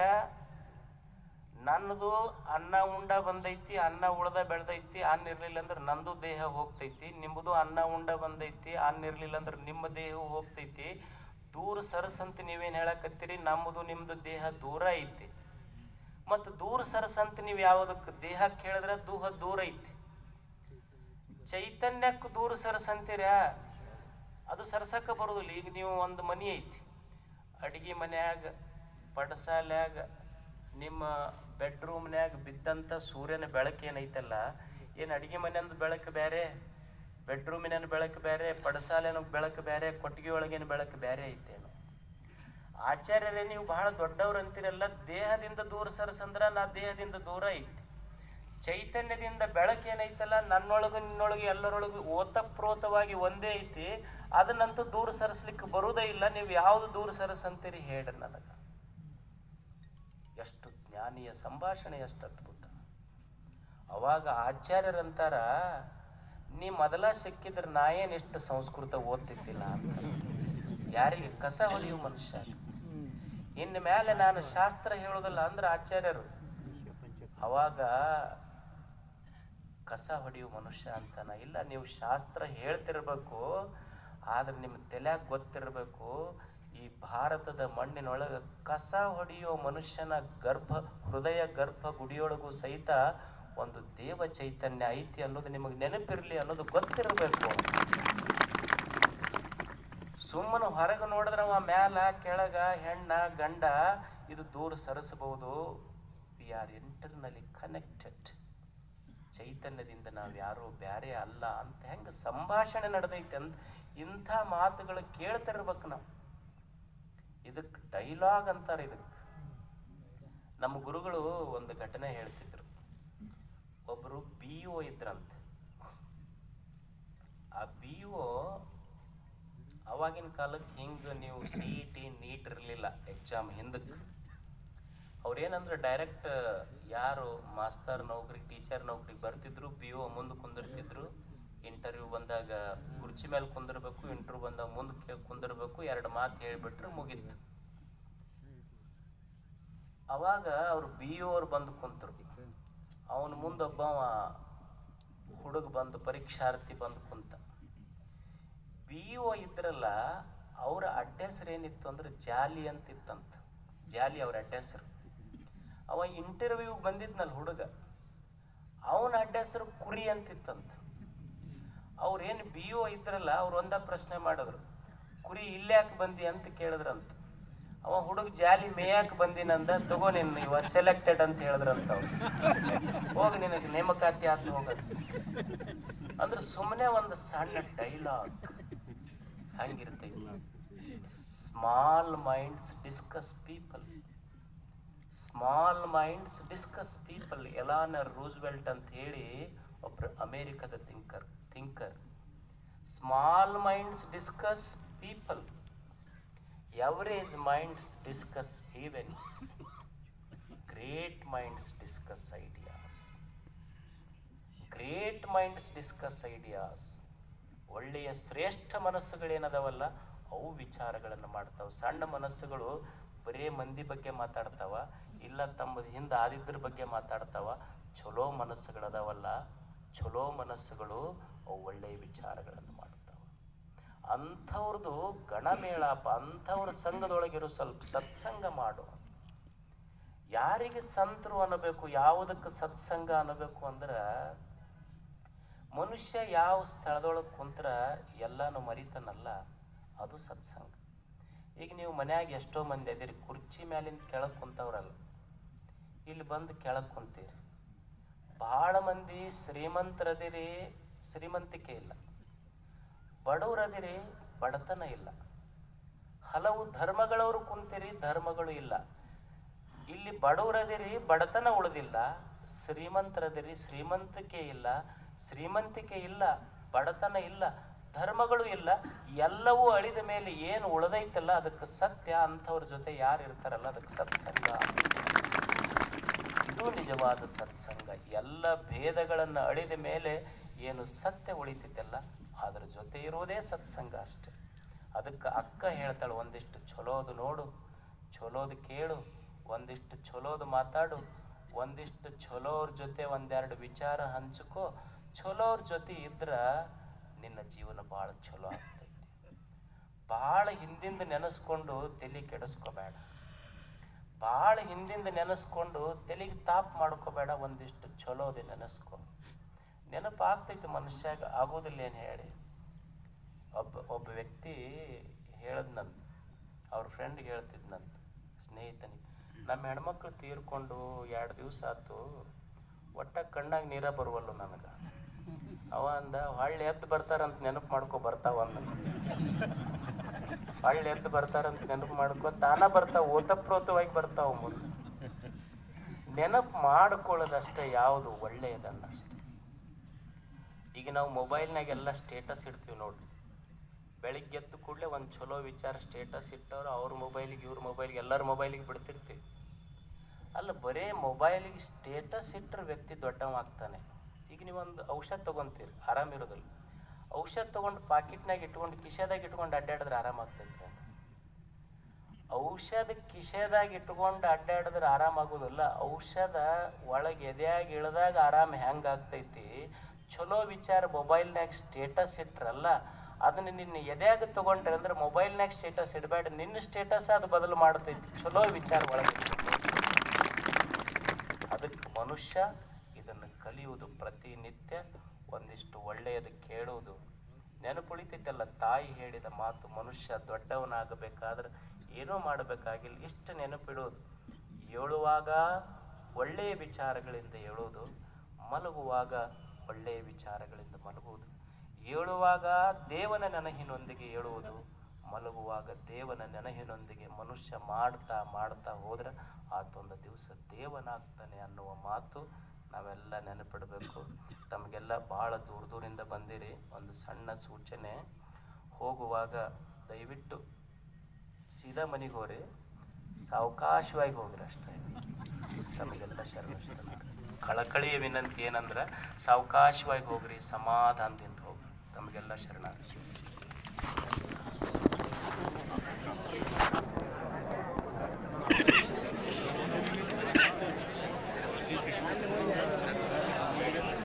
ನನ್ನದು ಅನ್ನ ಉಂಡ ಬಂದೈತಿ, ಅನ್ನ ಉಳ್ದ ಬೆಳ್ದೈತಿ, ಅನ್ನ ಇರ್ಲಿಲ್ಲ ಅಂದ್ರೆ ನಂದು ದೇಹ ಹೋಗ್ತೈತಿ. ನಿಮ್ಮದು ಅನ್ನ ಉಂಡ ಬಂದೈತಿ, ಅನ್ನ ಇರ್ಲಿಲ್ಲ ಅಂದ್ರೆ ನಿಮ್ಮ ದೇಹ ಹೋಗ್ತೈತಿ. ದೂರ ಸರಸಂತ ನೀವೇನು ಹೇಳಕತ್ತೀರಿ? ನಮ್ಮದು ನಿಮ್ದು ದೇಹ ದೂರ ಐತಿ. ಮತ್ತು ದೂರ ಸರಸಂತ ನೀವು ಯಾವುದಕ್ಕೆ ದೇಹಕ್ಕೆ ಹೇಳಿದ್ರೆ ದೂರ ಐತಿ. ಚೈತನ್ಯಕ್ಕೆ ದೂರ ಸರಸಂತೀರ? ಅದು ಸರಸಕ್ಕ ಬರುದಿಲ್ಲ. ಈಗ ನೀವು ಒಂದು ಮನಿ ಐತಿ, ಅಡಿಗೆ ಮನ್ಯಾಗ, ಪಡಸಾಲ್ಯಾಗ, ನಿಮ್ಮ ಬೆಡ್ರೂಮ್ನ್ಯಾಗ ಬಿದ್ದಂಥ ಸೂರ್ಯನ ಬೆಳಕು ಏನೈತಲ್ಲ, ಏನು ಅಡಿಗೆ ಮನೆಯಂದು ಬೆಳಕು ಬೇರೆ, ಬೆಡ್ರೂಮಿನ ಬೆಳಕು ಬೇರೆ, ಪಡಸಾಲೆನ ಬೆಳಕು ಬೇರೆ, ಕೊಟ್ಟಿಗೆ ಒಳಗಿನ ಬೆಳಕು ಬೇರೆ ಐತೇನು? ಆಚಾರ್ಯರೇ, ನೀವು ಬಹಳ ದೊಡ್ಡವ್ರು ಅಂತೀರಲ್ಲ, ದೇಹದಿಂದ ದೂರ ಸರಸಂದ್ರ ನಾ ದೇಹದಿಂದ ದೂರ ಐತಿ. ಚೈತನ್ಯದಿಂದ ಬೆಳಕು ಏನೈತಲ್ಲ, ನನ್ನೊಳಗು ನಿನ್ನೊಳಗೆ ಎಲ್ಲರೊಳಗು ಓತಪ್ರೋತವಾಗಿ ಒಂದೇ ಐತಿ. ಅದನ್ನಂತೂ ದೂರ ಸರಿಸ್ಲಿಕ್ಕೆ ಬರುವುದೇ ಇಲ್ಲ. ನೀವು ಯಾವುದು ದೂರ ಸರಸಂತೀರಿ ಹೇಳ್ರಿ ನನಗ. ಎಷ್ಟು ಜ್ಞಾನಿಯ ಸಂಭಾಷಣೆ, ಎಷ್ಟು ಅದ್ಭುತ. ಅವಾಗ ಆಚಾರ್ಯರಂತಾರ, ನೀ ಮೊದಲ ಸಿಕ್ಕಿದ್ರೆ ನಾ ಏನು ಎಷ್ಟು ಸಂಸ್ಕೃತ ಓದ್ತಿದ್ದಿಲ್ಲ ಅಂತ. ಯಾರಿಗೆ? ಕಸ ಹೊಡೆಯುವ ಮನುಷ್ಯ. ಇನ್ನು ಮೇಲೆ ನಾನು ಶಾಸ್ತ್ರ ಹೇಳೋದಿಲ್ಲ ಅಂದ್ರೆ ಆಚಾರ್ಯರು. ಅವಾಗ ಕಸ ಹೊಡೆಯುವ ಮನುಷ್ಯ ಅಂತಾನ. ಇಲ್ಲ, ನೀವು ಶಾಸ್ತ್ರ ಹೇಳ್ತಿರ್ಬೇಕು, ಆದ್ರೆ ನಿಮ್ಮ ತಲೆಯಾಗ ಗೊತ್ತಿರಬೇಕು, ಈ ಭಾರತದ ಮಣ್ಣಿನೊಳಗೆ ಕಸ ಹೊಡೆಯುವ ಮನುಷ್ಯನ ಹೃದಯ ಗರ್ಭ ಗುಡಿಯೊಳಗೂ ಸಹಿತ ಒಂದು ದೇವ ಚೈತನ್ಯ ಐತಿ ಅನ್ನೋದು ನಿಮಗೆ ನೆನಪಿರಲಿ, ಅನ್ನೋದು ಗೊತ್ತಿರಬೇಕು. ಸುಮ್ಮನೆ ಹೊರಗೆ ನೋಡಿದ್ರೆ ಅವ ಮ್ಯಾಲ ಕೆಳಗ ಹೆಣ್ಣ ಗಂಡ ಇದು ದೂರ ಸರಿಸಬಹುದು. We are internally connected. ಚೈತನ್ಯದಿಂದ ನಾವು ಯಾರು ಬ್ಯಾರೆ ಅಲ್ಲ ಅಂತ ಹೆಂಗ ಸಂಭಾಷಣೆ ನಡೆದೈತೆ ಅಂತ ಇಂಥ ಮಾತುಗಳು ಕೇಳ್ತಿರ್ಬೇಕು ನಾವು. ಇದಕ್ಕೆ ಡೈಲಾಗ್ ಅಂತಾರೆ. ಇದಕ್ಕೆ ನಮ್ಮ ಗುರುಗಳು ಒಂದು ಘಟನೆ ಹೇಳ್ತಿದ್ರು. ಒಬ್ರು BO ಇದ್ರಂತೆ. ಆ BO ಅವಾಗಿನ ಕಾಲಕ್ಕೆ ಹಿಂಗೆ ನೀವು CET ನೀಟ್ ಇರಲಿಲ್ಲ ಎಕ್ಸಾಮ್ ಹಿಂದಕ್ಕೆ. ಅವ್ರೇನಂದ್ರೆ ಡೈರೆಕ್ಟ್ ಯಾರು ಮಾಸ್ತರ್ ನೌಕರಿ ಟೀಚರ್ ನೌಕರಿಗೆ ಬರ್ತಿದ್ರು, BO ಮುಂದೆ ಕುಂದಿರ್ತಿದ್ರು. ಇಂಟರ್ವ್ಯೂ ಬಂದಾಗ ಕುರ್ಚಿ ಮೇಲೆ ಕುಂದಿರ್ಬೇಕು, ಇಂಟರ್ವ್ಯೂ ಬಂದಾಗ ಮುಂದೆ ಕುಂದಿರ್ಬೇಕು, 2 ಮಾತು ಹೇಳಿಬಿಟ್ರೆ ಮುಗೀತು. ಅವಾಗ ಅವ್ರು BO ಅವ್ರು ಬಂದು ಕುಂತರು. ಅವನ ಮುಂದೊಬ್ಬ ಹುಡುಗ ಬಂದು ಪರೀಕ್ಷಾರ್ಥಿ ಬಂದು ಕುಂತ. BO ಇದ್ರಲ್ಲ, ಅವರ ಅಡ್ರೆಸ್ ಏನಿತ್ತು ಅಂದ್ರೆ ಜಾಲಿ ಅಂತಿತ್ತಂತ. ಜಾಲಿ ಅವ್ರ ಅಡ್ರೆಸ್. ಅವ ಇಂಟರ್ವ್ಯೂಗೆ ಬಂದಿದ್ನಲ್ಲ ಹುಡುಗ, ಅವನ ಅಡ್ರೆಸ್ ಕುರಿ ಅಂತಿತ್ತಂತ. ಅವ್ರೇನು BO ಇದ್ರಲ್ಲ ಅವ್ರು ಒಂದ ಪ್ರಶ್ನೆ ಮಾಡಿದ್ರು, ಕುರಿ ಇಲ್ಯಾಕೆ ಬಂದಿ ಅಂತ ಕೇಳಿದ್ರಂತ. ಅವ ಹುಡುಗ ಜಾಲಿ ಮೇಯಾಕೆ ಬಂದಿನಂದ, ತಗೋ ನಿನ್ನ ಇವಾಗ ಸೆಲೆಕ್ಟೆಡ್ ಅಂತ ಹೇಳಿದ್ರಂತ ಅವ್ರು. ಹೋಗಿ ನಿನಗೆ ನೇಮಕಾತಿ ಆತ ಹೋಗದು ಅಂದ್ರೆ ಸುಮ್ಮನೆ ಒಂದು ಸಣ್ಣ ಡೈಲಾಗ್ ಹಂಗಿರ್ತೈತಿ. Small minds discuss people, small minds discuss people. Eleanor Roosevelt ಅಂತ ಹೇಳಿ ಒಬ್ರು ಅಮೇರಿಕದ thinker. Small minds discuss people, average minds discuss events, great minds discuss ideas. Great minds discuss ideas. ಒಳ್ಳೆಯ ಶ್ರೇಷ್ಠ ಮನಸ್ಸುಗಳೇನದವಲ್ಲ ಅವು ವಿಚಾರಗಳನ್ನು ಮಾಡ್ತಾವ. ಸಣ್ಣ ಮನಸ್ಸುಗಳು ಬರೇ ಮಂದಿ ಬಗ್ಗೆ ಮಾತಾಡ್ತಾವ, ಇಲ್ಲ ತಮ್ಮ ಹಿಂದೆ ಆದಿದ್ರ ಬಗ್ಗೆ ಮಾತಾಡ್ತಾವ. ಚಲೋ ಮನಸ್ಸುಗಳದಾವಲ್ಲ, ಚಲೋ ಮನಸ್ಸುಗಳು ಅವು ಒಳ್ಳೆಯ ವಿಚಾರಗಳನ್ನು ಮಾಡ್ತಾವ. ಅಂಥವ್ರದ್ದು ಗಣಮೇಳಾಪ, ಅಂಥವ್ರ ಸಂಘದೊಳಗಿರೋ ಸ್ವಲ್ಪ ಸತ್ಸಂಗ ಮಾಡು. ಯಾರಿಗೆ ಸಂತರು ಅನ್ನಬೇಕು, ಯಾವುದಕ್ಕೆ ಸತ್ಸಂಗ ಅನ್ನಬೇಕು ಅಂದ್ರೆ, ಮನುಷ್ಯ ಯಾವ ಸ್ಥಳದೊಳಗೆ ಕುಂತ್ರ ಎಲ್ಲಾನು ಮರಿತಾನಲ್ಲ, ಅದು ಸತ್ಸಂಗ. ಈಗ ನೀವು ಮನ್ಯಾಗ ಎಷ್ಟೋ ಮಂದಿ ಅದಿರಿ, ಕುರ್ಚಿ ಮ್ಯಾಲಿಂದ ಕೆಳಗೆ ಕುಂತವ್ರಲ್ಲ, ಇಲ್ಲಿ ಬಂದು ಕೆಳಗೆ ಕುಂತೀರಿ. ಭಾಳ ಮಂದಿ ಶ್ರೀಮಂತರದಿರಿ, ಶ್ರೀಮಂತಿಕೆ ಇಲ್ಲ. ಬಡವರದಿರಿ, ಬಡತನ ಇಲ್ಲ. ಹಲವು ಧರ್ಮಗಳವರು ಕುಂತೀರಿ, ಧರ್ಮಗಳು ಇಲ್ಲ. ಇಲ್ಲಿ ಬಡವರದಿರಿ, ಬಡತನ ಉಳಿದಿಲ್ಲ. ಶ್ರೀಮಂತರದಿರಿ, ಶ್ರೀಮಂತಿಕೆ ಇಲ್ಲ. ಶ್ರೀಮಂತಿಕೆ ಇಲ್ಲ, ಬಡತನ ಇಲ್ಲ, ಧರ್ಮಗಳು ಇಲ್ಲ. ಎಲ್ಲವೂ ಅಳಿದ ಮೇಲೆ ಏನು ಉಳಿದೈತಲ್ಲ ಅದಕ್ಕೆ ಸತ್ಯ. ಅಂಥವ್ರ ಜೊತೆ ಯಾರು ಇರ್ತಾರಲ್ಲ ಅದಕ್ಕೆ ಸತ್ಸಂಗ. ಇದು ನಿಜವಾದ ಸತ್ಸಂಗ. ಎಲ್ಲ ಭೇದಗಳನ್ನು ಅಳಿದ ಮೇಲೆ ಏನು ಸತ್ಯ ಉಳಿತೈತಲ್ಲ ಅದ್ರ ಜೊತೆ ಇರೋದೇ ಸತ್ಸಂಗ ಅಷ್ಟೆ. ಅದಕ್ಕೆ ಅಕ್ಕ ಹೇಳ್ತಾಳೆ, ಒಂದಿಷ್ಟು ಚಲೋದು ನೋಡು, ಚಲೋದು ಕೇಳು, ಒಂದಿಷ್ಟು ಚಲೋದು ಮಾತಾಡು, ಒಂದಿಷ್ಟು ಚಲೋವ್ರ ಜೊತೆ ಒಂದೆರಡು ವಿಚಾರ ಹಂಚ್ಕೋ. ಚಲೋವ್ರ ಜೊತೆ ಇದ್ರ ನಿನ್ನ ಜೀವನ ಭಾಳ ಚಲೋ ಆಗ್ತೈತಿ. ಭಾಳ ಹಿಂದಿಂದ ನೆನೆಸ್ಕೊಂಡು ತಲೆ ಕೆಡಿಸ್ಕೋಬೇಡ, ಭಾಳ ಹಿಂದಿಂದ ನೆನೆಸ್ಕೊಂಡು ತಲೆಗೆ ತಾಪ್ ಮಾಡ್ಕೋಬೇಡ. ಒಂದಿಷ್ಟು ಚಲೋದೆ ನೆನೆಸ್ಕೊ, ನೆನಪಾಗ್ತೈತಿ ಮನುಷ್ಯಾಗ, ಆಗೋದಿಲ್ಲ ಏನು ಹೇಳಿ. ಒಬ್ಬ ವ್ಯಕ್ತಿ ಹೇಳದ್ನಂತ, ಅವ್ರ ಫ್ರೆಂಡ್ಗೆ ಹೇಳ್ತಿದ್ನಂತ, ಸ್ನೇಹಿತನಿಗೆ, ನಮ್ಮ ಹೆಣ್ಮಕ್ಳು ತೀರ್ಕೊಂಡು 2 ದಿವಸ ಆಯ್ತು, ಒಟ್ಟ ಕಣ್ಣಾಗ ನೀರ ಬರುವಲ್ಲು ನನಗೆ. ಅವ ಅಂದ, ಹೊಳ್ಳಿ ಎದ್ದು ಬರ್ತಾರಂತ ನೆನಪು ಮಾಡ್ಕೊ ಬರ್ತಾವ ಅಂದ. ಹೊಳ್ಳಿ ಎದ್ದು ಬರ್ತಾರಂತ ನೆನಪು ಮಾಡ್ಕೊ, ತಾನ ಬರ್ತಾವ, ಓತಪ್ರೋತವಾಗಿ ಬರ್ತಾವ ಮುಂದೆ. ನೆನಪು ಮಾಡ್ಕೊಳ್ಳೋದಷ್ಟೇ ಯಾವುದು ಒಳ್ಳೆಯದನ್ನಷ್ಟೆ. ಈಗ ನಾವು ಮೊಬೈಲ್ನಾಗೆಲ್ಲ ಸ್ಟೇಟಸ್ ಇಡ್ತೀವಿ ನೋಡ್ರಿ. ಬೆಳಿಗ್ಗೆ ಎದ್ದು ಕೂಡಲೇ ಒಂದು ಚಲೋ ವಿಚಾರ ಸ್ಟೇಟಸ್ ಇಟ್ಟವ್ರು ಅವ್ರ ಮೊಬೈಲಿಗೆ, ಇವ್ರ ಮೊಬೈಲಿಗೆ, ಎಲ್ಲರ ಮೊಬೈಲಿಗೆ ಬಿಡ್ತಿರ್ತೀವಿ. ಅಲ್ಲ, ಬರೇ ಮೊಬೈಲಿಗೆ ಸ್ಟೇಟಸ್ ಇಟ್ಟರೆ ವ್ಯಕ್ತಿ ದೊಡ್ಡವಾಗ್ತಾನೆ. ಈಗ ನೀವೊಂದು ಔಷಧ ತೊಗೊತೀರಿ, ಆರಾಮಿರೋದಿಲ್ಲ. ಔಷಧ ತೊಗೊಂಡು ಪಾಕಿಟ್ನಾಗ ಇಟ್ಕೊಂಡು ಕಿಶೆದಾಗ ಇಟ್ಕೊಂಡು ಅಡ್ಡಾಡಿದ್ರೆ ಆರಾಮಾಗ್ತೈತೆ. ಔಷಧ ಕಿಶೆದಾಗ ಇಟ್ಕೊಂಡು ಅಡ್ಡಾಡಿದ್ರೆ ಆರಾಮಾಗೋದಿಲ್ಲ. ಔಷಧ ಒಳಗೆ ಎದೆಯಾಗಿ ಇಳಿದಾಗ ಆರಾಮ ಹೆಂಗೆ ಆಗ್ತೈತಿ, ಚಲೋ ವಿಚಾರ ಮೊಬೈಲ್ನಾಗ ಸ್ಟೇಟಸ್ ಇಟ್ರಲ್ಲ, ಅದನ್ನ ನಿನ್ನ ಎದೆಯಾಗ ತೊಗೊಂಡ್ರೆ ಅಂದ್ರೆ ಮೊಬೈಲ್ನಾಗ ಸ್ಟೇಟಸ್ ಇಡಬೇಡ, ನಿನ್ನ ಸ್ಟೇಟಸ್ ಅದು ಬದಲು ಮಾಡ್ತೈತಿ ಚಲೋ ವಿಚಾರ ಒಳಗೆ. ಅದಕ್ಕೆ ಮನುಷ್ಯ ಇದನ್ನು ಕಲಿಯುವುದು ಪ್ರತಿನಿತ್ಯ. ಒಂದಿಷ್ಟು ಒಳ್ಳೆಯದು ಕೇಳುವುದು. ನೆನಪುಳಿತೈತಲ್ಲ ತಾಯಿ ಹೇಳಿದ ಮಾತು, ಮನುಷ್ಯ ದೊಡ್ಡವನಾಗಬೇಕಾದ್ರೆ ಏನೋ ಮಾಡಬೇಕಾಗಿಲ್ಲ, ಇಷ್ಟು ನೆನಪಿಡೋದು. ಏಳುವಾಗ ಒಳ್ಳೆಯ ವಿಚಾರಗಳಿಂದ ಏಳೋದು, ಮಲಗುವಾಗ ಒಳ್ಳೆಯ ವಿಚಾರಗಳಿಂದ ಮಲಗುವುದು. ಏಳುವಾಗ ದೇವನ ನೆನಹಿನೊಂದಿಗೆ ಏಳುವುದು, ಮಲಗುವಾಗ ದೇವನ ನೆನಹಿನೊಂದಿಗೆ ಮನುಷ್ಯ ಮಾಡ್ತಾ ಮಾಡ್ತಾ ಹೋದ್ರೆ ಆತೊಂದು ದಿವಸ ದೇವನಾಗ್ತಾನೆ ಅನ್ನುವ ಮಾತು ನಾವೆಲ್ಲ ನೆನಪಿಡಬೇಕು. ತಮಗೆಲ್ಲ ಭಾಳ ದೂರದಿಂದ ಬಂದಿರಿ. ಒಂದು ಸಣ್ಣ ಸೂಚನೆ, ಹೋಗುವಾಗ ದಯವಿಟ್ಟು ಸೀದಾ ಮನೆಗೆ ಹೋಗ್ರಿ, ಸಾವಕಾಶವಾಗಿ ಹೋಗ್ರಿ ಅಷ್ಟೇ. ತಮಗೆಲ್ಲ ಶರಣ. ಕಳಕಳಿಯ ವಿನಂತಿ ಏನಂದ್ರೆ ಸಾವಕಾಶವಾಗಿ ಹೋಗ್ರಿ, ಸಮಾಧಾನದಿಂದ ಹೋಗ್ರಿ. ತಮಗೆಲ್ಲ ಶರಣ.